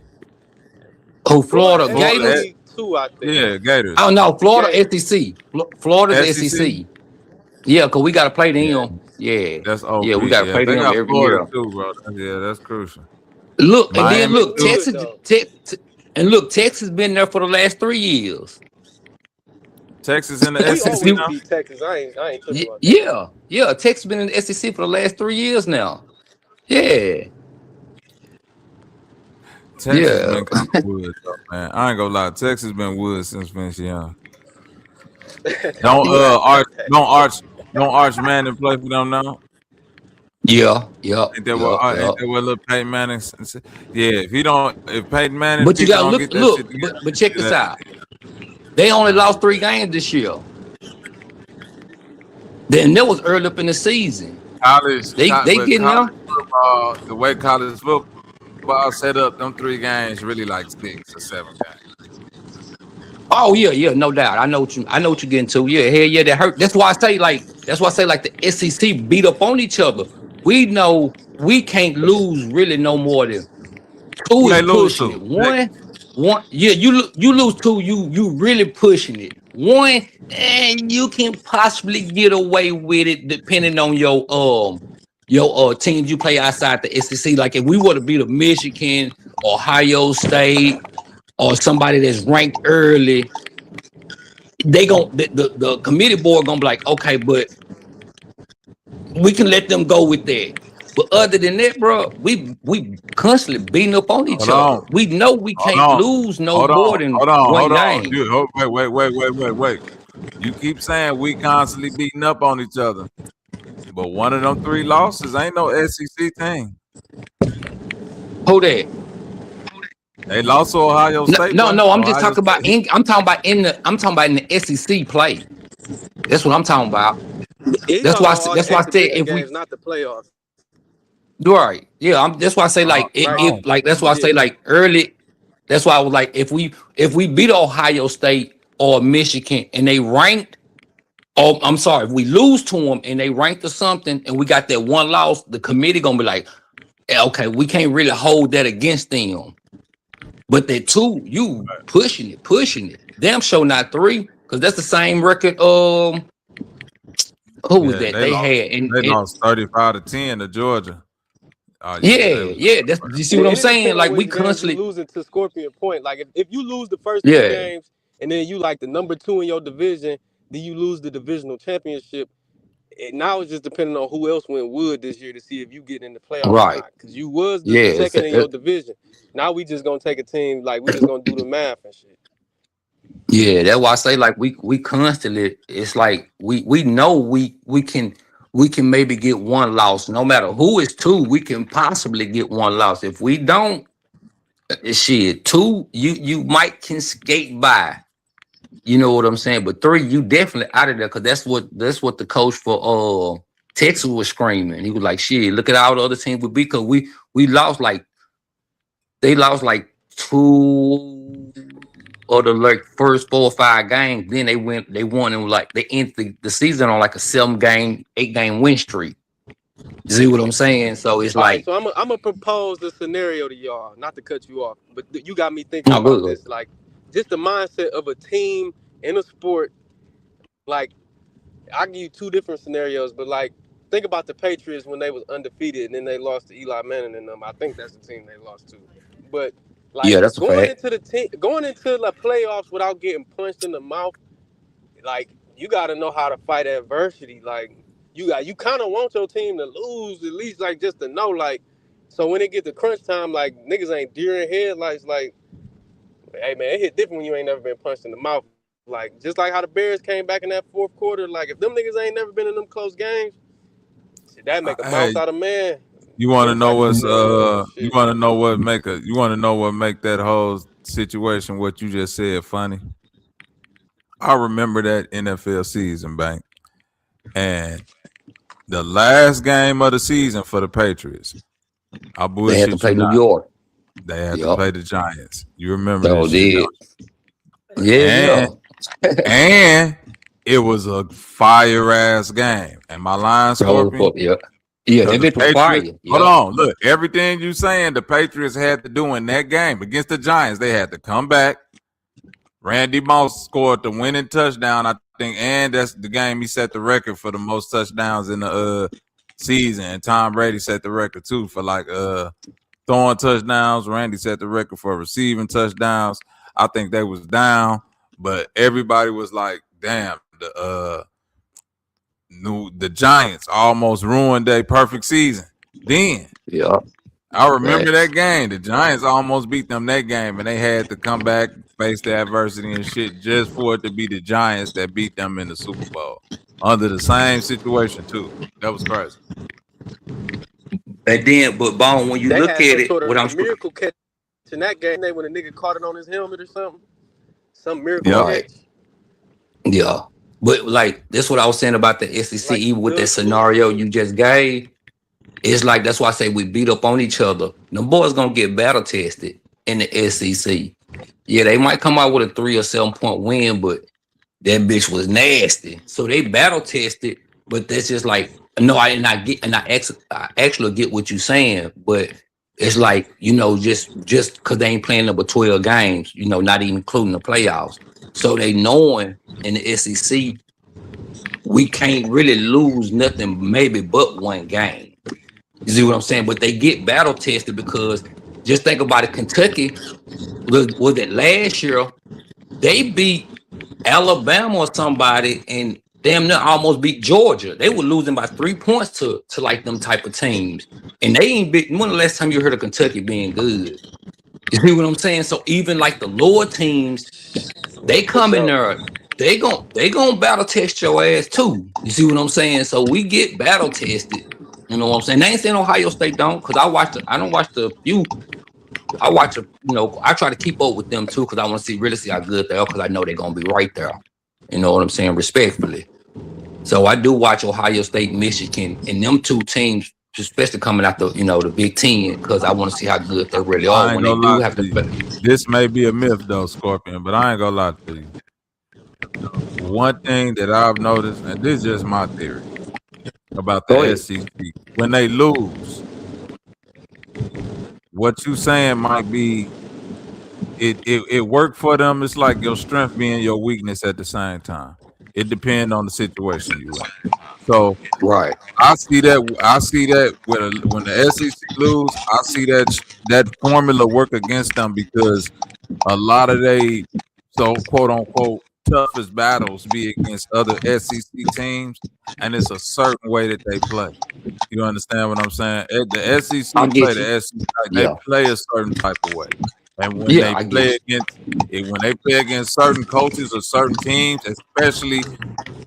Oh, Florida Florida Florida, Gators. SEC too, I think. yeah, Gators. Oh no, Florida Gators. SEC. Florida's SEC. SEC. Yeah, cause we gotta play Yeah, them. Yeah, that's yeah, OP. we gotta Yeah, play they them got every Florida year. too, bro. Yeah, that's crucial. Look, and then Miami They look, too. wood Texas, though. and look, Texas been there for the last 3 years. Texas in the We SEC always now. beat Texas. I ain't tripping about that. Yeah, Texas been in the SEC for the last 3 years now. Yeah, Texas yeah. been kind of wood though, man. I ain't gonna lie. Texas been wood since Vince Young. Don't Don't act Arch like that. don't Arch Manning play for them now? Yeah, Ain't that what little Peyton Manning yeah, if Peyton Manning But you people gotta don't look, get that shit but check this together, out. They only lost 3 games this year. Then that was early up in the season. They but getting college them. football, the way college football set up, them 3 games really like 6 or 7 games. Oh yeah, no doubt. I know what you're getting to. Yeah, hell yeah, that hurt. That's why I say like the SEC beat up on each other. We know we can't lose really no more than 2 Who is they lose pushing to? it. One, yeah, you lose 2, you really pushing it. 1, and you can possibly get away with it depending on your teams you play outside the SEC. Like if we were to beat a Michigan, Ohio State, or somebody that's ranked early, the committee board gonna be like, okay, but we can let them go with that. But other than that, bro, we constantly beating up on each Hold other. on. We know we Hold can't on. lose no Hold more on. than Hold on. 1 Hold on. game. Dude, wait. You keep saying we constantly beating up on each other. But one of them 3 losses ain't no SEC thing. Who that? They lost to Ohio State. No. I'm just Ohio talking about. State. I'm talking about in the SEC play. That's what I'm talking about. You That's talking why. about all That's the why I said exhibition if we games, not the playoffs. right, yeah. That's why I say like Right. if like that's why I say Yeah. like early. That's why I was like if we beat Ohio State or Michigan and they ranked. Oh, I'm sorry. If we lose to them and they ranked or something, and we got that 1 loss, the committee gonna be like, okay, we can't really hold that against them. But that 2, you pushing it. Damn sure not 3, because that's the same record. Who was Yeah, that they had? they And lost 35-10 to Georgia. Oh yeah, they yeah, was yeah. That's you see And what I'm it saying? depends on Like we which games you constantly, losing to Scorpion Point. Like if you lose the first two yeah, games and then you like the number 2 in your division, then you lose the divisional championship. And now it's just depending on who else went wood this year to see if you get in the playoffs or right. not. Because you was the Yeah, second in your division. Now we just gonna take a team like we just gonna do the math and shit. yeah. That's why I say like we constantly. It's like we know we can maybe get one loss. No matter who is two, we can possibly get one loss. If we don't, shit, two you might can skate by. You know what I'm saying? But three, you definitely out of there because that's what the coach for Texas was screaming. He was like, "Shit, look at all the other teams we beat because we lost like they lost like 2 of the like first 4 or 5 games. Then they won and like they ended the season on like a 7-game, 8-game win streak. You see what I'm saying? So it's All right, like, so I'm gonna propose a scenario to y'all, not to cut you off, but you got me thinking oh, about good. this, like just the mindset of a team in a sport. Like I give you 2 different scenarios, but like think about the Patriots when they was undefeated and then they lost to Eli Manning and them. I think that's the team they lost to. But like Yeah, that's a going fact. into the playoffs without getting punched in the mouth, like you got to know how to fight adversity. Like you kind of want your team to lose at least, like just to know, like so when it get to crunch time, like niggas ain't deer in headlights. Like, hey man, it hit different when you ain't never been punched in the mouth. Like just like how the Bears came back in that 4th quarter. Like if them niggas ain't never been in them close games, shit, that make a hey, bounce out of man. you want to Them know type of what's scenarios, you shit. want to know what make that whole situation what you just said funny. I remember that NFL season, Bank, and the last game of the season for the Patriots. I They had to bullshit play you New not. York. They had to Yep. play the Giants. You remember So this shit, did. don't you? Yeah. And it was a fire ass game. Am I lying, Scorpion? Yeah. Yeah, Because that the bitch was fire. Patriots, hold Yeah. on, look, everything you saying the Patriots had to do in that game against the Giants, they had to come back. Randy Moss scored the winning touchdown, I think, and that's the game he set the record for the most touchdowns in the season. And Tom Brady set the record too for like throwing touchdowns. Randy set the record for receiving touchdowns. I think they was down, but everybody was like, damn, the Giants almost ruined their perfect season. Then Yeah. I remember Facts. that game. The Giants almost beat them that game, and they had to come back, face the adversity and shit, just for it to be the Giants that beat them in the Super Bowl under the same situation too. That was crazy. And then, but Bone, when you They look had at some it, sort what I'm of miracle catch in that game. When a nigga caught it on his helmet or something. Some miracle Yep. right. catch. Yeah. But like that's what I was saying about the SEC, Like even with that Doug scenario Flutie. you just gave. It's like that's why I say we beat up on each other. The boys gonna get battle tested in the SEC. Yeah, they might come out with a 3 or 7 point win, but that bitch was nasty. So they battle tested, but that's just like no, I actually get what you're saying, but it's like, you know, just because they ain't playing number 12 games, you know, not even including the playoffs. So they knowing in the SEC, we can't really lose nothing, maybe but 1 game. You see what I'm saying? But they get battle tested because just think about it. Kentucky was it last year? They beat Alabama or somebody and damn near almost beat Georgia. They were losing by 3 points to like them type of teams. And they ain't beat. When the last time you heard of Kentucky being good? You see what I'm saying? So even like the lower teams, they come in there, they gon' battle test your ass too. You see what I'm saying? So we get battle tested. You know what I'm saying? They ain't saying Ohio State don't, because I don't watch the few. I watch a, you know, I try to keep up with them too, because I want to really see how good they are, because I know they're gonna be right there. You know what I'm saying? Respectfully. So I do watch Ohio State, Michigan, and them 2 teams, especially coming out the, you know, the Big Ten, because I want to see how good they really are I ain't when they gonna do lie have to to play. you. This may be a myth though, Scorpion, but I ain't gonna lie to you. One thing that I've noticed, and this is just my theory about the SEC, when they lose, what you saying might be it worked for them. It's like your strength being your weakness at the same time. It depends on the situation you in. So Right. I see that. I see that when the SEC lose, I see that formula work against them because a lot of they so quote unquote toughest battles be against other SEC teams, and it's a certain way that they play. You understand what I'm saying? The I SEC play get you. the SEC. They Yeah. play a certain type of way, and Yeah, I get you. when they play against certain coaches or certain teams, especially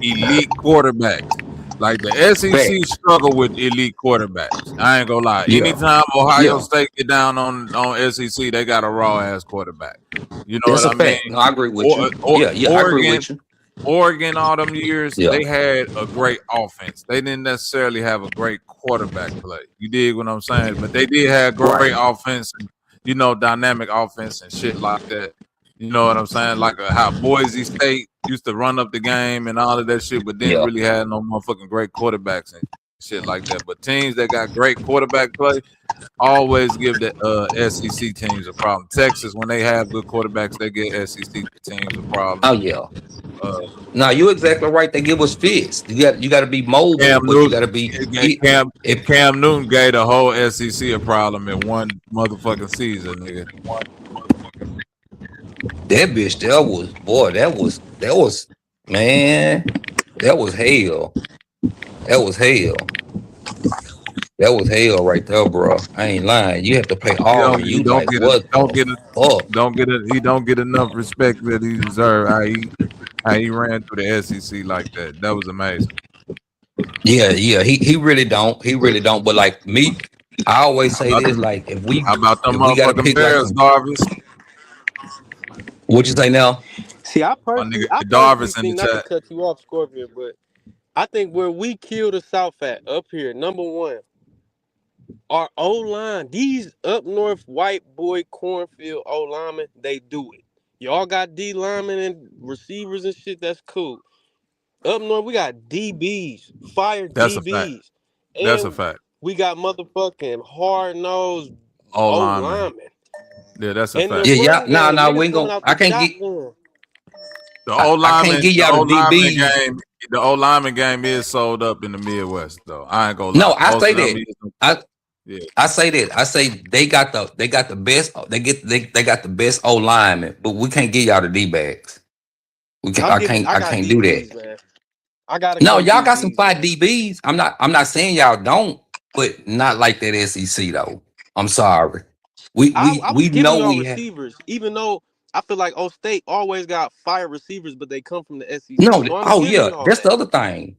elite quarterbacks. Like the SEC Facts. struggle with elite quarterbacks. I ain't gonna lie. Yeah. Anytime Ohio Yeah. State get down on SEC, they got a raw ass quarterback. You know That's what a I mean? fact. No, I agree with you. Or Yeah, I agree with you. Oregon, all them years, Yeah. they had a great offense. They didn't necessarily have a great quarterback play. You dig what I'm saying? But they did have great Right. offense and dynamic offense and shit like that. You know what I'm saying? Like how Boise State used to run up the game and all of that shit, but didn't Yeah. really have no motherfucking great quarterbacks and shit like that. But teams that got great quarterback play always give the SEC teams a problem. Texas, when they have good quarterbacks, they get SEC teams a problem. Oh yeah. Uh, No, you're exactly right. They give us fits. You got to be mobile, Cam but you got to Newton, be. Cam Newton gave the whole SEC a problem in one motherfucking season, nigga. That bitch, that was man, that was hell. That was hell. That was hell right there, bro. I ain't lying. You have to pay all. He You like what the fuck? he don't get enough respect that he deserves. How he ran through the SEC like that. That was amazing. Yeah. He really don't. He really don't. But like me, I always say this: like How about them if we gotta motherfucking pick like Bears, some. Darvis? What you say now? See, I My personally nigga Darvis in the think, not to chat. cut you off, Scorpion, but I think where we kill the South at up here, number one, our O line, these up north white boy cornfield O linemen, they do it. Y'all got D linemen and receivers and shit. That's cool. Up north, we got DBs, fire That's a fact. DBs, That's a and fact. we got motherfucking hard nosed O O lineman. linemen. Yeah, that's a And the fact. Yeah. run game, Nah. We niggas ain't coming gonna. out I the can't get. shotgun. The O I can't give y'all the DBs. the O lineman game is sold up in the Midwest though. I ain't gonna No, lie. I Most say of them that. I say that. I say they got the best. They got the best O lineman, but we can't give y'all the D backs. I I got can't do that. DBs, man. I gotta No, go y'all got some DBs, fine man. DBs. I'm not saying y'all don't, but not like that SEC though. I'm sorry. I was We giving know y'all we have. receivers, even though I feel like O State always got fire receivers, but they come from the SEC. No, So I'm oh giving yeah, y'all that's the that. other thing.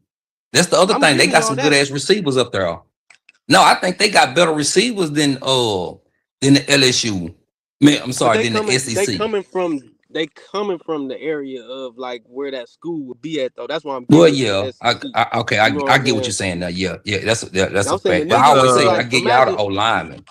That's the other I'm thing. They giving got y'all some good that. ass receivers up there. No, I think they got better receivers than the LSU. Man, I'm But sorry, than the SEC. they coming from the area of like where that school would be at though. That's why I'm Well, giving it to yeah, the SEC. okay, You know what I I'm get what you're saying? saying now. Yeah, that's a I'm saying the fact. But I it's niggas always say I like get y'all the imagine, O lineman.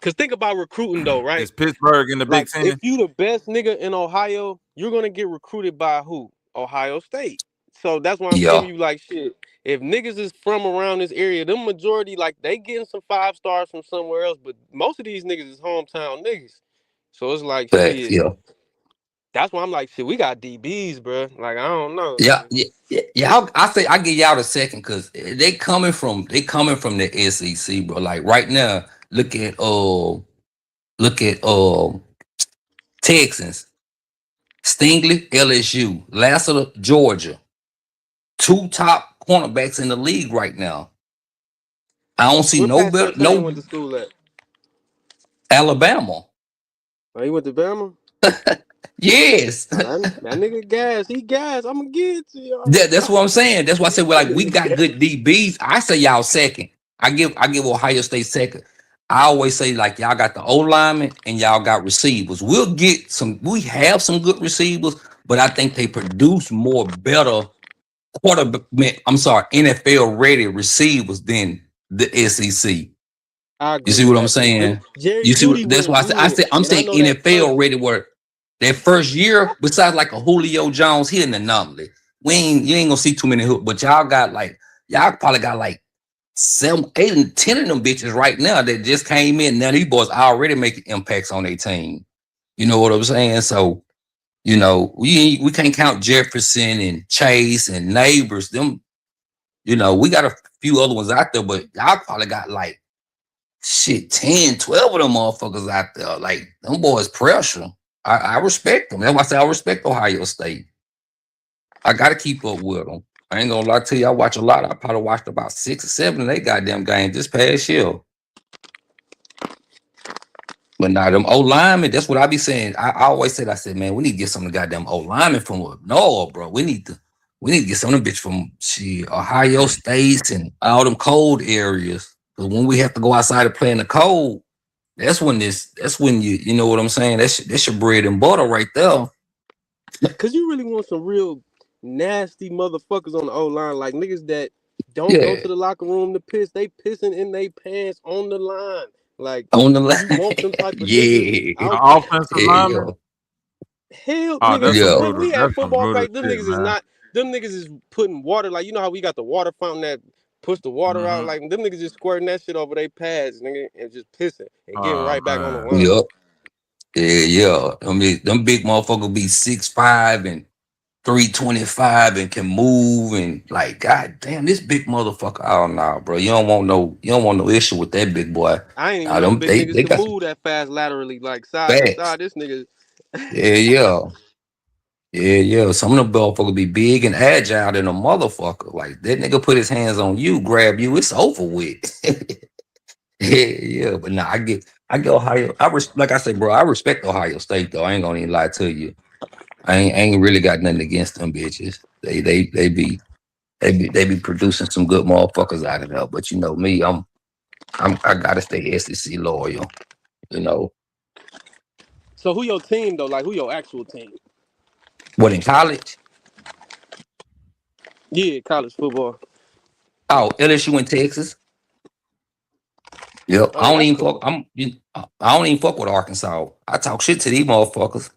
cause think about recruiting though, right? is Pittsburgh in the Big Like if Ten. you the best nigga in Ohio, you're gonna get recruited by who? Ohio State. So that's why I'm Yeah, giving you like shit. If niggas is from around this area, them majority like they getting some 5 stars from somewhere else, but most of these niggas is hometown niggas. So it's like facts. shit. Yeah, That's why I'm like shit. We got DBs, bro. Like I don't know, yeah, man. yeah. I say I give y'all the second because they coming from the SEC, bro. Like right now, look at Texans, Stingley, LSU, Lassiter, Georgia, 2 top cornerbacks in the league right now. I don't see Where no Pat better, Sertan no went to school at? Alabama. Oh, he went to Bama? Yes. Oh, that nigga gas. He gas. I'm gonna get it to y'all. That's what I'm saying. That's why I said, well, like we got good DBs. I say y'all second. I give Ohio State second. I always say like y'all got the O lineman and y'all got receivers. We have some good receivers, but I think they produce more better NFL ready receivers than the SEC. I You agree see with what I'm that too. And saying? Jerry You see Judy that's why went I good, say I'm and I saying know that first. NFL ready where that first year, besides like a Julio Jones, he an anomaly. You ain't gonna see too many hook, but y'all probably got like 7, 8, and 10 of them bitches right now that just came in. Now these boys already making impacts on their team. You know what I'm saying? So, you know, we can't count Jefferson and Chase and Neighbors. Them, you know, we got a few other ones out there, but y'all probably got like shit, 10, 12 of them motherfuckers out there. Like, them boys pressure. I respect them. That's why I say I respect Ohio State. I got to keep up with them. I ain't gonna lie to you. I watch a lot. I probably watched about 6 or 7 of they goddamn games this past year. But now them O linemen, that's what I be saying. I always said, I said, man, we need to get some of the goddamn O linemen from up north, bro. We need to get some of them bitch from Ohio State and all them cold areas. Because when we have to go outside and play in the cold, that's when you know what I'm saying? That's your bread and butter right there. Cause you really want some real nasty motherfuckers on the O line, like niggas that don't go to the locker room to piss. They pissing in their pants on the line. Like on the line. You want them type of niggas out offensive lineman. Hell, Oh, nigga, when we had football back, them niggas is not. Them niggas is putting water, like you know how we got the water fountain that push the water out. Like them niggas just squirting that shit over their pads, nigga, and just pissing and getting right back on the line. Yep. Yeah. I mean, them big motherfuckers be 6'5" and 325 and can move and like, god damn, this big motherfucker. Oh no, bro. You don't want no issue with that big boy. I ain't even know big niggas can move that fast laterally, like side to side. This nigga. Yeah. Some of them motherfuckers be big and agile than a motherfucker. Like that nigga put his hands on you, grab you, it's over with. Yeah. But nah, I get Ohio. Like I said, bro, I respect Ohio State though. I ain't gonna even lie to you. I ain't really got nothing against them bitches. They be producing some good motherfuckers out of there. But you know me, I gotta stay SEC loyal. You know. So who your team though? Like who your actual team? What, in college? Yeah, college football. Oh, LSU in Texas. Yep. Oh, I don't even fuck with Arkansas. I talk shit to these motherfuckers.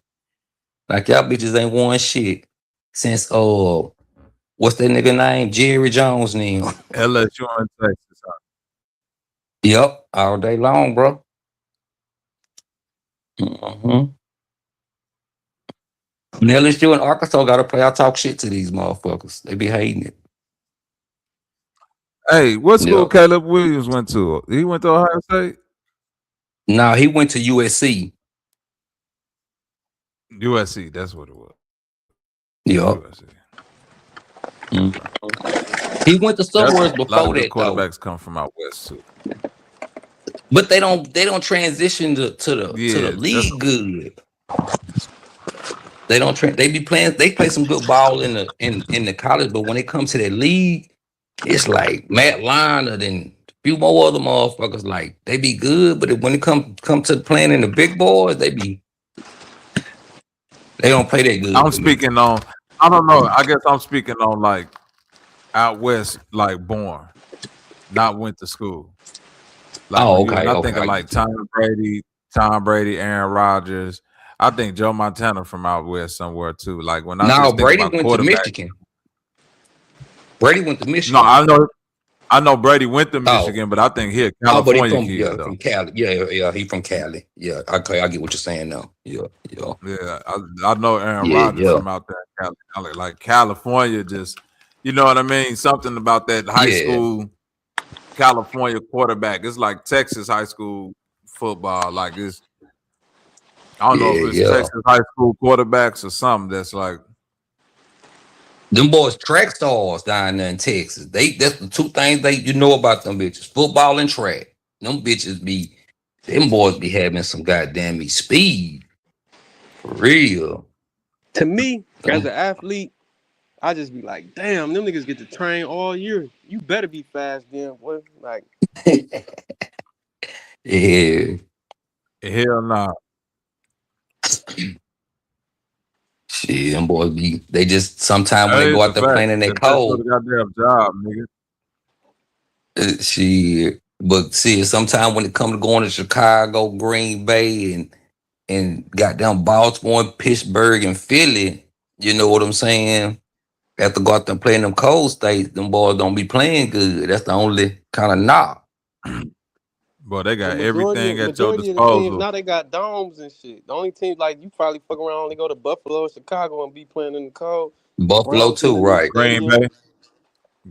Like y'all bitches ain't won shit since what's that nigga name? Jerry Jones name. LSU in Texas. Yep, all day long, bro. Mm-hmm. LSU and Arkansas gotta play. I talk shit to these motherfuckers. They be hating it. Hey, what school Caleb Williams went to? He went to Ohio State? No, he went to USC. USC, that's what it was. Yep. Mm-hmm. He went to somewhere before that. Quarterbacks come from out west too. But they don't transition to the league good. They don't they be playing, they play some good ball in the college, but when it comes to that league, it's like Matt Leinart and a few more other motherfuckers. Like they be good, but when it come to playing in the big boys, they don't play that good. I'm speaking on, I don't know. I guess I'm speaking on like out west, like born, not went to school. Like when I think of like Tom Brady, Aaron Rodgers. I think Joe Montana from out west somewhere too. Like when Brady went to Michigan. Brady went to Michigan. No, I know Brady went to Michigan, but I think he a California kid from Cali. Yeah, he from Cali. Yeah, okay, I get what you're saying now. Yeah. I know Aaron Rodgers from out there in Cali. Like California, just you know what I mean. Something about that high school California quarterback. It's like Texas high school football. Like it's. I don't know if it's Texas high school quarterbacks or something that's like them boys track stars down there in Texas. That's the two things you know about them bitches. Football and track. Them boys be having some goddamn speed. For real. To me, as an athlete, I just be like, damn, them niggas get to train all year. You better be fast then, boy. Like yeah. Hell nah. Shit, them boys they just sometimes when they go out there playing in their cold. Goddamn job, nigga. Shit. But see, sometimes when it comes to going to Chicago, Green Bay, and goddamn Baltimore, Pittsburgh, and Philly, you know what I'm saying? Have to go out there and play in them cold states, them boys don't be playing good. That's the only kind of knock. Boy, they The got everything at your majority of the teams disposal. now they got domes and shit. The only teams like you probably fuck around only go to Buffalo or Chicago and be playing in the cold. The Buffalo Browns getting too, a new right? Green stadium. Bay.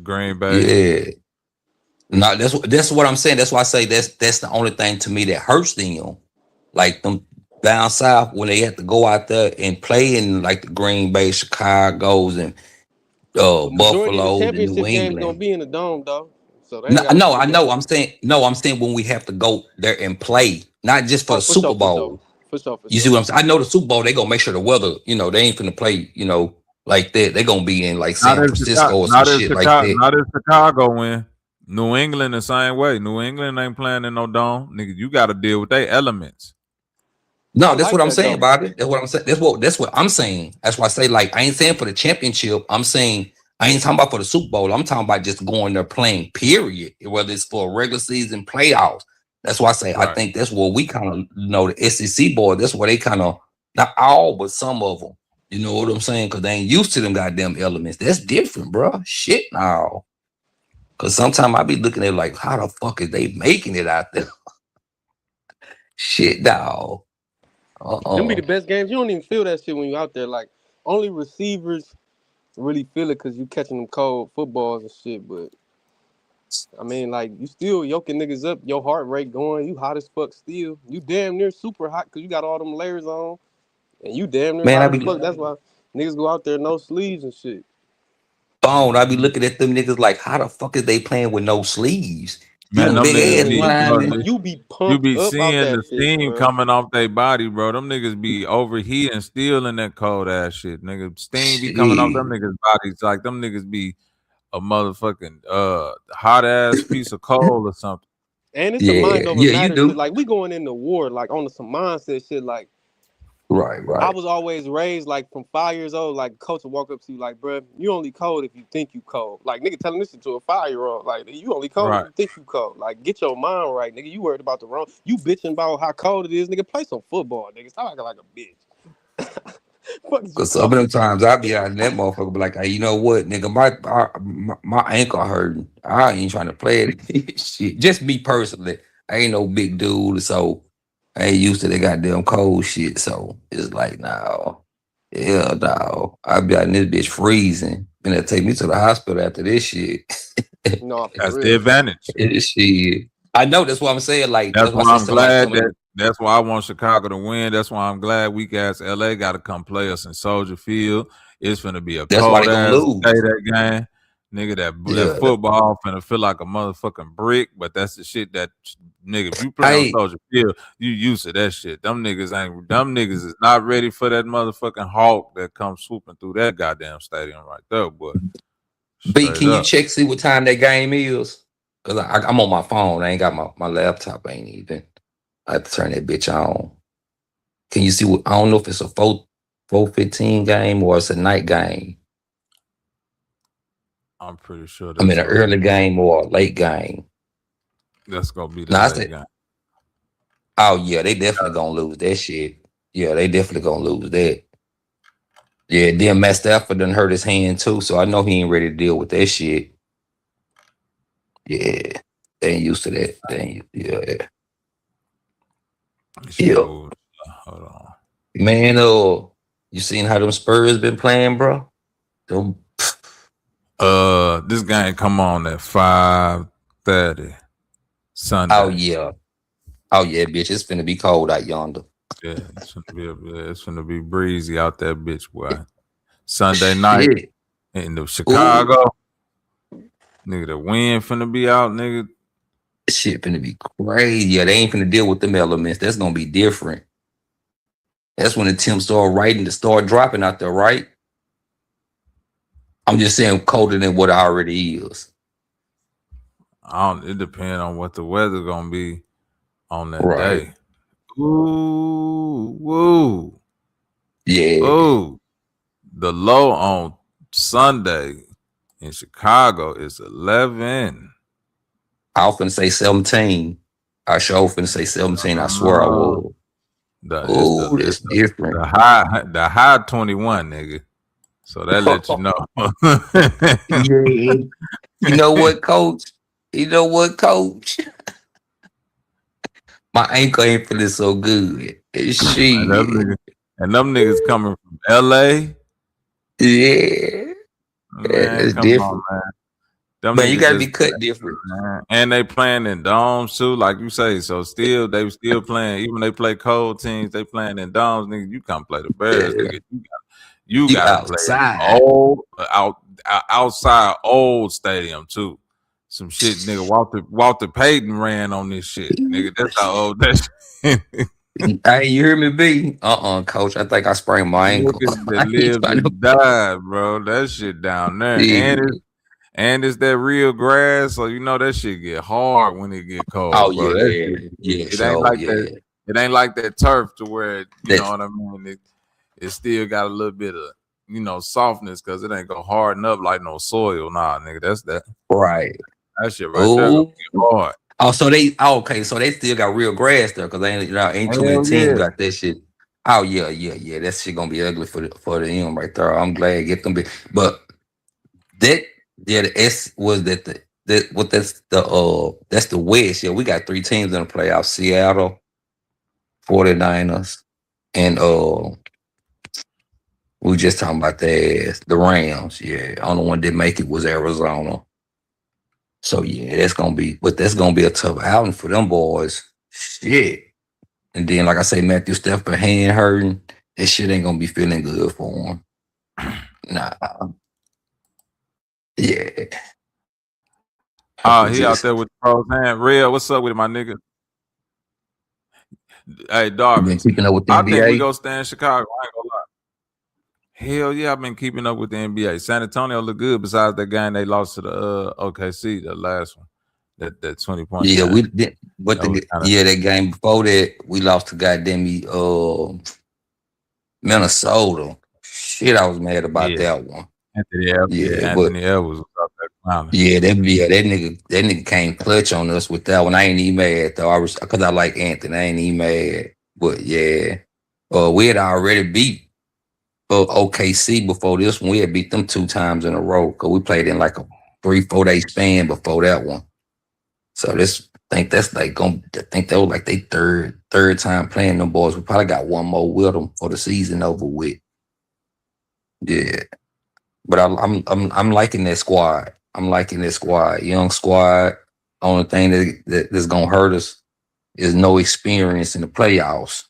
Green Bay. Yeah. No, that's what I'm saying. That's why I say that's the only thing to me that hurts them. Like them down south when they have to go out there and play in like the Green Bay, Chicago's, and The majority of the Buffalo's and New championship games gonna England. be in the dome though, so they No, ain't got to no, worry I about know. it. I'm saying when we have to go there and play, not just for Oh, the Super for sure, Bowl. for sure, for You see sure. what I'm saying? I know the Super Bowl, they gonna make sure the weather, they ain't finna play, like that. They gonna be in like San Francisco or some shit like that. Not if Chicago win. New England the same way. New England ain't playing in no dome. Nigga, you gotta deal with their elements. No, I that's like what I'm that saying, though. Bobby. That's what I'm saying. That's what I'm saying. That's why I say, like, I ain't saying for the championship. I'm saying I ain't talking about for the Super Bowl. I'm talking about just going there playing, period. Whether it's for a regular season playoffs. That's why I say I Right. think that's what we kind of the SEC board. That's where they kind of, not all, but some of them. You know what I'm saying? Because they ain't used to them goddamn elements. That's different, bro. Shit now. Because sometimes I be looking at like, how the fuck is they making it out there? Shit, dog. Them be the best games. You don't even feel that shit when you out there. Like only receivers really feel it because you catching them cold footballs and shit. But I mean, like you still yoking niggas up. Your heart rate going. You hot as fuck still. You damn near super hot because you got all them layers on, and you damn near Man, hot I as be fuck. That's why niggas go out there no sleeves and shit. I be looking at them niggas like, how the fuck is they playing with no sleeves? Man, Them them big niggas ass be linemen. You be you pumped be up out seeing that the bitch, steam bro. coming off their body, bro. Them niggas be overheating still in that cold ass shit. Nigga, steam be coming off them Shit. niggas' bodies like them niggas be a motherfucking hot ass piece of coal or something. And it's a mind Yeah, over yeah, you matter shit. do. Like we going into war, like on some mindset shit. Like Right, I right. was always raised like from 5 years old. Like coach would walk up to you like, bro, you only cold if you think you cold. Like nigga telling this shit to a 5-year-old. Like you only cold if Right. you think you cold. Like get your mind right, nigga. You worried about the wrong. You bitching about how cold it is, nigga. Play some football, nigga. Stop acting like a bitch. Fuck is you Cause some of them talking times I be out in that motherfucker, be like, hey, you know what, nigga, my ankle hurting. I ain't trying to play it. Shit. Just me personally. I ain't no big dude, so I ain't used to that goddamn cold shit. So it's like, nah, yeah, no. I be out in this bitch freezing. And they take me to the hospital after this shit. No, for That's the real. advantage. Shit. I know that's what I'm saying. Like That's that's why I why say I'm so. Like glad some of them. that's why I want Chicago to win. That's why I'm glad weak ass LA got to come play us in Soldier Field. It's finna be a That's why they cold gonna ass day lose. that game. Nigga, that Yeah. football finna feel like a motherfucking brick, but that's the shit that nigga, if you play on Hey, Soldier Field, you used to that shit. Them niggas is not ready for that motherfucking hawk that comes swooping through that goddamn stadium right there, boy. B, Straight can you up. check see what time that game is? Cause I'm on my phone. I ain't got my laptop. Ain't even. I have to turn that bitch on. Can you see what? I don't know if it's a 4:15 game or it's a night game. I'm pretty sure I mean, that's an early game or a late game. gonna be the Now I late said, game. oh yeah, they definitely gonna lose that shit. Yeah, they definitely gonna lose that. Yeah, then Matt Stafford done hurt his hand too, so I know he ain't ready to deal with that shit. Yeah, they ain't used to that. They ain't, yeah. Yeah. Hold on. Man, you seen how them Spurs been playing, bro? Them, This game come on at 5:30 Sunday. oh yeah, bitch, it's finna be cold out yonder. Yeah, it's gonna be breezy out that bitch, boy. Sunday night Shit. in the Ooh, Chicago, nigga, the wind finna be out, nigga. shit finna be crazy. Yeah, they ain't finna deal with them elements. That's gonna be different. That's when the temps start dropping out there, right? I'm just saying colder than what it already is. It depends on what the weather gonna be on that Right. day. Ooh, woo, Yeah. ooh. The low on Sunday in Chicago is 11. I was finna say 17. I sure finna say 17. I swear I will. Oh, that's different. The high 21, nigga. So that lets you know. Yeah. You know what, coach? My ankle ain't feeling so good. And them Shit. niggas, and them niggas coming from LA. Yeah. Yeah, Man, that's come on, different. man. Them Man, you niggas gotta be just cut different. man. And they playing in domes too, like you say. So still they still playing, even they play cold teams, they playing in domes, nigga. You come play the Bears, Yeah. nigga. You You gotta play an outside. old outside old stadium too. Some shit, nigga. Walter Payton ran on this shit, nigga. That's how old that shit. Hey, you hear me, B? Coach. I think I sprained my ankle. Niggas that I ain't lived trying to and died, bro. That shit down there. yeah. And it's that real grass, so you know that shit get hard when it get Oh cold, bro. That yeah. shit, Yeah, it ain't sure. like that. Yeah. It ain't like that turf to where you know That's what I mean. It still got a little bit of softness because it ain't gonna harden up like no soil. Nah, nigga, that's that. right. That shit right there gonna Oh. be hard. Oh, so okay, so they still got real grass there because ain't too many Hell teams yeah. got that shit. Oh yeah. That shit gonna be ugly for the end right there. I'm glad get them big. But that the S was that's the West. Yeah, we got 3 teams in the playoffs: Seattle, 49ers, and we just talking about the Rams. Yeah, only one that make it was Arizona. So yeah, that's gonna be a tough outing for them boys. Shit. And then, like I say, Matthew Stafford hand hurting, that shit ain't gonna be feeling good for him. Nah. Yeah. Oh, he out there with the pros hand. Real, what's up with it, my nigga? Hey, You been Darvin, keeping up with the I think we NBA? go stay in Chicago. I ain't gonna lie. Hell yeah, I've been keeping up with the NBA. San Antonio look good besides that game they lost to the OKC, the last one. That 20-point Yeah, game. we did, but That was kind of that game before that, we lost to goddamn Minnesota. Shit, I was mad about yeah. that one. Yeah, but Anthony Edwards was out there clowning. that nigga came clutch on us with that one. I ain't even mad though. Because I like Anthony. I ain't even mad. But yeah, we had already beat OKC before this one. We had beat them 2 times in a row because we played in like a 3-4 day span before that one. So I think that's like I think that was like they third time playing them boys. We probably got one more with them for the season over with. Yeah. But I'm liking that squad. I'm liking that squad. Young squad. Only thing that's gonna hurt us is no experience in the playoffs.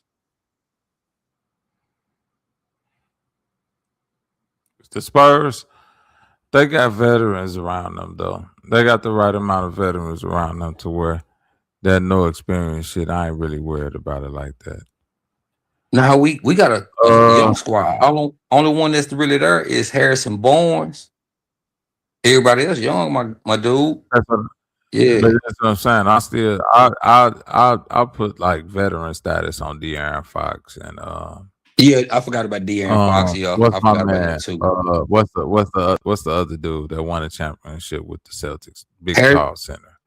The Spurs, they got veterans around them though. They got the right amount of veterans around them to where that no experience shit. I ain't really worried about it like that. Now we got a young squad. Only one that's really there is Harrison Barnes. Everybody else young, my dude. Yeah. But that's what I'm saying. I put like veteran status on De'Aaron Fox and Yeah, I forgot about De'Aaron Fox. Yeah, what's I my forgot about man? that too. What's the other dude that won a championship with the Celtics? Big tall center.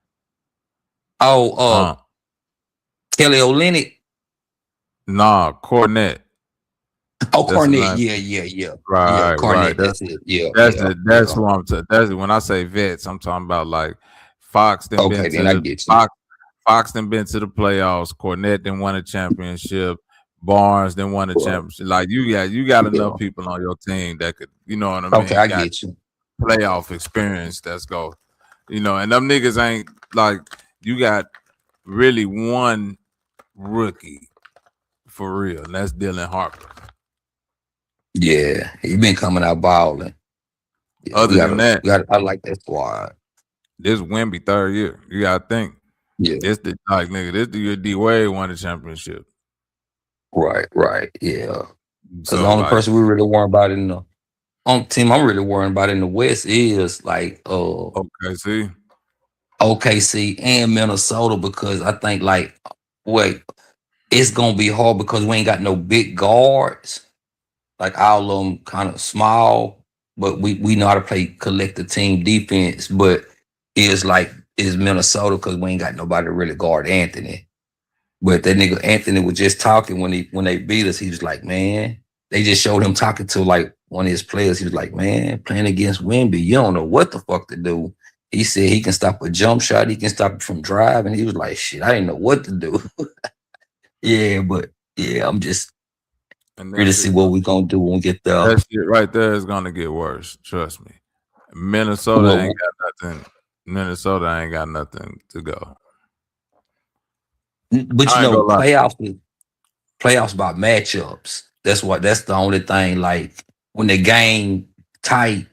Oh, Kelly Olynyk. Nah, Cornette. Oh, Cornette. Yeah. Right, Cornette. right. That's it. Yeah. That's who I'm. That's when I say vets. I'm talking about like Fox. Okay, then I get you. Fox then been to the playoffs. Cornette then won a championship. Barnes then won a championship. Like you got enough people on your team that could, you know what I mean? Okay, I get you. Playoff experience. That's go. And them niggas ain't like you got really one rookie for real, and that's Dylan Harper. Yeah, he been coming out balling. Yeah, Other than that, I like that squad. This Wemby third year. You gotta think. Yeah. This the year D-Wade won the championship. Right. Yeah. Because So, the only person we really worry about in the team I'm really worrying about in the West is like OKC and Minnesota, because I think it's gonna be hard because we ain't got no big guards. Like all of them kind of small, but we know how to play collective team defense. But it's Minnesota because we ain't got nobody to really guard Anthony. But that nigga Anthony was just talking when they beat us. He was like, man, they just showed him talking to like one of his players. He was like, man, playing against Wemby, you don't know what the fuck to do. He said he can stop a jump shot. He can stop it from driving. He was like, shit, I didn't know what to do. Yeah, but yeah, I'm just ready to see what we gonna do when we get there. That shit right there is gonna get worse. Trust me. Minnesota ain't got nothing. Minnesota ain't got nothing to go. But you know, playoffs about matchups. That's the only thing. Like when the game tight,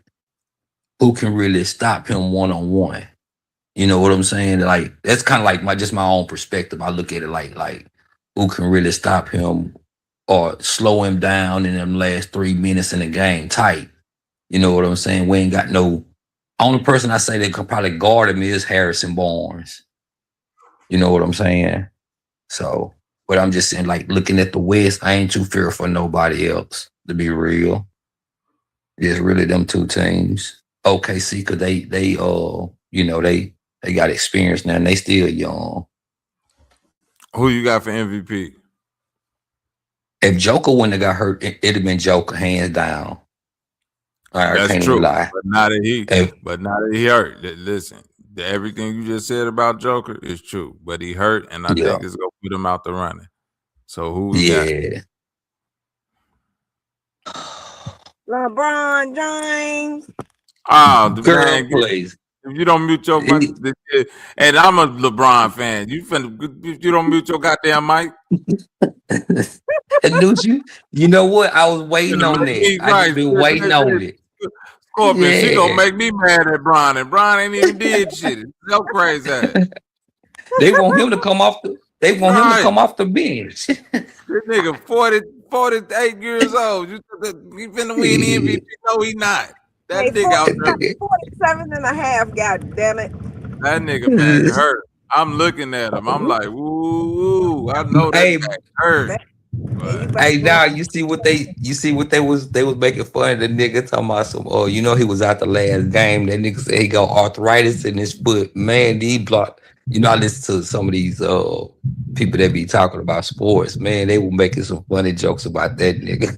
who can really stop him one-on-one? You know what I'm saying? Like that's kind of like my own perspective. I look at it like who can really stop him or slow him down in them last 3 minutes in the game tight. You know what I'm saying? We ain't got no. Only person I say that could probably guard him is Harrison Barnes. You know what I'm saying? So, but I'm just saying, like looking at the West, I ain't too fearful for nobody else. To be real, it's really them two teams. OKC, cause they you know they got experience now and they still young. Who you got for MVP? If Joker wouldn't have got hurt, it'd have been Joker hands down. I can't even lie. But now that he hurt, listen, everything you just said about Joker is true. But he hurt, and I think it's gonna put him out the running. So who? LeBron James. Oh, man, please. If you don't mute your mic, and I'm a LeBron fan, you don't mute your goddamn mic. You know what? I was waiting on that. I've been waiting on it. Scorpion, she gonna make me mad at Bron, and Bron ain't even did shit. It's so crazy. They want him to come off the. They want him to come off the bench. This nigga 48 years old. You finna win MVP? No, he not. That nigga out there 47 and a half. God damn it. That nigga been hurt. I'm looking at him. I'm like, woo. I know that guy hurt. Hey, now you see what they was making fun of the nigga talking about some. Oh, you know he was out the last game. That nigga said he got arthritis in his foot. Man, he blocked. You know, I listen to some of these people that be talking about sports. Man, they were making some funny jokes about that nigga.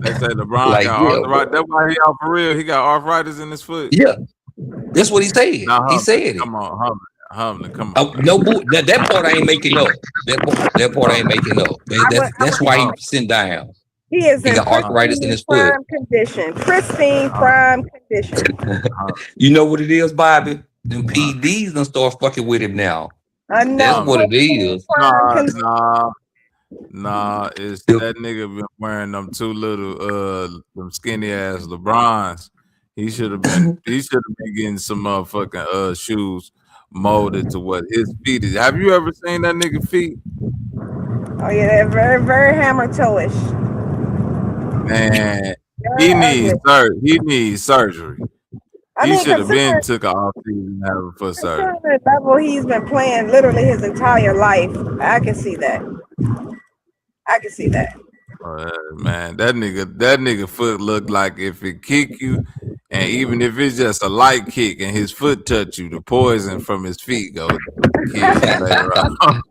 They say LeBron got arthritis. That's why he out for real. He got arthritis in his foot. Yeah, that's what he said. He said it. Come on, Humbly, come on. No, that part I ain't making up. That part I ain't making up. That's why he sitting down. He got arthritis in his foot. Pristine prime condition. You know what it is, Bobby? Them PDs done start fucking with him now. I know. That's what it is. Nah, it's that nigga been wearing them two little them skinny ass LeBrons. He should have been getting some motherfucking shoes molded to what his feet is. Have you ever seen that nigga feet? Oh yeah, they're very, very hammer toe-ish. Man, he needs surgery. He should have been took an off season for surgery. The level he's been playing literally his entire life. I can see that. Man, that nigga foot look like if it kick you, and even if it's just a light kick and his foot touch you, the poison from his feet go kill you later on.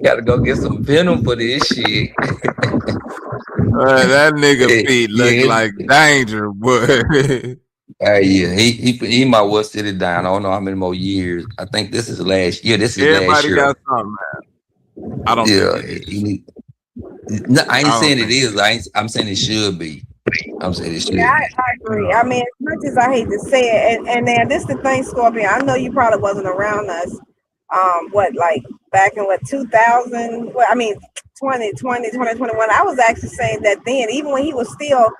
Gotta go get some venom for this shit. That nigga feet look like danger, boy. Yeah, he might well sit it down. I don't know how many more years. I think this is last year. Everybody got something, man. I don't think no, I ain't saying it is. I'm saying it should be. I'm saying it should be. I agree. I mean, as much as I hate to say it, and now this the thing, Scorpion, I know you probably wasn't around us. Like back in 2000, 2020, 2021, I was actually saying that then, even when he was still,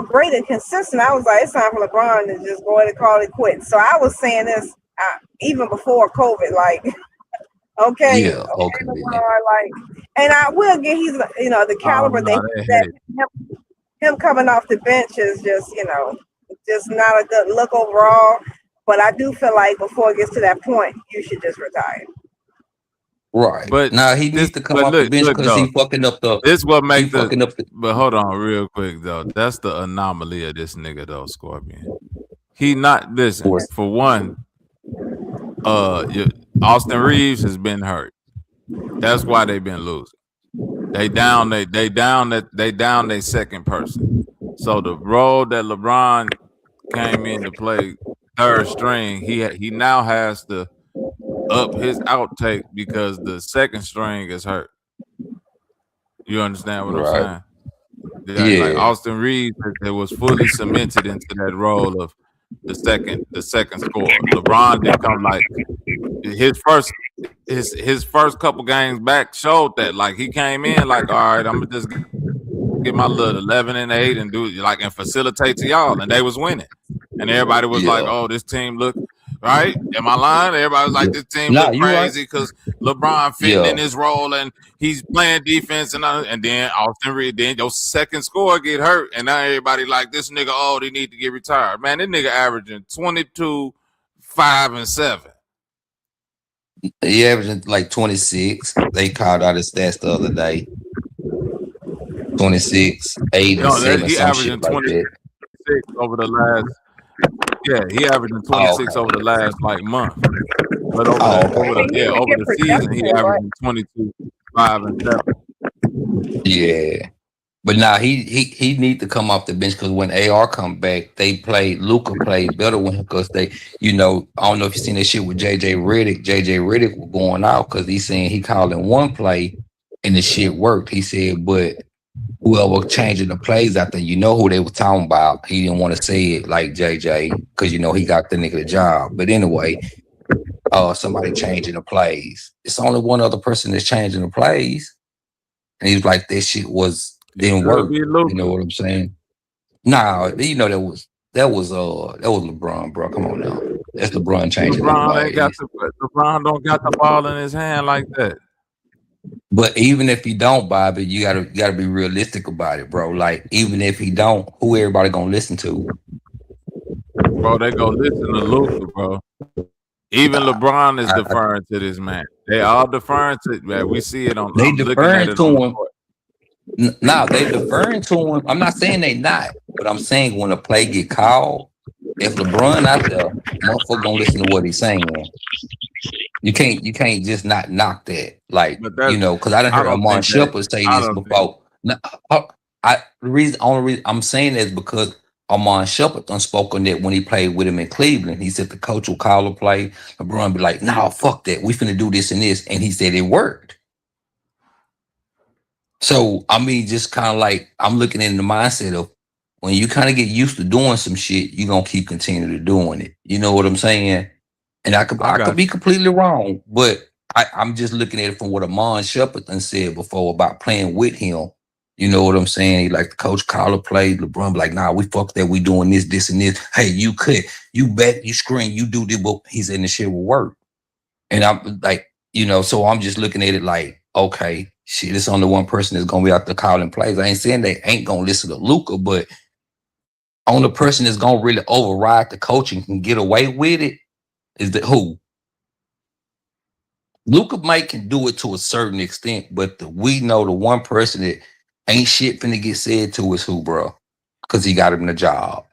great and consistent, I was like, it's time for LeBron to just go ahead and call it quits. So I was saying this even before COVID, like, okay, LeBron, and I will get he's the caliber that him coming off the bench is just just not a good look overall. But I do feel like before it gets to that point, you should just retire. Right. But now he needs to come off the bench because he's fucking up the. This what makes But hold on, real quick though. That's the anomaly of this nigga though, Scorpion. He not listen. For one, Austin Reeves has been hurt. That's why they've been losing. They down their second person. So the role that LeBron came in to play third string, he now has to up his outtake because the second string is hurt. You understand what I'm Right. saying? Like Yeah. Austin Reeves, it was fully cemented into that role of the second score. LeBron didn't come like his first couple games back showed that. Like he came in like, all right, I'm gonna just get my little 11 and 8 and do like and facilitate to y'all, and they was winning. And everybody was like, Yeah. oh, this team look right. Am I lying? Everybody was like, this team Nah, look you right. crazy because LeBron fitting Yeah. in his role and he's playing defense and then Austin Reed, then your second score get hurt, and now everybody like this nigga, oh, they need to get retired. Man, this nigga averaging 22, 5, and 7. He averaging like 26. They called out his stats the other day. 26, 8, and No, 7, he some averaging shit like 26 that. over the last. Yeah, he averaging 26 over the last like month. But over the season, he averaging 22, 5, and 7. Yeah. But now he need to come off the bench because when AR come back, Luka played better with him because I don't know if you seen that shit with JJ Redick. JJ Redick was going out because he's saying he called in one play and the shit worked. He said, but whoever changing the plays out there, who they were talking about. He didn't want to say it like JJ because he got the nigga the job. But anyway, somebody changing the plays. It's only one other person that's changing the plays. And he was like, that shit didn't work. You know what I'm saying? Nah, that was LeBron, bro. Come on now. That's LeBron changing the plays. LeBron don't got the ball in his hand like that. But even if he don't, Bobby, you gotta be realistic about it, bro. Like, even if he don't, who everybody gonna listen to? Bro, they go listen to Luka, bro. Even LeBron is deferring to this man. They all deferring to man. We see it on. They deferring to him. Now they deferring to him. I'm not saying they not, but I'm saying when a play get called, if LeBron out there, motherfucker gonna listen to what he's saying. You can't just not knock that, like because I done heard Amon Shepard say this before. The only reason I'm saying that is because Amon Shepard unspoken that when he played with him in Cleveland, he said the coach will call a play, LeBron be like, "Nah, fuck that, we finna do this and this," and he said it worked. So I mean, just kind of like I'm looking in the mindset of when you kind of get used to doing some shit, you're gonna keep continuing to doing it. You know what I'm saying? And I could be completely wrong, but I'm just looking at it from what Amon Shepard said before about playing with him. You know what I'm saying? He like the coach call a play, LeBron be like, nah, we fuck that, we doing this, and this. Hey, you cut, you bet, you screen, you do this, but he said the shit will work. And I'm like, so I'm just looking at it like, okay, shit, it's only one person that's gonna be out there calling plays. I ain't saying they ain't gonna listen to Luka, but only person that's gonna really override the coaching can get away with it is who? Luka Mike can do it to a certain extent, but we know the one person that ain't shit finna get said to is who, bro? Because he got him the job.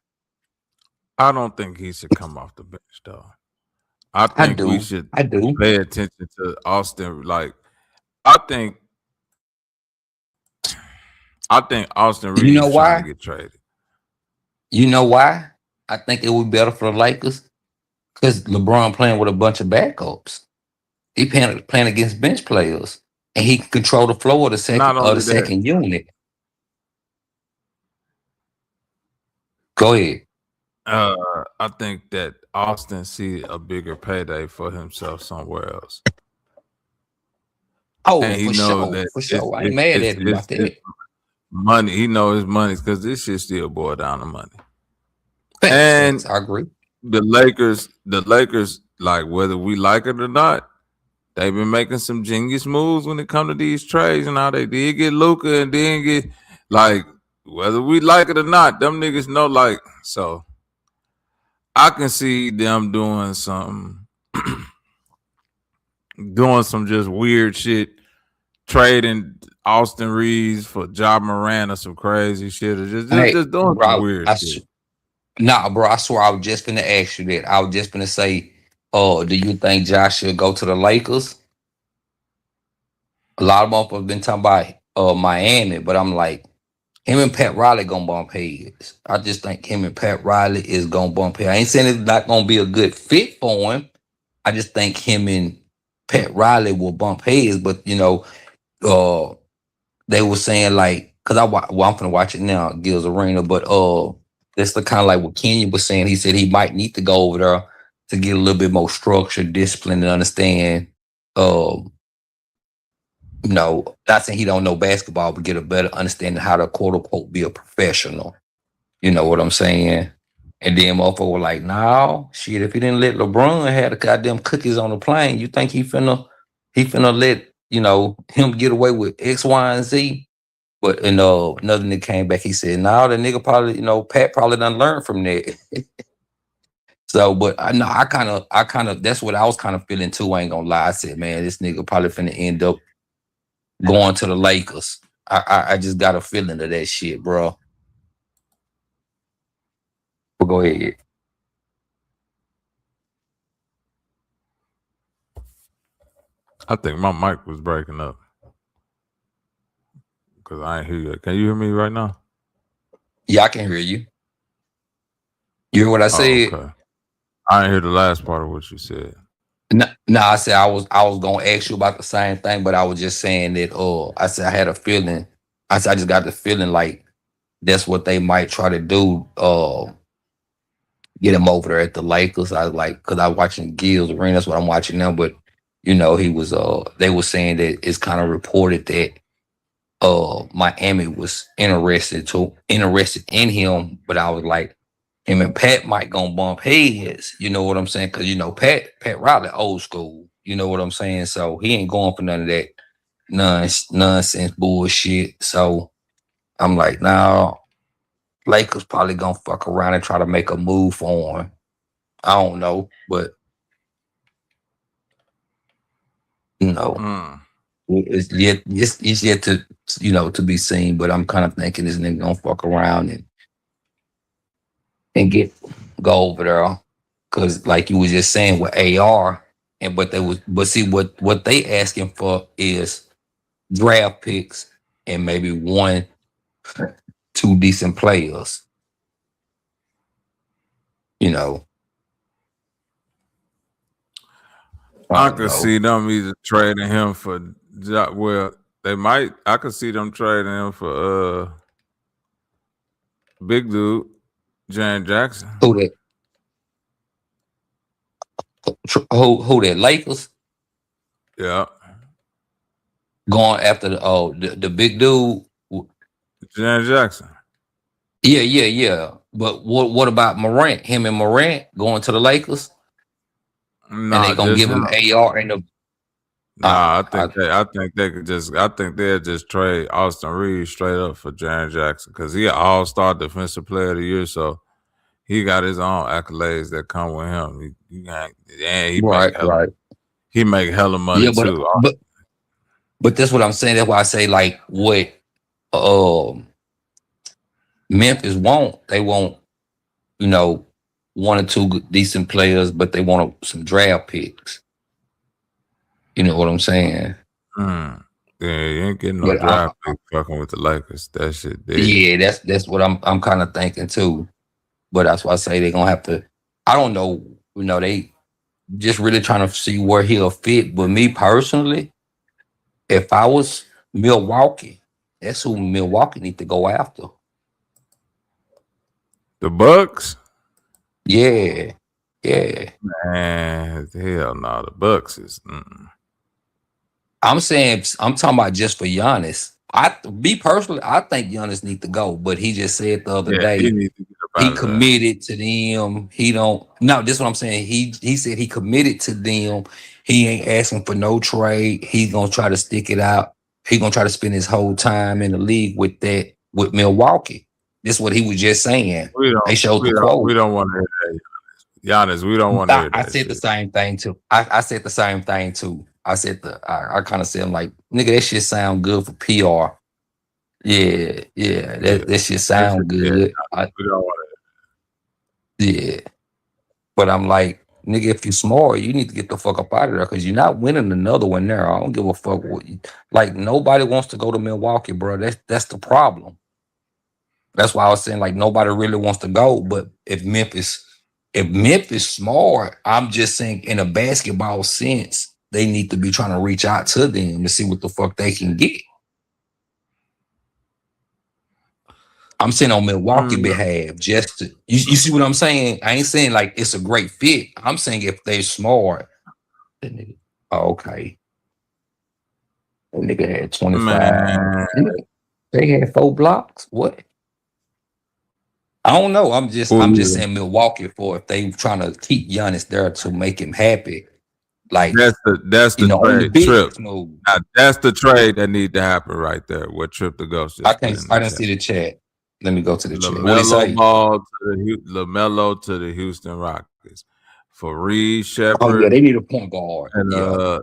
I don't think he should come off the bench, though. I think we should pay attention to Austin. Like, I think Austin Reeves trying to get traded. You know why? I think it would be better for the Lakers because LeBron playing with a bunch of backups. He playing against bench players, and he can control the flow of the second unit. Go ahead. I think that Austin see a bigger payday for himself somewhere else. Oh, and he for sure. I ain't mad at him about that. Money, he knows his money because this shit still boil down to money. Thanks, I agree. The Lakers, like whether we like it or not, they've been making some genius moves when it comes to these trades. And how they did get Luka and then get like whether we like it or not, them niggas know like so. I can see them doing some just weird shit, trading Austin Reeves for Ja Morant or some crazy shit, or just doing some weird shit. Nah, bro, I swear I was just gonna ask you that. I was just gonna say, do you think Josh should go to the Lakers? A lot of motherfuckers been talking about Miami, but I'm like, Him and Pat Riley gonna bump heads. I just think him and Pat Riley is gonna bump heads. I ain't saying it's not gonna be a good fit for him. I just think him and Pat Riley will bump heads. But you know, they were saying like, cause I'm finna watch it now, 𝘾𝙬𝙤 Arena. But that's the kind of like what Kenya was saying. He said he might need to go over there to get a little bit more structure, discipline, and understand. You know, not saying he don't know basketball, but get a better understanding how to quote unquote be a professional. You know what I'm saying? And then motherfucker were like, no, shit, if he didn't let LeBron have the goddamn cookies on the plane, you think he finna let, you know, him get away with X, Y, and Z? But another nigga came back, he said, no, the nigga probably, you know, Pat probably done learned from that. So, but I know I kind of that's what I was kind of feeling too. I ain't gonna lie. I said, man, this nigga probably finna end up going to the Lakers. I just got a feeling of that shit, bro. But go ahead. I think my mic was breaking up because I ain't hear you. Can you hear me right now? Yeah, I can hear you. You hear what I said? Okay. I didn't hear the last part of what you said. No, I said I was gonna ask you about the same thing, but I was just saying that I said I had a feeling. I said I just got the feeling like that's what they might try to do. Get him over there at the Lakers. I was like, because I'm watching 𝘾𝙬𝙤 Arena, that's what I'm watching now. But you know, he was they were saying that it's kind of reported that Miami was interested in him, but I was like, him and Pat might gonna bump heads. You know what I'm saying? Because you know Pat Riley old school. You know what I'm saying? So he ain't going for none of that nonsense bullshit. So I'm like, nah, Lakers probably gonna fuck around and try to make a move for him. I don't know, but you know, it's yet to, you know, to be seen. But I'm kind of thinking this nigga gonna fuck around and go over there, because like you was just saying with AR, but see what they asking for is draft picks and maybe 1, 2 decent players. You know, I could see them either trading him for, well, they might. I could see them trading him for big dude, Jaren Jackson. Who that? Who that? Lakers? Yeah. Going after the big dude, Jaren Jackson. Yeah. But what about Morant? Him and Morant going to the Lakers? Nah, and they gonna give him AR and the. Nah, I think they'll just trade Austin Reeves straight up for Jaren Jackson, because he an all-star defensive player of the year, so he got his own accolades that come with him. He make hella money too. But that's what I'm saying. That's why I say like what Memphis won't. They won't, you know, 1 or 2 decent players, but they want some draft picks. You know what I'm saying? Yeah, you ain't getting no draft pick fucking with the Lakers. That shit dead. Yeah, that's what I'm kind of thinking too. But that's why I say they're gonna have to. I don't know. You know, they just really trying to see where he'll fit. But me personally, if I was Milwaukee, that's who Milwaukee need to go after. The Bucks? Yeah. Man, hell no. The Bucks is. I'm talking about just for Giannis. Me personally, I think Giannis need to go, but he just said the other day he committed to them. He don't. No, this is what I'm saying. He said he committed to them. He ain't asking for no trade. He's gonna try to stick it out. He's gonna try to spend his whole time in the league with Milwaukee. This is what he was just saying. They showed the quote. We don't want to hear that. Giannis, we don't want to hear that. I said the same thing too. I said the same thing too. I kind of said, I'm like, nigga, that shit sound good for PR. Yeah, that shit sound good. We don't want to. Yeah, but I'm like, nigga, if you smart, you need to get the fuck up out of there, because you're not winning another one there. I don't give a fuck what you, like. Nobody wants to go to Milwaukee, bro. That's the problem. That's why I was saying like nobody really wants to go. But if Memphis smart, I'm just saying in a basketball sense, they need to be trying to reach out to them to see what the fuck they can get. I'm saying on Milwaukee behalf, just to, you see what I'm saying? I ain't saying like it's a great fit. I'm saying if they're smart, okay. That nigga had 25. Man. They had 4 blocks. What? I don't know. I'm just saying Milwaukee for if they trying to keep Giannis there to make him happy. Like that's the trade trip. Now, that's the trade that need to happen right there. What Trip the Ghost? I didn't see the chat. Let me go to the chat. What it say? LaMelo to the Houston Rockets for Reed Shepherd. Oh yeah, they need a point guard. And the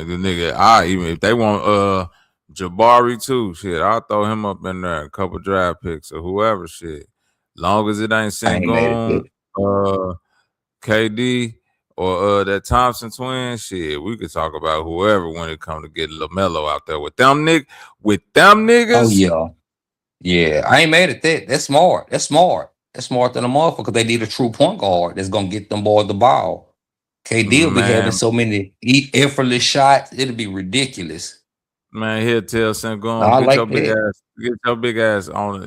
nigga, even if they want Jabari too, shit, I'll throw him up in there, a couple draft picks or whoever, shit. Long as it ain't Sengun, KD, or that Thompson twin, shit, we could talk about whoever when it comes to getting LaMelo out there with them niggas. Oh yeah. Yeah, I ain't mad at that. That's smart. That's smart than a motherfucker. They need a true point guard that's gonna get them boys the ball. KD will be having so many effortless shots, it'll be ridiculous. Man, he'll tell Sengun, get your big ass on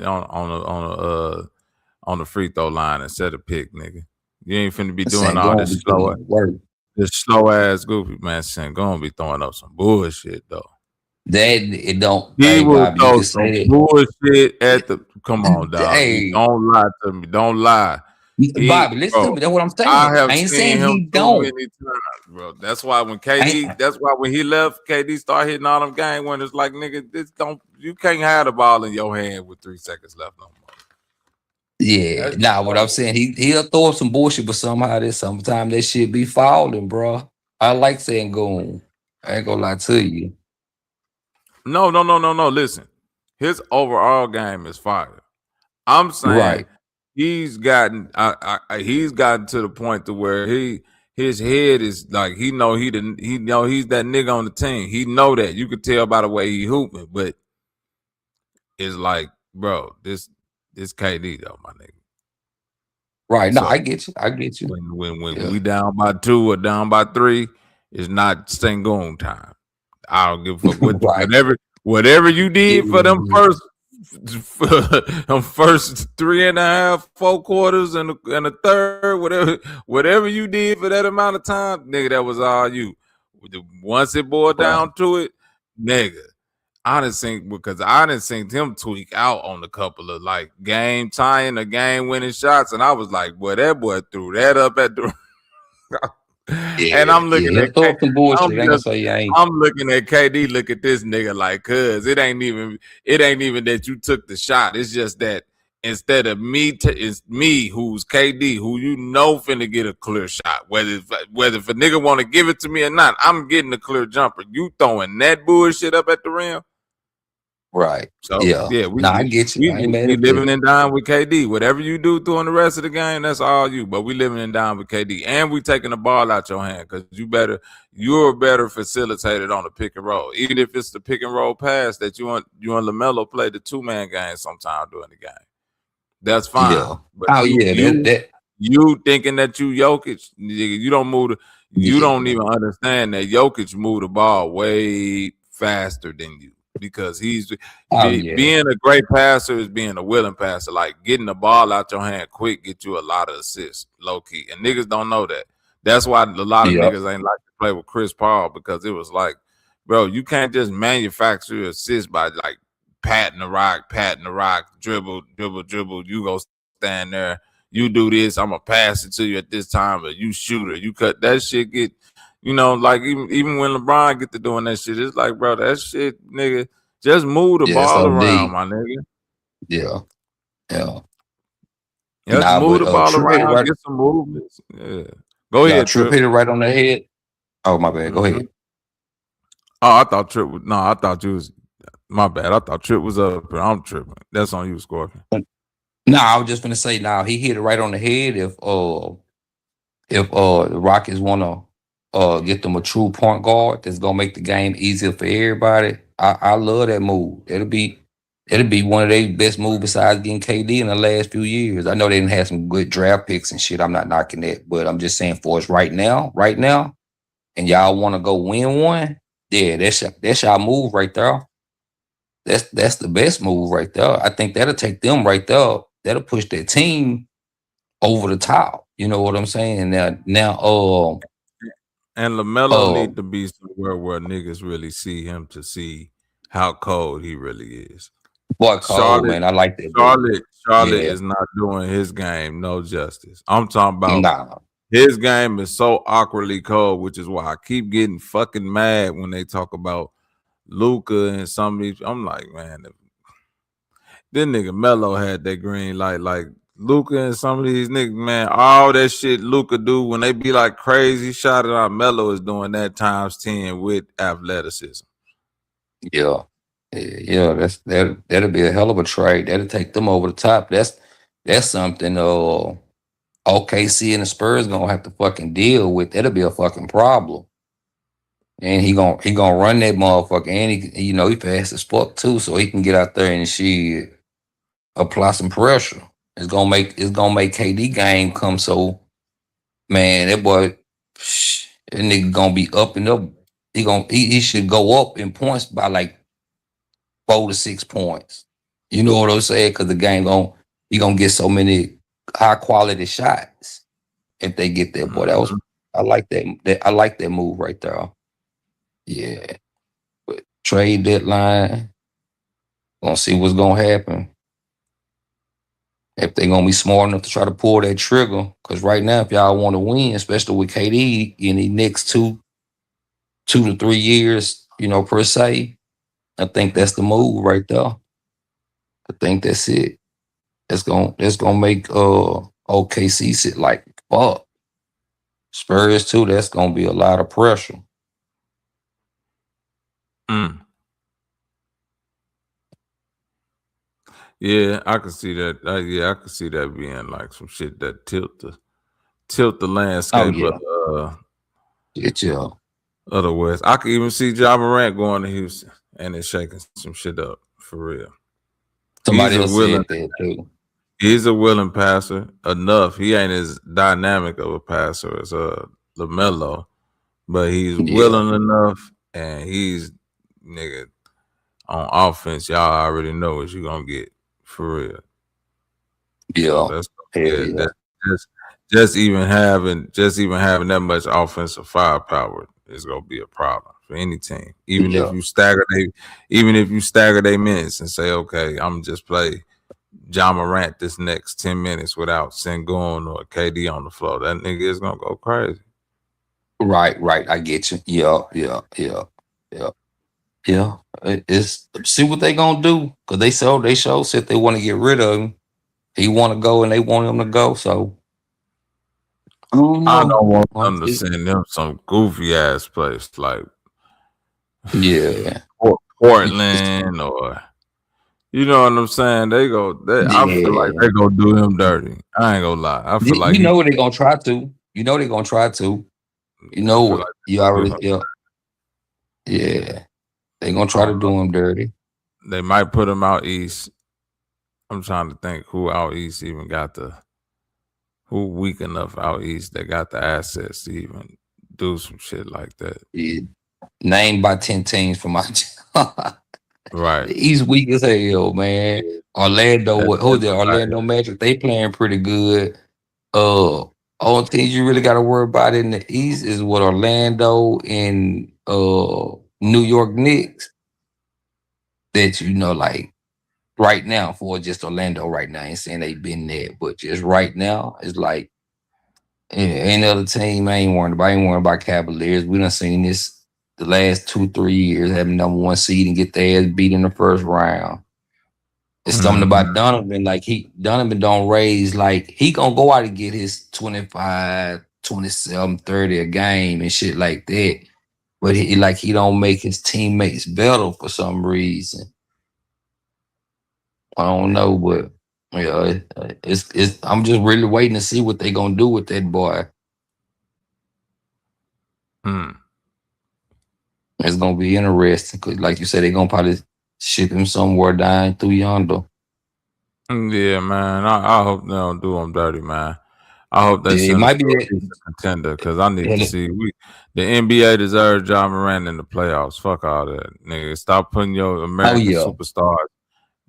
the free throw line and set a pick, nigga. You ain't finna be doing all this slow ass goofy, man. Sengun be throwing up some bullshit though. That it don't. He will throw some bullshit at the. Come on, dog. Hey. Don't lie to me. Don't lie. Bobby, listen to me. That's what I'm saying. I ain't saying he don't. Times, bro. That's why when he left, KD started hitting all them game winners. Like nigga, you can't have the ball in your hand with 3 seconds left no more. Yeah, what I'm saying, he'll throw up some bullshit, but sometimes that shit be falling, bro. I like saying goon. I ain't gonna lie to you. No. Listen, his overall game is fire. I'm saying he's gotten to the point to where his head is like he know he's that nigga on the team. He know that. You could tell by the way he hooping, but it's like, bro, this KD though, my nigga. Right. No, I get you. When we down by 2 or down by 3, it's not Sengun time. I don't give a fuck whatever you did for them first 3.5, 4 quarters and a third, whatever you did for that amount of time, nigga, that was all you. Once it boiled down to it, nigga, I didn't think him tweak out on a couple of like game tying or game winning shots, and I was like, boy, that boy threw that up at the. And I'm looking at KD. I'm looking at KD. Look at this nigga like, cuz it ain't even that you took the shot. It's just that instead of it's me who's KD, who you know finna get a clear shot. Whether if a nigga want to give it to me or not, I'm getting a clear jumper. You throwing that bullshit up at the rim. Right. So I get you. We living and dying with KD. Whatever you do during the rest of the game, that's all you. But we living and dying with KD, and we taking the ball out your hand because you're better facilitated on the pick and roll. Even if it's the pick and roll pass that you and LaMelo play the 2-man game sometime during the game, that's fine. Yeah. But you thinking that you Jokic, you don't move. You don't even understand that Jokic move the ball way faster than you. Because being a great passer is being a willing passer. Like getting the ball out your hand quick get you a lot of assists, low key. And niggas don't know that. That's why a lot of niggas ain't like to play with Chris Paul because it was like, bro, you can't just manufacture assists by like patting the rock, dribble. You go stand there, you do this. I'm gonna pass it to you at this time, but you shoot it. You cut that shit. Get. You know, like even when LeBron get to doing that shit, it's like, bro, that shit, nigga, just move the ball around, my nigga. Yeah. Just move the ball around, get some movements. Yeah. Go ahead, Trip hit it right on the head. Oh, my bad. Go ahead. Oh, I thought Trip was. No, I thought you was. My bad. I thought Trip was up, but I'm tripping. That's on you, Scorpion. No, I was just gonna say. Now he hit it right on the head. If the Rockets wanna get them a true point guard that's gonna make the game easier for everybody. I love that move. It'll be It'll be one of their best moves besides getting KD in the last few years. I know they didn't have some good draft picks and shit. I'm not knocking that, but I'm just saying for us right now, and y'all want to go win one, yeah, that's y'all move right there. That's the best move right there. I think that'll take them right there. That'll push their team over the top. You know what I'm saying? Now, And LaMelo need to be somewhere where niggas really see him to see how cold he really is. boy, cold man, I like that. Charlotte is not doing his game no justice. I'm talking about Nah. his game is so awkwardly cold, which is why I keep getting fucking mad when they talk about Luka and some of these. I'm like, man, this nigga Melo had that green light. Like Luka and some of these niggas, man, all that shit Luka do when they be like crazy shot it out, Melo is doing that times 10 with athleticism. Yeah, that'll be a hell of a trade. That'll take them over the top. That's something. OKC and the Spurs gonna have to fucking deal with. That'll be a fucking problem. And he gonna run that motherfucker. And he fast as fuck too, so he can get out there and shit apply some pressure. It's gonna make KD game come. So man, that boy, that nigga gonna be up and up. He should go up in points by like 4 to 6 points. You know what I'm saying? Because the game he gonna get so many high quality shots if they get there. Boy, I like that. I like that move right there. Yeah, but trade deadline. Gonna see what's gonna happen. If they're gonna be smart enough to try to pull that trigger. Because right now, if y'all want to win, especially with KD in the next 2 to 3 years, per se, I think that's the move right there. I think that's it. That's gonna make OKC sit like fuck. Spurs too. That's gonna be a lot of pressure. Yeah, I can see that. I can see that being like some shit that tilt the landscape of the West. I could even see Ja Morant going to Houston and it shaking some shit up for real. Somebody else said that too. He's a willing passer enough. He ain't as dynamic of a passer as LaMelo, but he's willing enough, and he's nigga on offense. Y'all already know what you gonna get for real. Yeah, so just even having that much offensive firepower is gonna be a problem for any team. Even if you stagger their minutes and say, okay, I'm just play Ja Morant this next 10 minutes without Sengun or KD on the floor, that nigga is gonna go crazy. Right. I get you. Yeah. It's see what they gonna do, because they show said they want to get rid of him. He want to go and they want him to go. So I don't want them to send them some goofy ass place like Portland or. You know what I'm saying? I feel like they gonna do him dirty. I ain't gonna lie. I feel like they're gonna try to. They're gonna try to. You already yeah. They're gonna try to do him dirty. They might put him out east. I'm trying to think who out east even got who weak enough out east that got the assets to even do some shit like that. Yeah. Named by 10 teams from my right. He's weak as hell, man. Orlando Magic, they playing pretty good. All teams you really got to worry about in the East is what Orlando and New York Knicks. That like right now, for just Orlando right now, I ain't saying they've been there, but just right now, it's like any other team I ain't worried about Cavaliers. We done seen this the last 2-3 years, having number 1 seed and get their ass beat in the first round. It's something about Donovan, like Donovan don't raise, like he gonna go out and get his 25, 27, 30 a game and shit like that. But he don't make his teammates better for some reason. I don't know, but it's I'm just really waiting to see what they gonna do with that boy. It's gonna be interesting because, like you said, they're gonna probably ship him somewhere down through yonder. Yeah, man. I hope they don't do them dirty, man. I hope they Yeah, it send us might to be a that. decent contender because I need to Hell, see. The NBA deserves Ja Morant in the playoffs. Fuck all that, nigga. Stop putting your oh American yeah. superstars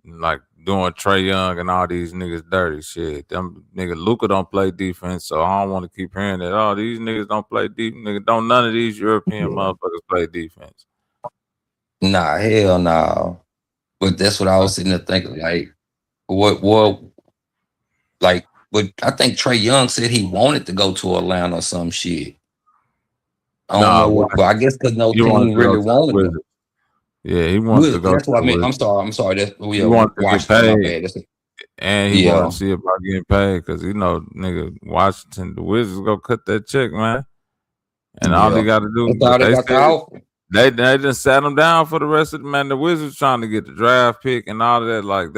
like doing Trey Young and all these niggas dirty shit. Them nigga Luka don't play defense, so I don't want to keep hearing that. Oh, these niggas don't play defense. Nigga, don't none of these European motherfuckers play defense. Nah, hell no. But that's what I was sitting there thinking. Like, what, like, but I think Trey Young said he wanted to go to Atlanta or some shit. I don't Nah, know what, but I guess because no you wanted team to go really to the wanted him. Wizards. Yeah, he wanted to Wizards, go to that's what the I meant. Wizards. I'm sorry. That's He yeah, wanted to get Washington. My paid. bad. And he wanted to see about getting paid because nigga, Washington, the Wizards go cut that check, man. And all they got to do, That's all they they got to said offer. they just sat him down for the rest of the man. The Wizards trying to get the draft pick and all of that. Like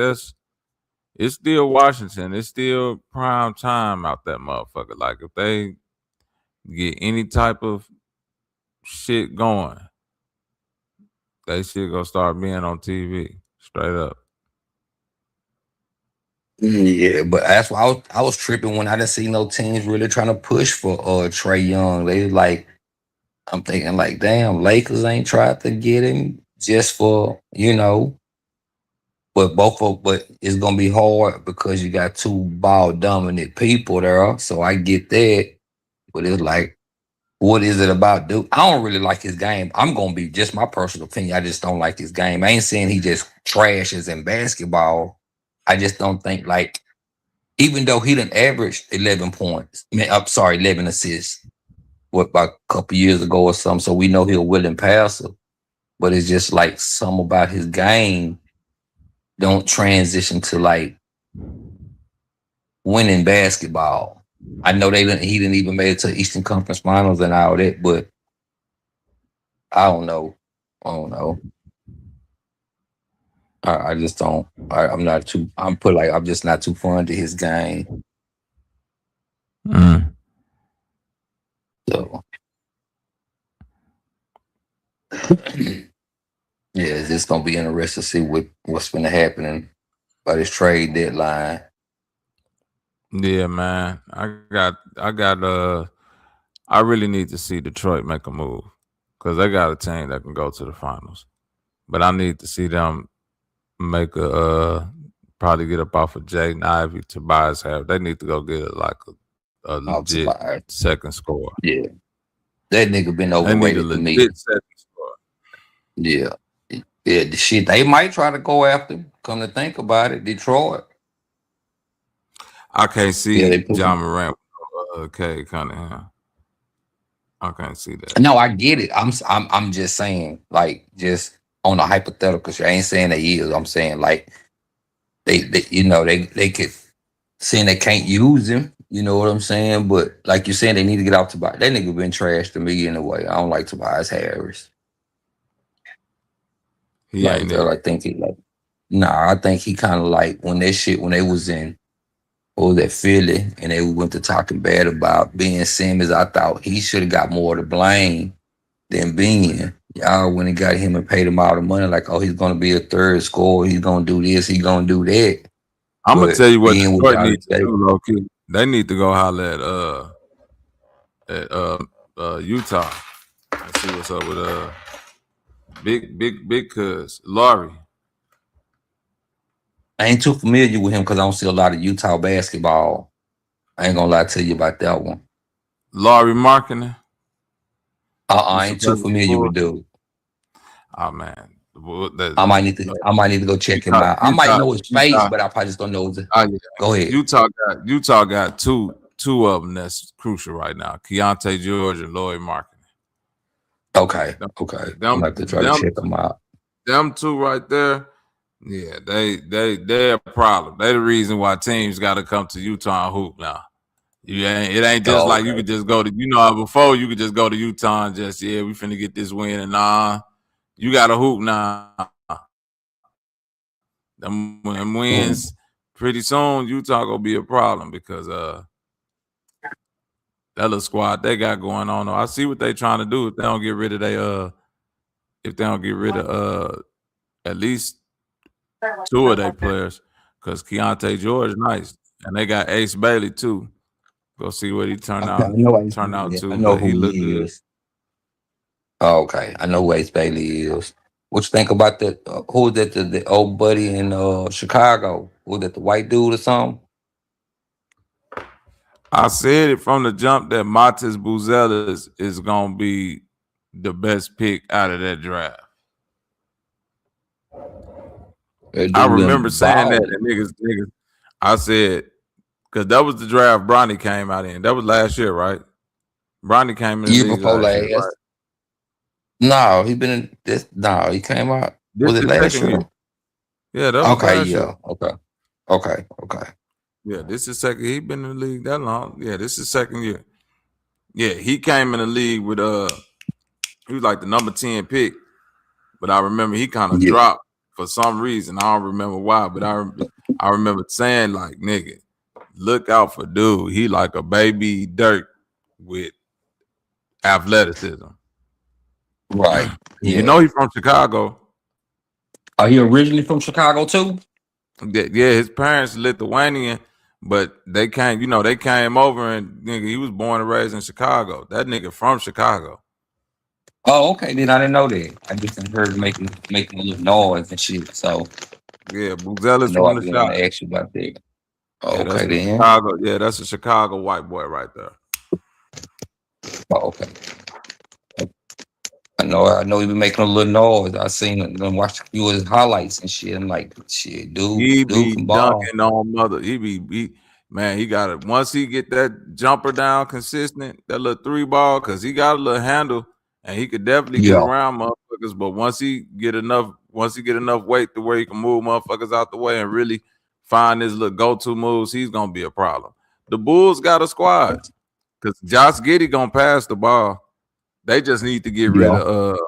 it's still Washington. It's still prime time out that motherfucker. Like if they get any type of shit going, they shit gonna start being on TV straight up. Yeah, but that's why I was tripping when I didn't see no teams really trying to push for Trey Young. They like, I'm thinking like, damn, Lakers ain't tried to get him just for, but but it's gonna be hard because you got two ball dominant people there. So I get that. But it's like, what is it about dude? I don't really like his game. I'm gonna be just my personal opinion. I just don't like his game. I ain't saying he just trashes in basketball. I just don't think like, even though he done averaged 11 points, I'm sorry, 11 assists, about a couple years ago or something. So we know he's a willing passer, but it's just like something about his game don't transition to like winning basketball. I know he didn't even make it to Eastern Conference Finals and all that, but I don't know. I just don't. I'm just not too fond of his game. So yeah, it's just gonna be interesting to see what's gonna happen by this trade deadline. Yeah, man. I really need to see Detroit make a move because they got a team that can go to the finals. But I need to see them make probably get up off of Jaden Ivey, 𝘾𝙼𝙎. They need to go get a legit second score. Yeah, that nigga been overrated to me. Second score. Yeah, the shit they might try to go after him. Come to think about it, Detroit. I can't see Ja Morant with Cade Cunningham. I can't see that. No, I get it. I'm just saying, like, just on a hypothetical. I ain't saying they is. I'm saying like they could saying they can't use him. You know what I'm saying? But like you're saying, they need to get off Tobias. That nigga been trashed to me in a way. I don't like Tobias Harris. I think I think he kind of like when they was in that Philly and they went to talking bad about Ben Simmons. I thought he should have got more to blame than Ben. Y'all went and got him and paid him all the money, like, oh, he's gonna be a third scorer, he's gonna do this, he's gonna do that. I'm gonna tell you what Detroit needs to do, low-key. They need to go holler at Utah and see what's up with big cuz Laurie. I ain't too familiar with him because I don't see a lot of Utah basketball. I ain't gonna lie to you about that one. Laurie Markkinen. I ain't too familiar with dude. Oh man. I might need to go check him out. I might know his face, but I probably just don't know his. Go ahead. Utah got two of them that's crucial right now. Keyonte George and Lauri Markkinen. Okay. I'm about to try to check them out. Them two right there, yeah, they're a problem. They the reason why teams got to come to Utah and hoop now. It ain't just like you could just go to, before you could just go to Utah and just, we finna get this win, and nah, you got to hoop now. Them wins pretty soon, Utah gonna be a problem because that little squad they got going on. I see what they trying to do if they don't get rid of at least Two of their players, because 𝘾𝙤𝙥 𝘼𝙗 nice, and they got Ace Bailey too. Go see what he turned Okay, out I to, know but he who looked he good. is. Oh, okay, I know who Ace Bailey is. What you think about that? Who that the old buddy in Chicago? Was that the white dude or something? I said it from the jump that 𝘾𝙼𝙎𝙃 is gonna be the best pick out of that draft. That I dude remember been saying that, balling. and niggas. I said, because that was the draft Bronny came out in. That was last year, right? Bronny came in the Year league before last year, right? last. No, he been in this. No, he came out. This Was it is last second year? year. Yeah, that was Okay, last year. yeah. Okay. Yeah, this is second. He been in the league that long. Yeah, this is second year. Yeah, he came in the league with he was like the number 10 pick, but I remember he kind of Yeah. dropped for some reason. I don't remember why, but I remember saying like, nigga, look out for dude. He like a baby Dirk with athleticism. Right. You Yeah. know he's from Chicago. Are he originally from Chicago too? Yeah, his parents Lithuanian, but they came, they came over and nigga, he was born and raised in Chicago. That nigga from Chicago. Oh, okay. Then I didn't know that. I just heard making a little noise and shit. So Yeah, 𝘾𝙎𝙎 is no, I from the didn't shop. want to ask you about that. Yeah, Oh, that's okay a then. Chicago. Yeah, that's a Chicago white boy right there. Oh, okay. I know he been making a little noise. I seen it and watched a few of his highlights and shit. I'm like, shit, He dude be can ball. dunking on mother. Man, he got it. Once he get that jumper down consistent, that little 3-ball, because he got a little handle and he could definitely get Yeah. around motherfuckers. But once he get enough weight to where he can move motherfuckers out the way and really find his little go-to moves, he's gonna be a problem. The Bulls got a squad because Josh Giddey gonna pass the ball. They just need to get rid Yeah. of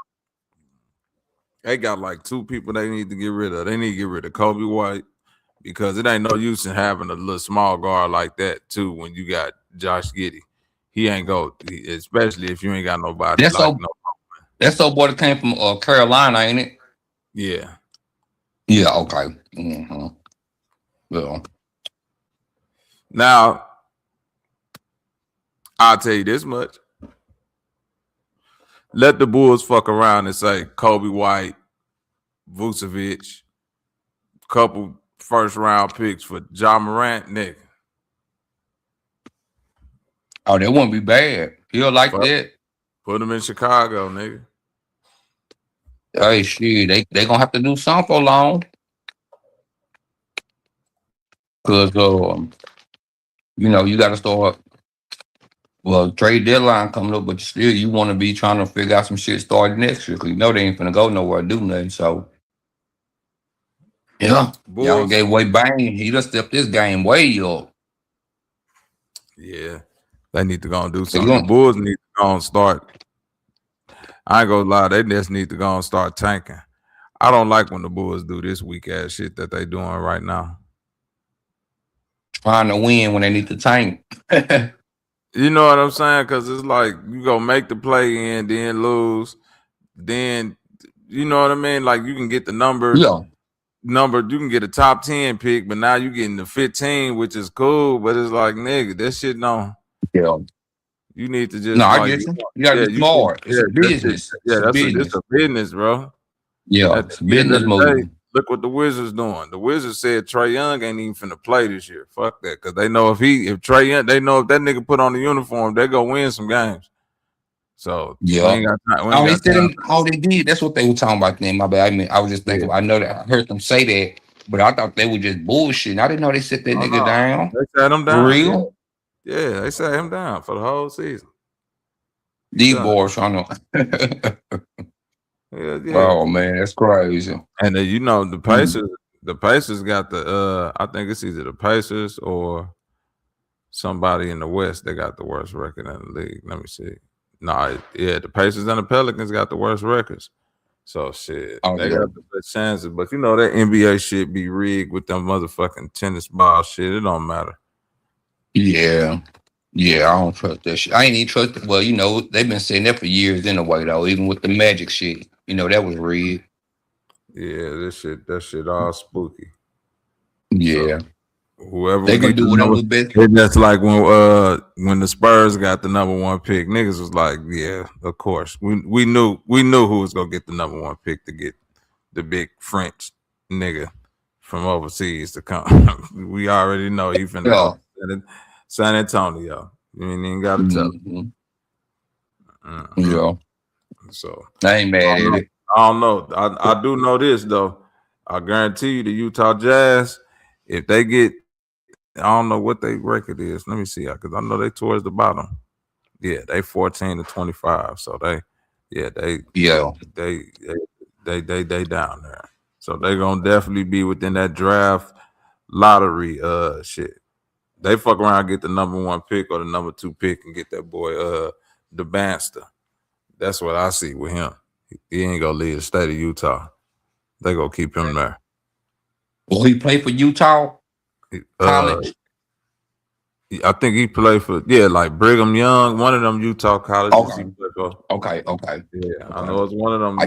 they got like 2 people they need to get rid of. They need to get rid of Kobe White because it ain't no use in having a little small guard like that too when you got Josh Giddey. He ain't especially if you ain't got nobody That's like so boy that came from Carolina, ain't it? Yeah. Yeah, okay. Mm-hmm. Well, Now, I'll tell you this much. Let the Bulls fuck around and say Kobe White, Vucevic, couple first-round picks for Ja Morant, nigga. oh, that wouldn't be bad. He'll like that. Put him in Chicago, nigga. Hey, shit, they gonna have to do something for long. Cause you gotta start. Well, trade deadline coming up, but still, you want to be trying to figure out some shit starting next year. Cause you know they ain't finna go nowhere, do nothing. So, yeah, y'all Bulls. gave away Bang. He just stepped this game way up. Yeah, they need to go and do They something. The gonna- Bulls need to go and start. I ain't gonna lie, they just need to go and start tanking. I don't like when the Bulls do this weak ass shit that they doing right now. Trying to win when they need to tank. You know what I'm saying? Because it's like you go make the play in, then lose, then you know what I mean. Like you can get the number. You can get a top 10 pick, but now you getting the 15, which is cool. But it's like nigga, that shit don't. Yeah. You need to just No, I get you. You gotta be smart. It's a business. It's a business, bro. Yeah, At it's the a end of business the day, move. look what the Wizards doing. The Wizards said Trae Young ain't even finna play this year. Fuck that, because they know if Trae Young, they know if that nigga put on the uniform, they go win some games. So we ain't got time. They did. That's what they were talking about then. My bad. I mean, I was just thinking. I know that I heard them say that, but I thought they were just bullshitting. I didn't know they set that nigga down. They sat him down. For real? Yeah, they sat him down for the whole season. These boys trying to. Yeah. Oh man, that's crazy. And the Pacers. The Pacers got the. I think it's either the Pacers or somebody in the West. They got the worst record in the league. Let me see. The Pacers and the Pelicans got the worst records. So shit, they got the best chances. But that NBA shit be rigged with them motherfucking tennis ball shit. It don't matter. Yeah, I don't trust that shit. I ain't even trust it. Well, they've been saying that for years anyway, though. Even with the Magic shit, that was rigged. Yeah, that shit all spooky. Yeah. So whoever They gonna get do the whatever number, the best. it's just like when the Spurs got the #1 pick, niggas was like, yeah, of course. We knew who was gonna get the #1 pick to get the big French nigga from overseas to come. We already know he finna go to San Antonio. You ain't even gotta tell him. Yeah. So I ain't mad at it. I don't know. I do know this though. I guarantee you the Utah Jazz, if they get, I don't know what their record is. Let me see, because I know they towards the bottom. Yeah, they 14-25. So they down there. So they gonna definitely be within that draft lottery shit. They fuck around, get the #1 pick or the #2 pick and get that boy the Banster. That's what I see with him. He ain't gonna leave the state of Utah. They gonna keep him there. Will he play for Utah College? I think he played for like Brigham Young, one of them Utah colleges he played for. Okay. Yeah, I know it's one of them. I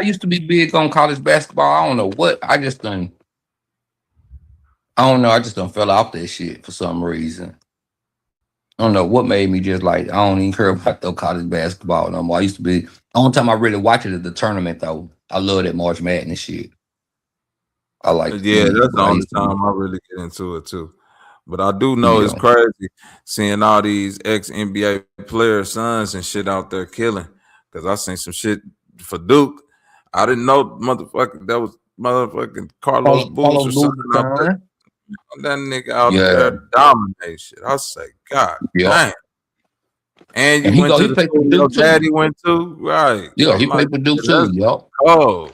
used to be big on college basketball. I don't know what. I just done fell off that shit for some reason. I don't know what made me just like, I don't even care about the college basketball no more. I used to be, the only time I really watched it is the tournament though. I love that March Madness shit. I like that's the only time I really get into it too. But I do know it's crazy seeing all these ex-NBA players' sons and shit out there killing. Because I seen some shit for Duke. I didn't know that was motherfucking Carlos Boozer or something out there. That nigga out there dominate shit. I say, God damn. And you went to the school your daddy went to? Right. Yeah, he played for Duke too, yo. Oh.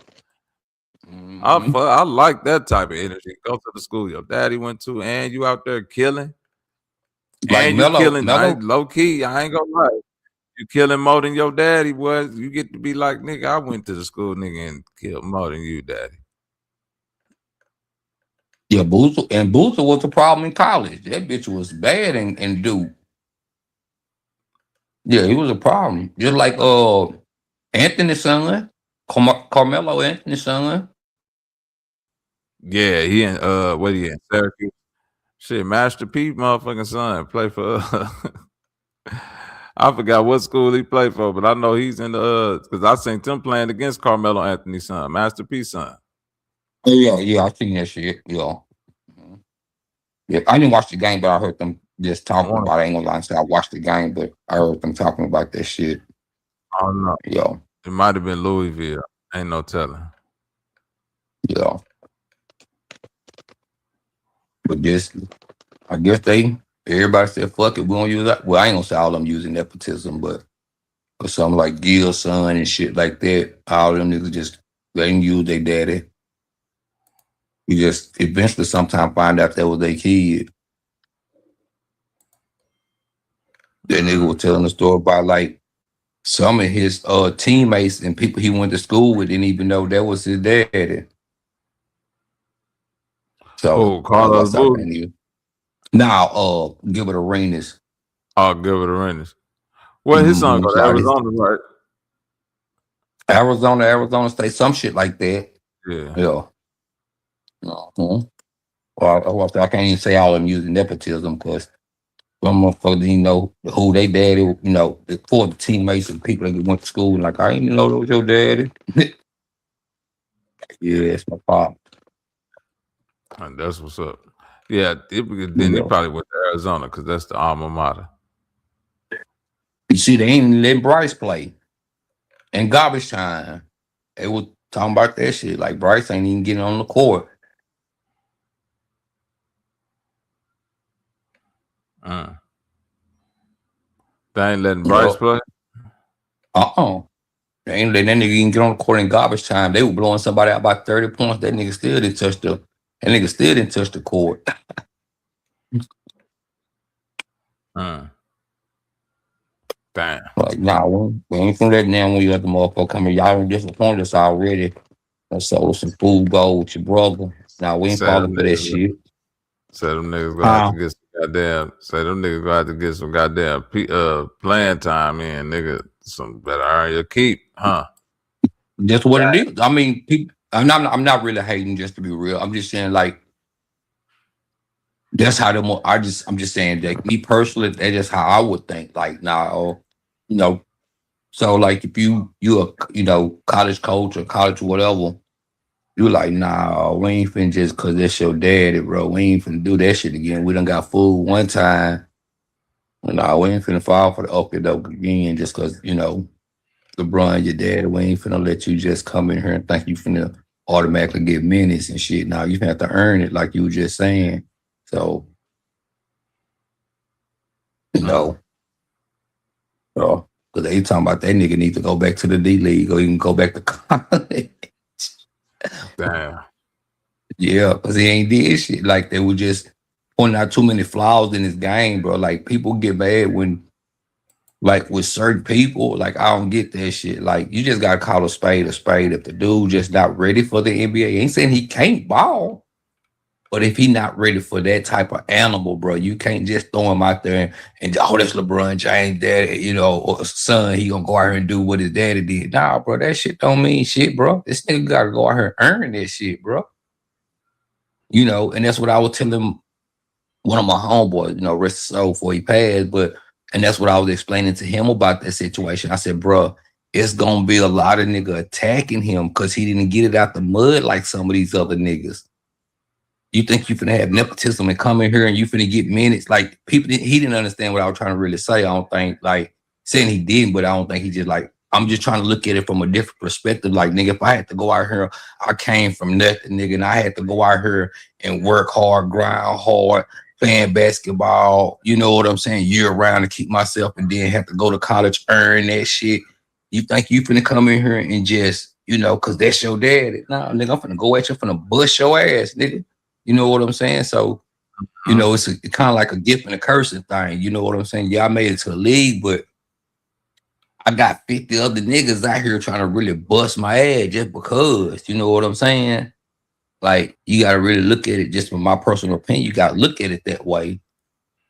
I like that type of energy. Go to the school your daddy went to, and you out there killing. Like and Melo, you killing low key. I ain't gonna lie. You killing more than your daddy was. You get to be like, nigga, I went to the school, nigga, and killed more than you, daddy. Yeah, Boozer was the problem in college. That bitch was bad in Duke. Yeah, he was a problem. Just like Anthony's son, Carmelo Anthony's son. Yeah, he in what he in Syracuse. Shit, Master P motherfucking son play for I forgot what school he played for, but I know he's in the because I seen him playing against Carmelo Anthony's son, Master P son. Oh yeah, I seen that shit. Yeah. Yeah, I didn't watch the game, but I heard them just talking about it. I ain't gonna lie and say I watched the game, but I heard them talking about that shit. I don't know. Yo. It might have been Louisville. Ain't no telling. Yeah. But I guess everybody said, fuck it, we don't use that. Well, I ain't gonna say all of them using nepotism, but something like Gil's son and shit like that, all of them niggas just they didn't use their daddy. You just eventually sometime find out that was their kid. That nigga was telling the story about like some of his teammates and people he went to school with didn't even know that was his daddy. So Carlos Boozer. Now Gilbert Arenas. Oh, Gilbert Arenas. Well, his son go to Arizona, right? Arizona State, some shit like that. Yeah. Well, I can't even say all of them using nepotism because some motherfuckers didn't know who they daddy, for the teammates and people that went to school. Like, I didn't know that was your daddy. Yeah, it's my pop. And that's what's up. Yeah, then he probably went to Arizona because that's the alma mater. You see, they ain't let Bryce play. In garbage time, they was talking about that shit. Like, Bryce ain't even getting on the court. They ain't letting Bryce play? They ain't letting that nigga even get on the court in garbage time. They were blowing somebody out by 30 points. That nigga still didn't touch the court. Damn. Like, nah, we ain't from that now when you let the motherfucker come here. Y'all disappointed us already. Let's sold some food bowl with your brother. Nah, we ain't falling for that shit. Say them niggas gonna have to get some goddamn playing time in, nigga. Some better earn your keep, huh? That's what it is. I mean, I'm not really hating, just to be real. I'm just saying like that's how I'm just saying that me personally, that's just how I would think. Like now, you know, so like if you a college coach or college whatever, you like, nah, we ain't finna just cause that's your daddy, bro. We ain't finna do that shit again. We done got fooled one time. Nah, we ain't finna fall for the okey doke again just cause, LeBron, your daddy, we ain't finna let you just come in here and think you finna automatically get minutes and shit. Now you have to earn it, like you were just saying. So, because they talking about that nigga need to go back to the D League or even go back to college. Damn. Yeah, because he ain't did shit. Like they were just pointing out too many flaws in his game, bro. Like people get mad when, like with certain people, like I don't get that shit. Like you just gotta call a spade a spade. If the dude just not ready for the NBA, ain't saying he can't ball, but if he not ready for that type of animal, bro, you can't just throw him out there and oh, that's LeBron James, daddy, or son, he gonna go out here and do what his daddy did. Nah, bro, that shit don't mean shit, bro. This nigga gotta go out here and earn that shit, bro. And that's what I was telling one of my homeboys, rest his soul before he passed, and that's what I was explaining to him about that situation. I said, bro, it's gonna be a lot of nigga attacking him because he didn't get it out the mud like some of these other niggas. You think you finna have nepotism and come in here and you finna get minutes? Like he didn't understand what I was trying to really say. I don't think, like, saying he didn't, but I don't think he just like, I'm just trying to look at it from a different perspective. Like, nigga, if I had to go out here, I came from nothing, nigga, and I had to go out here and work hard, grind hard, playing basketball, you know what I'm saying, year round to keep myself, and then have to go to college, earn that shit. You think you finna come in here and just, cause that's your daddy? Nah, nigga, I'm finna go at you, I'm finna bust your ass, nigga. You know what I'm saying? So, it's kind of like a gift and a cursing thing. You know what I'm saying? Yeah, I made it to the league, but I got 50 other niggas out here trying to really bust my ass just because. You know what I'm saying? Like, you got to really look at it, just from my personal opinion. You got to look at it that way.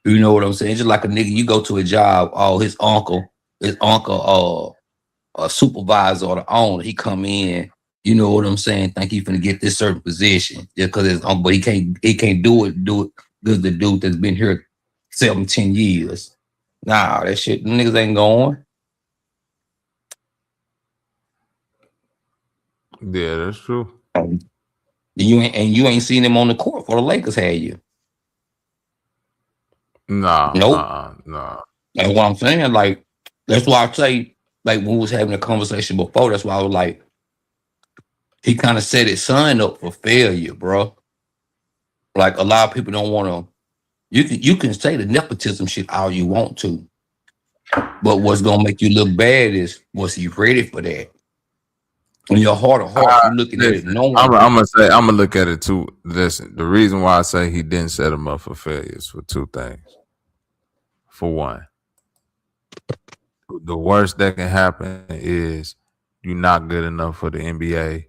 You know what I'm saying? Just like a nigga, you go to a job, his uncle, a supervisor or the owner, he come in, you know what I'm saying, think he finna get this certain position just because his uncle, but he can't do it because the dude that's been here 7-10 years. Nah, that shit, them niggas ain't going. Yeah, that's true. You ain't seen him on the court for the Lakers, had you? Nah. Nope. Nah. That's what I'm saying. Like, that's why I say, like, when we was having a conversation before, that's why I was like, he kind of set his son up for failure, bro. Like, a lot of people don't want to. You can say the nepotism shit all you want to, but what's gonna make you look bad is, was he ready for that? In your heart of hearts, you looking at it knowing. I'm gonna look at it too. Listen, the reason why I say he didn't set him up for failure is for two things. For one, the worst that can happen is you're not good enough for the NBA.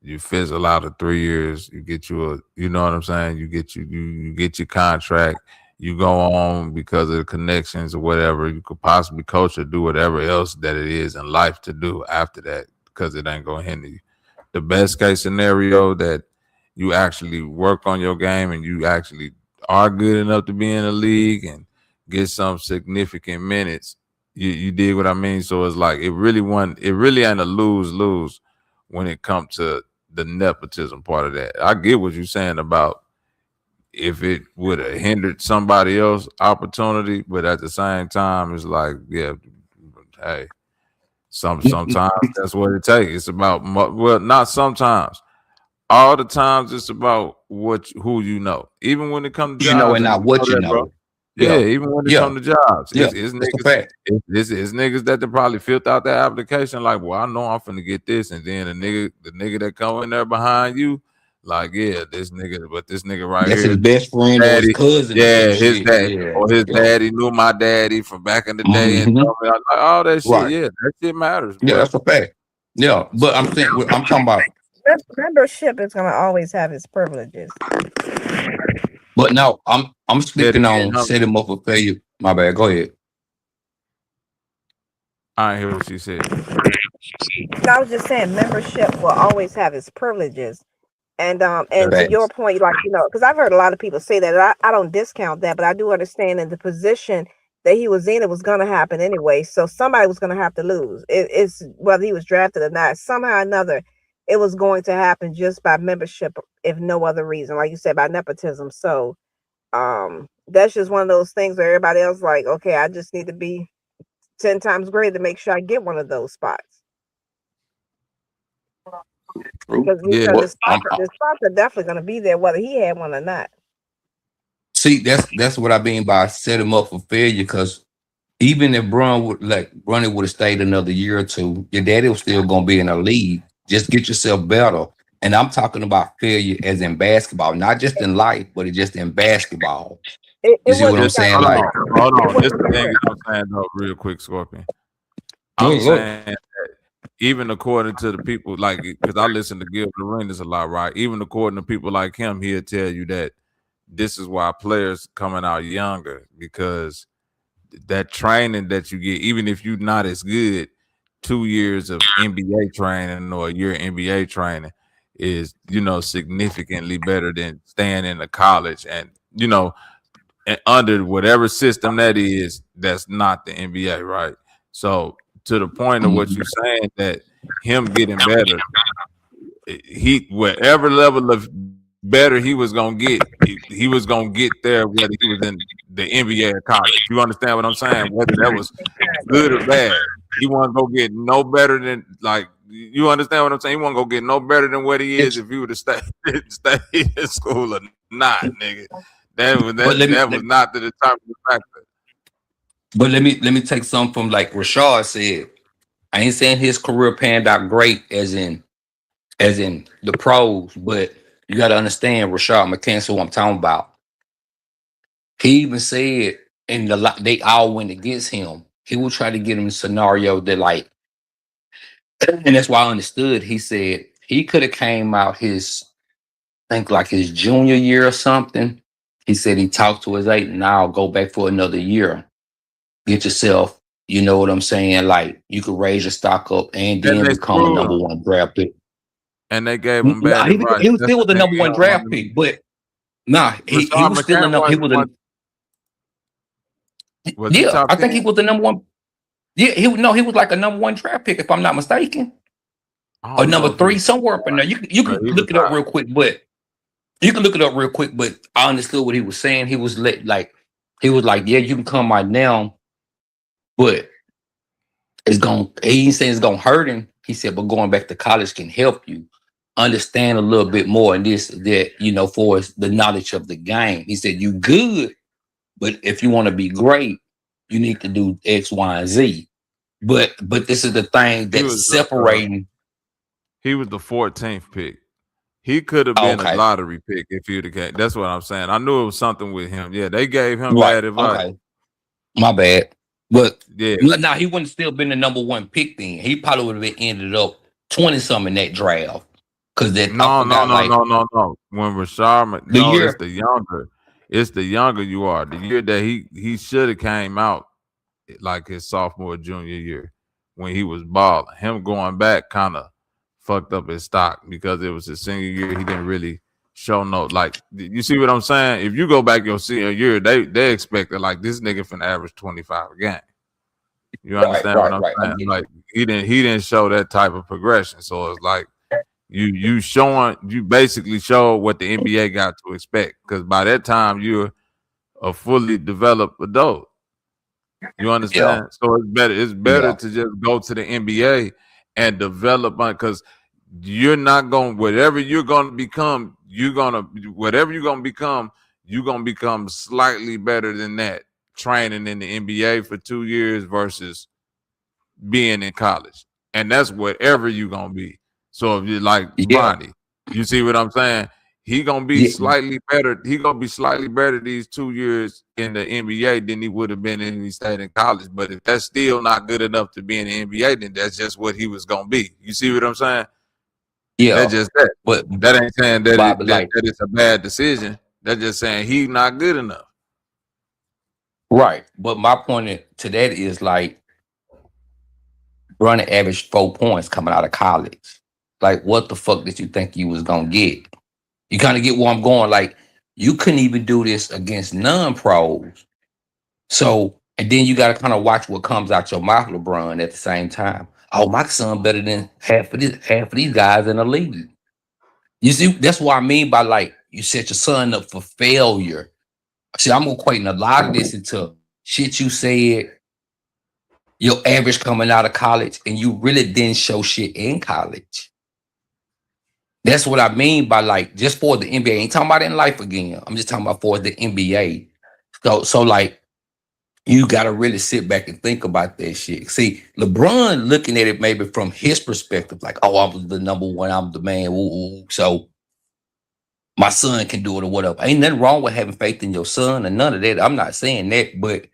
You fizzle out of 3 years. You get you know what I'm saying? You get you get your contract. You go on because of the connections or whatever. You could possibly coach or do whatever else that it is in life to do after that, because it ain't gonna hinder you. The best case scenario that you actually work on your game and you actually are good enough to be in the league and get some significant minutes. You dig what I mean? So it's like it really ain't a lose-lose when it comes to the nepotism part of that. I get what you're saying about if it would have hindered somebody else's opportunity, but at the same time, it's like, yeah, hey, sometimes that's what it takes. It's about, well, not sometimes. All the times it's about who you know. Even when it comes to jobs, and not what you know. Bro. Yeah, even when it comes to jobs, it's niggas. It's niggas that they probably filled out that application like, well, I know I'm finna get this, and then the nigga that come in there behind you, like, yeah, this nigga right that's here, his best friend or his cousin. Yeah, his daddy or his daddy knew my daddy from back in the day, and like, all that shit. Right. Yeah, that shit matters. Bro. Yeah, that's a fact. Yeah, but I'm talking about membership is gonna always have its privileges. But no, I'm speaking on set him up for failure. My bad. Go ahead. I hear what you said. I was just saying, membership will always have its privileges. And to your Facts. point, like, because I've heard a lot of people say that. I don't discount that, but I do understand in the position that he was in, it was going to happen anyway. So somebody was going to have to lose. It's whether he was drafted or not. Somehow or another, it was going to happen just by membership, if no other reason. Like you said, by nepotism. So that's just one of those things where everybody else like, okay, I just need to be 10 times greater to make sure I get one of those spots. True. Because Yeah. the spots are definitely going to be there, whether he had one or not. See, that's what I mean by set him up for failure. Because even if Bronny would have stayed another year or two, your daddy was still gonna be in the league. Just get yourself better. And I'm talking about failure as in basketball, not just in life, but just in basketball. It You see what I'm wouldn't saying? Hold Like, on, hold on. This is the thing I'm saying though, real quick, Scorpion. I'm saying that even according to the people, like, because I listen to Gil Arenas a lot, right? Even according to people like him, he'll tell you that this is why players coming out younger, because that training that you get, even if you're not as good, 2 years of NBA training or a year of NBA training is, significantly better than staying in the college and, and under whatever system that is, that's not the NBA, right? So to the point of what you're saying, that him getting better, he whatever level of better he was gonna get, he was gonna get there whether he was in the NBA or college. You understand what I'm saying? Whether that was good or bad, he wasn't gonna get no better than, like, you understand what I'm saying? He wasn't gonna get no better than what he is if he would have stay in school or not, nigga. That was not the determining factor. but let me take something from like Rashad said. I ain't saying his career panned out great as in the pros, but you got to understand Rashad McCants, who I'm talking about. He even said they all went against him. He would try to get him a scenario that, like, and that's why I understood. He said he could have came out I think like his junior year or something. He said he talked to his agent, now go back for another year. Get yourself, you know what I'm saying? Like, you could raise your stock up and then they become a screwed number him. one draft pick. And they gave him Nah, bad advice. he was That's still the thing number I one don't draft want pick, but nah, he Rashad was still a McCants number. He was was he yeah, top I think 10? he was the number one. Yeah, he was like a number one draft pick, if I'm not mistaken, I or don't know number if he 3 was, somewhere up in there. You but could he was look it up high. real quick, but I understood what he was saying. He was like, yeah, you can come right now, but he ain't saying it's gonna hurt him. He said, but going back to college can help you understand a little bit more and this, that, for the knowledge of the game. He said, you good, but if you want to be great, you need to do X, Y, and Z. But this is the thing that's separating. He was the 14th pick. He could have been a lottery pick if he'd have came. That's what I'm saying. I knew it was something with him. Yeah, they gave him bad advice. Okay. My bad. But yeah, now he wouldn't still been the number one pick then. He probably would have been ended up 20-something in that draft. Because no. When Rashad, it's the younger you are. The year that he should have came out like his sophomore, junior year when he was balling. Him going back kind of fucked up his stock because it was his senior year. He didn't really show no, like, you see what I'm saying? If you go back your senior year, they expected like this nigga finna average 25 a game. You understand what I'm saying? Like, he didn't show that type of progression. So it's like you basically show what the NBA got to expect, because by that time you're a fully developed adult. You understand? Yeah. So it's better to just go to the NBA and develop on, because you're not going, whatever you're gonna become, you're gonna become slightly better than that training in the NBA for 2 years versus being in college. And that's whatever you're gonna be. So if you're like Bronny, you see what I'm saying? He gonna be slightly better. He gonna be slightly better these 2 years in the NBA than he would have been in he stayed in college. But if that's still not good enough to be in the NBA, then that's just what he was gonna be. You see what I'm saying? Yeah. That's just that. But that ain't saying that that it's a bad decision. That's just saying he's not good enough. Right. But my point to that is, like, Bronny averaged 4 points coming out of college. Like, what the fuck did you think you was gonna get? You kind of get where I'm going. Like, you couldn't even do this against non-pros. So, and then you got to kind of watch what comes out your mouth, LeBron, at the same time. Oh, my son better than half of these guys in the league. You see, that's what I mean by, like, you set your son up for failure. See, I'm equating a lot of this into shit you said, your average coming out of college, and you really didn't show shit in college. That's what I mean by, like, just for the NBA. I ain't talking about in life again. I'm just talking about for the NBA. So like, you got to really sit back and think about that shit. See, LeBron looking at it maybe from his perspective, like, oh, I'm the number one, I'm the man. Ooh, so my son can do it or whatever. Ain't nothing wrong with having faith in your son and none of that. I'm not saying that, but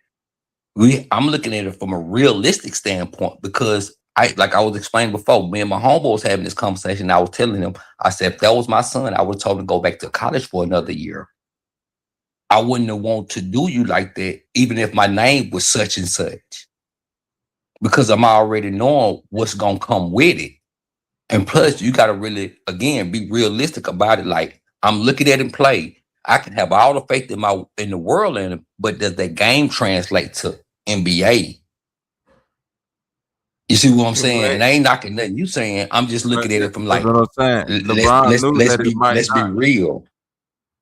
I'm looking at it from a realistic standpoint because like I was explaining before, me and my homeboy was having this conversation. I was telling him, I said, if that was my son, I would have told him to go back to college for another year. I wouldn't have wanted to do you like that, even if my name was such and such, because I'm already knowing what's going to come with it. And plus, you got to really, again, be realistic about it. Like, I'm looking at him play. I can have all the faith in the world in him, but does that game translate to NBA? You see what I'm saying? And I ain't knocking nothing you saying. I'm just looking at it from like, what I'm saying. LeBron knew that it might let's be real.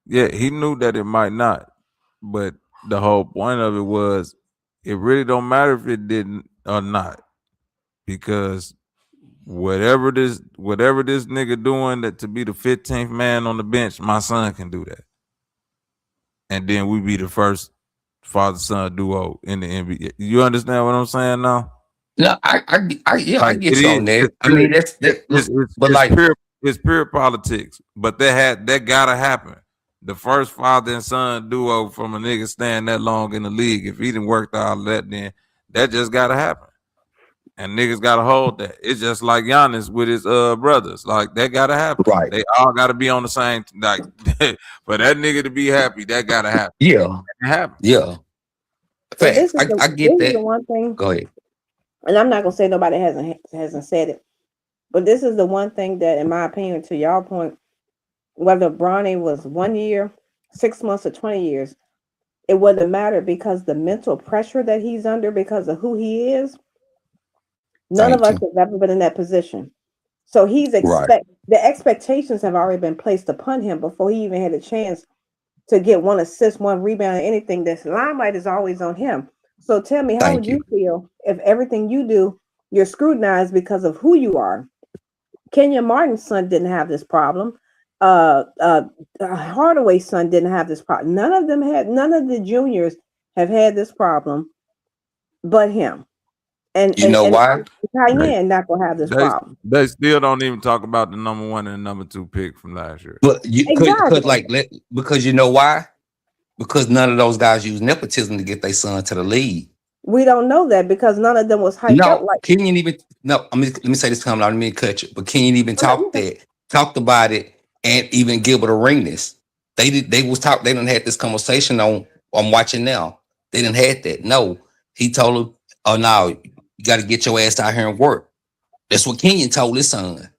Yeah, he knew that it might not. But the whole point of it was, it really don't matter if it didn't or not, because whatever this nigga doing that to be the 15th man on the bench, my son can do that. And then we be the first father-son duo in the NBA. You understand what I'm saying now? No, I get you on that. I mean, it's pure politics. But that gotta happen. The first father and son duo from a nigga staying that long in the league, if he didn't work all of that, then that just gotta happen. And niggas gotta hold that. It's just like Giannis with his brothers. Like, that gotta happen. Right. They all gotta be on the same, like, for that nigga to be happy, that gotta happen. Yeah. That happen. Yeah. Facts. I get that. This is the one thing. Go ahead. And I'm not gonna say nobody hasn't said it, but this is the one thing that, in my opinion, to y'all point, whether Bronny was 1 year, 6 months, or 20 years, it wouldn't matter, because the mental pressure that he's under because of who he is, none of us have ever been in that position. So the expectations have already been placed upon him before he even had a chance to get 1 assist, 1 rebound, or anything. This limelight is always on him. So tell me, how would you feel if everything you do, you're scrutinized because of who you are? Kenyon Martin's son didn't have this problem. Hardaway's son didn't have this problem. None of the juniors have had this problem, but him. And you know why? Cayenne not gonna have this problem. They still don't even talk about the number 1 and number 2 pick from last year. But because you know why? Because none of those guys use nepotism to get their son to the league. We don't know that because none of them was hyped up like. Kenyon even let me say this, let me cut you. But Kenyon even talked about it, and even Gilbert Arenas. They didn't have this conversation on. I'm watching now. They didn't have that. No, he told him, "Oh no, you got to get your ass out here and work." That's what Kenyon told his son.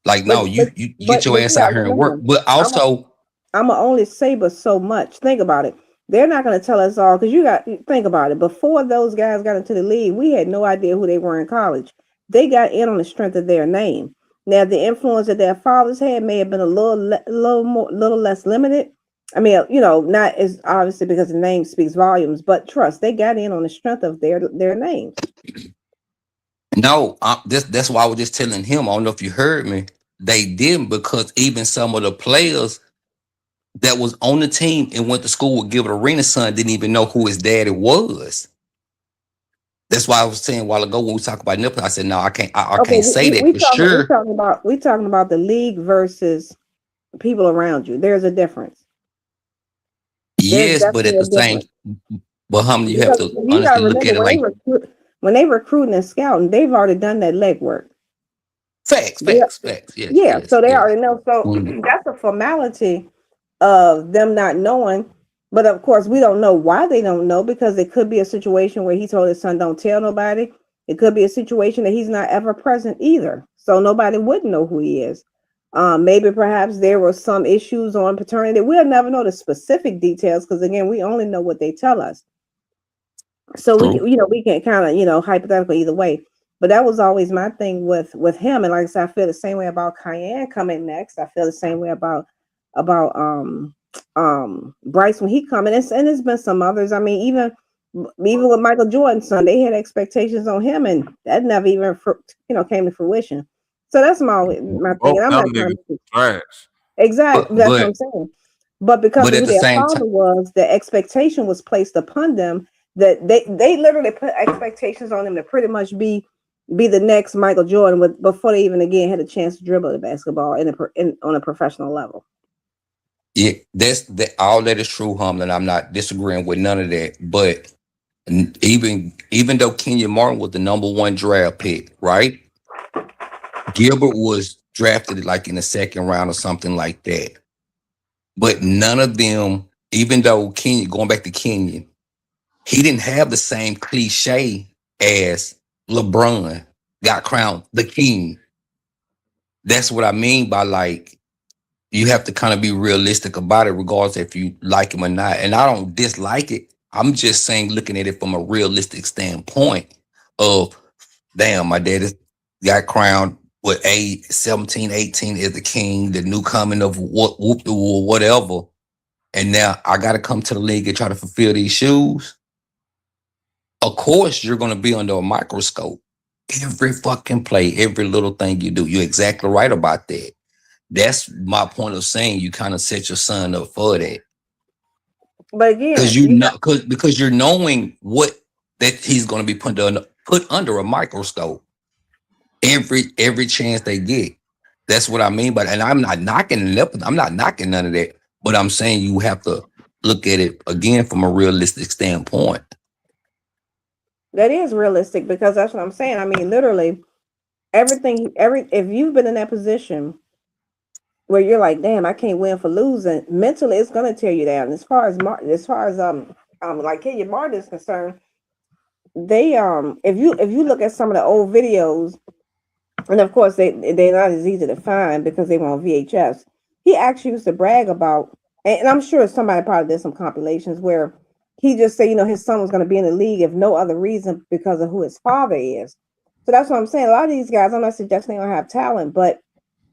Like, you get your ass out here and work. But also, I'm gonna only say but so much. Think about it. They're not going to tell us all, because you got to think about it. Before those guys got into the league, we had no idea who they were in college. They got in on the strength of their name. Now, the influence that their fathers had may have been a little less limited. I mean, not as obviously, because the name speaks volumes, but trust, they got in on the strength of their names. No, that's why I was just telling him. I don't know if you heard me. They didn't, because even some of the players that was on the team and went to school with Gilbert Arenas' son didn't even know who his daddy was. That's why I was saying a while ago when we talk about nipple, I said, no, I can't say that for sure. We're talking about the league versus people around you. There's a difference. Yes, but at the same, but how many you have to honestly look at it like when they recruiting and scouting, they've already done that legwork. Facts. Yes, so they already know. So that's a formality of them not knowing. But of course, we don't know why they don't know, because it could be a situation where he told his son, don't tell nobody. It could be a situation that he's not ever present either. So nobody would know who he is. Maybe perhaps there were some issues on paternity. We'll never know the specific details because again, we only know what they tell us. So we can, we can kind of, hypothetical either way. But that was always my thing with him. And like I said, I feel the same way about Cayenne coming next. I feel the same way about Bryce when he coming. And there's been some others. I mean, even with Michael Jordan's son, they had expectations on him, and that never even came to fruition. So that's my thing. And I'm not trying to trash. Exactly. That's what I'm saying. But because of who their father was, the expectation was placed upon them that they literally put expectations on them to pretty much be the next Michael Jordan before they even again had a chance to dribble the basketball on a professional level. Yeah, all that is true, Humlin. I'm not disagreeing with none of that. But even though Kenyon Martin was the #1 draft pick, right? Gilbert was drafted like in the 2nd round or something like that. But none of them, even though going back to Kenyon, he didn't have the same cliche as LeBron got crowned the king. That's what I mean by like, you have to kind of be realistic about it, regardless if you like him or not. And I don't dislike it. I'm just saying, looking at it from a realistic standpoint of, damn, my dad got crowned with 17, 18 as the king, the new coming of whatever. And now I got to come to the league and try to fulfill these shoes. Of course, you're going to be under a microscope. Every fucking play, every little thing you do. You're exactly right about that. That's my point of saying you kind of set your son up for that. But again, because you're knowing what that he's going to be put under a microscope every chance they get. That's what I mean. But and I'm not knocking none of that. But I'm saying you have to look at it again from a realistic standpoint. That is realistic because that's what I'm saying. I mean, literally, if you've been in that position where you're like, damn, I can't win for losing, mentally it's gonna tear you down. As far as like Kenyon Martin is concerned, they if you look at some of the old videos, and of course they're not as easy to find because they were on VHS. He actually used to brag about, and I'm sure somebody probably did some compilations where he just said, his son was going to be in the league if no other reason because of who his father is. So that's what I'm saying. A lot of these guys, I'm not suggesting they don't have talent, but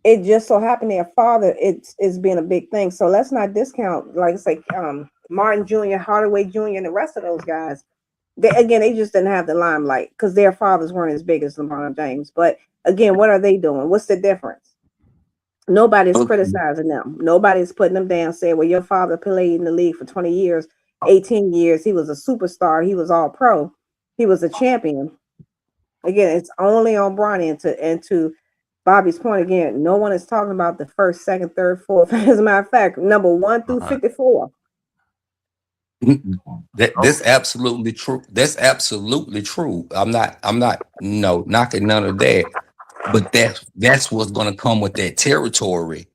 it just so happened their father is being a big thing. So let's not discount, like it's like Martin Jr., Hardaway Jr., and the rest of those guys. They just didn't have the limelight because their fathers weren't as big as LeBron James. But again, what are they doing? What's the difference? Nobody's criticizing them. Nobody's putting them down saying, well, your father played in the league for 20 years, 18 years. He was a superstar. He was all pro. He was a champion. Again, it's only on Bronny and to Bobby's point again, no one is talking about the first, second, third, fourth. As a matter of fact, number 1 through 54. That's absolutely true. That's absolutely true. I'm not knocking none of that. But that's what's gonna come with that territory.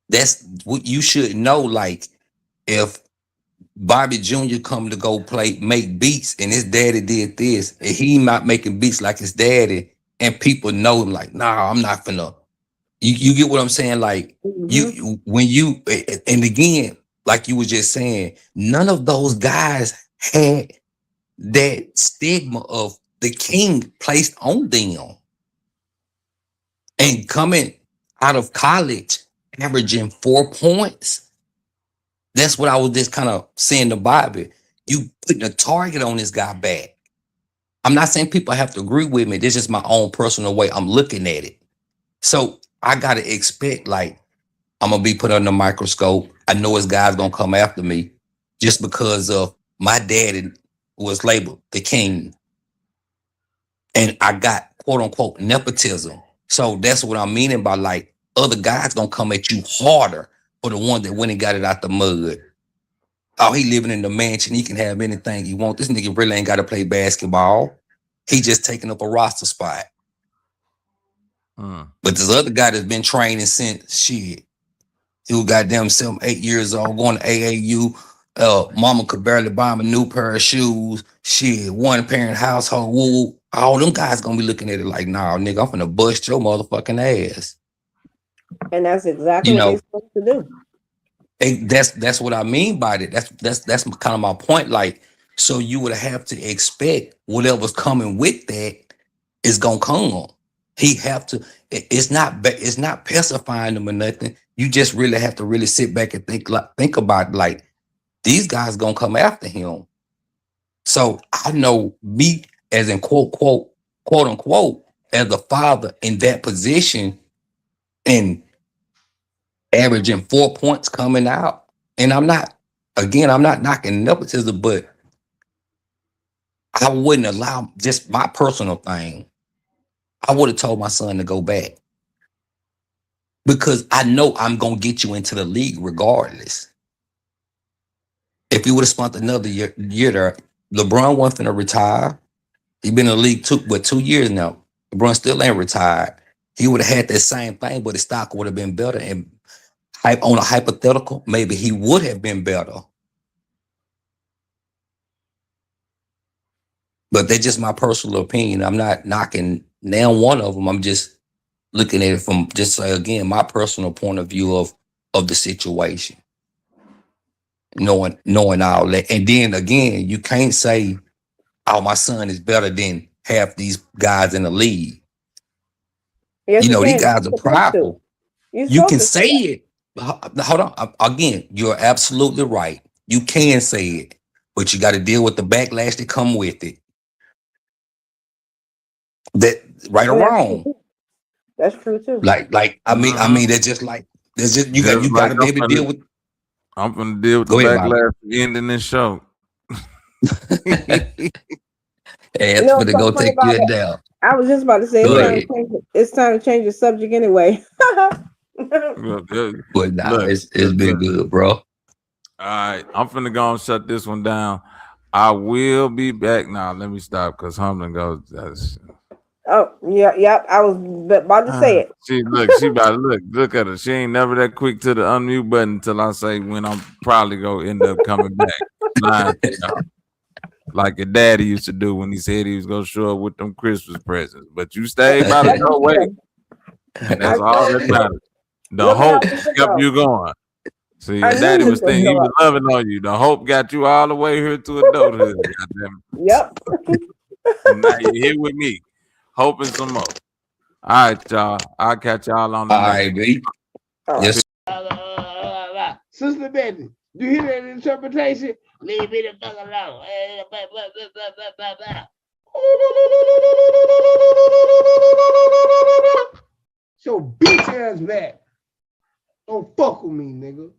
That's what you should know. Like if Bobby Jr. come to go make beats and his daddy did this, and he not making beats like his daddy, and people know him like, nah, I'm not finna. You get what I'm saying? Like and again, like you were just saying, none of those guys had that stigma of the king placed on them. And coming out of college, averaging 4 points. That's what I was just kind of saying to Bobby. You putting a target on this guy back. I'm not saying people have to agree with me. This is my own personal way I'm looking at it. So I got to expect, like, I'm going to be put under a microscope. I know his guys going to come after me just because of my daddy was labeled the king. And I got, quote unquote, nepotism. So that's what I'm meaning by, like, other guys gonna come at you harder for the one that went and got it out the mud. Oh, he living in the mansion. He can have anything he wants. This nigga really ain't got to play basketball. He just taking up a roster spot. But this other guy that's been training since shit. He was goddamn 7, 8 years old, going to AAU. Mama could barely buy him a new pair of shoes. Shit, one parent household. Woo. all them guys gonna be looking at it like, nah, nigga, I'm finna bust your motherfucking ass. And that's exactly You what they're know, supposed to do. that's what I mean by that. That's kind of my point. Like, so you would have to expect whatever's coming with that is gonna come. He have to. It's not pacifying them or nothing. You just really have to really sit back and think about like these guys gonna come after him. So I know me as in quote unquote as a father in that position and averaging 4 points coming out. And I'm not knocking nepotism, but I wouldn't allow, just my personal thing, I would have told my son to go back. Because I know I'm going to get you into the league regardless. If he would have spent another year there, LeBron wasn't going to retire. He's been in the league 2 years now. LeBron still ain't retired. He would have had that same thing, but his stock would have been better. And on a hypothetical, maybe he would have been better. But that's just my personal opinion. I'm not knocking now one of them. I'm just looking at it from just again my personal point of view of the situation. Knowing all that. And then again, you can't say, oh, my son is better than half these guys in the league. Yes, You know, these can. guys are prideful. You can say it. Hold on. Again, you're absolutely right. You can say it, but you got to deal with the backlash that come with it. That right or wrong. That's true too. Like I mean, that's just like you got to be able to deal with. I'm gonna deal with Go the ahead, backlash ending this show. It's gonna go take you down. I was just about to say it's time to change the subject anyway. But nah, it's been good, bro. All right, I'm finna go and shut this one down. I will be back now. Let me stop because Humlin goes. Oh yeah. I was about to say it. She about to look at her. She ain't never that quick to the unmute button until I say when I'm probably gonna end up coming back. Like your daddy used to do when he said he was gonna show up with them Christmas presents. But you stayed by the doorway. And that's all that matters. The hope kept you going. See, your daddy was thinking he was loving on you. The hope got you all the way here to adulthood. Yep. Now you're here with me, hoping some more. All right, y'all. I'll catch y'all on the next. B. Yes. Sister Betty, you hear that interpretation? Leave me the fuck alone. So bitch ass back. Don't fuck with me, nigga.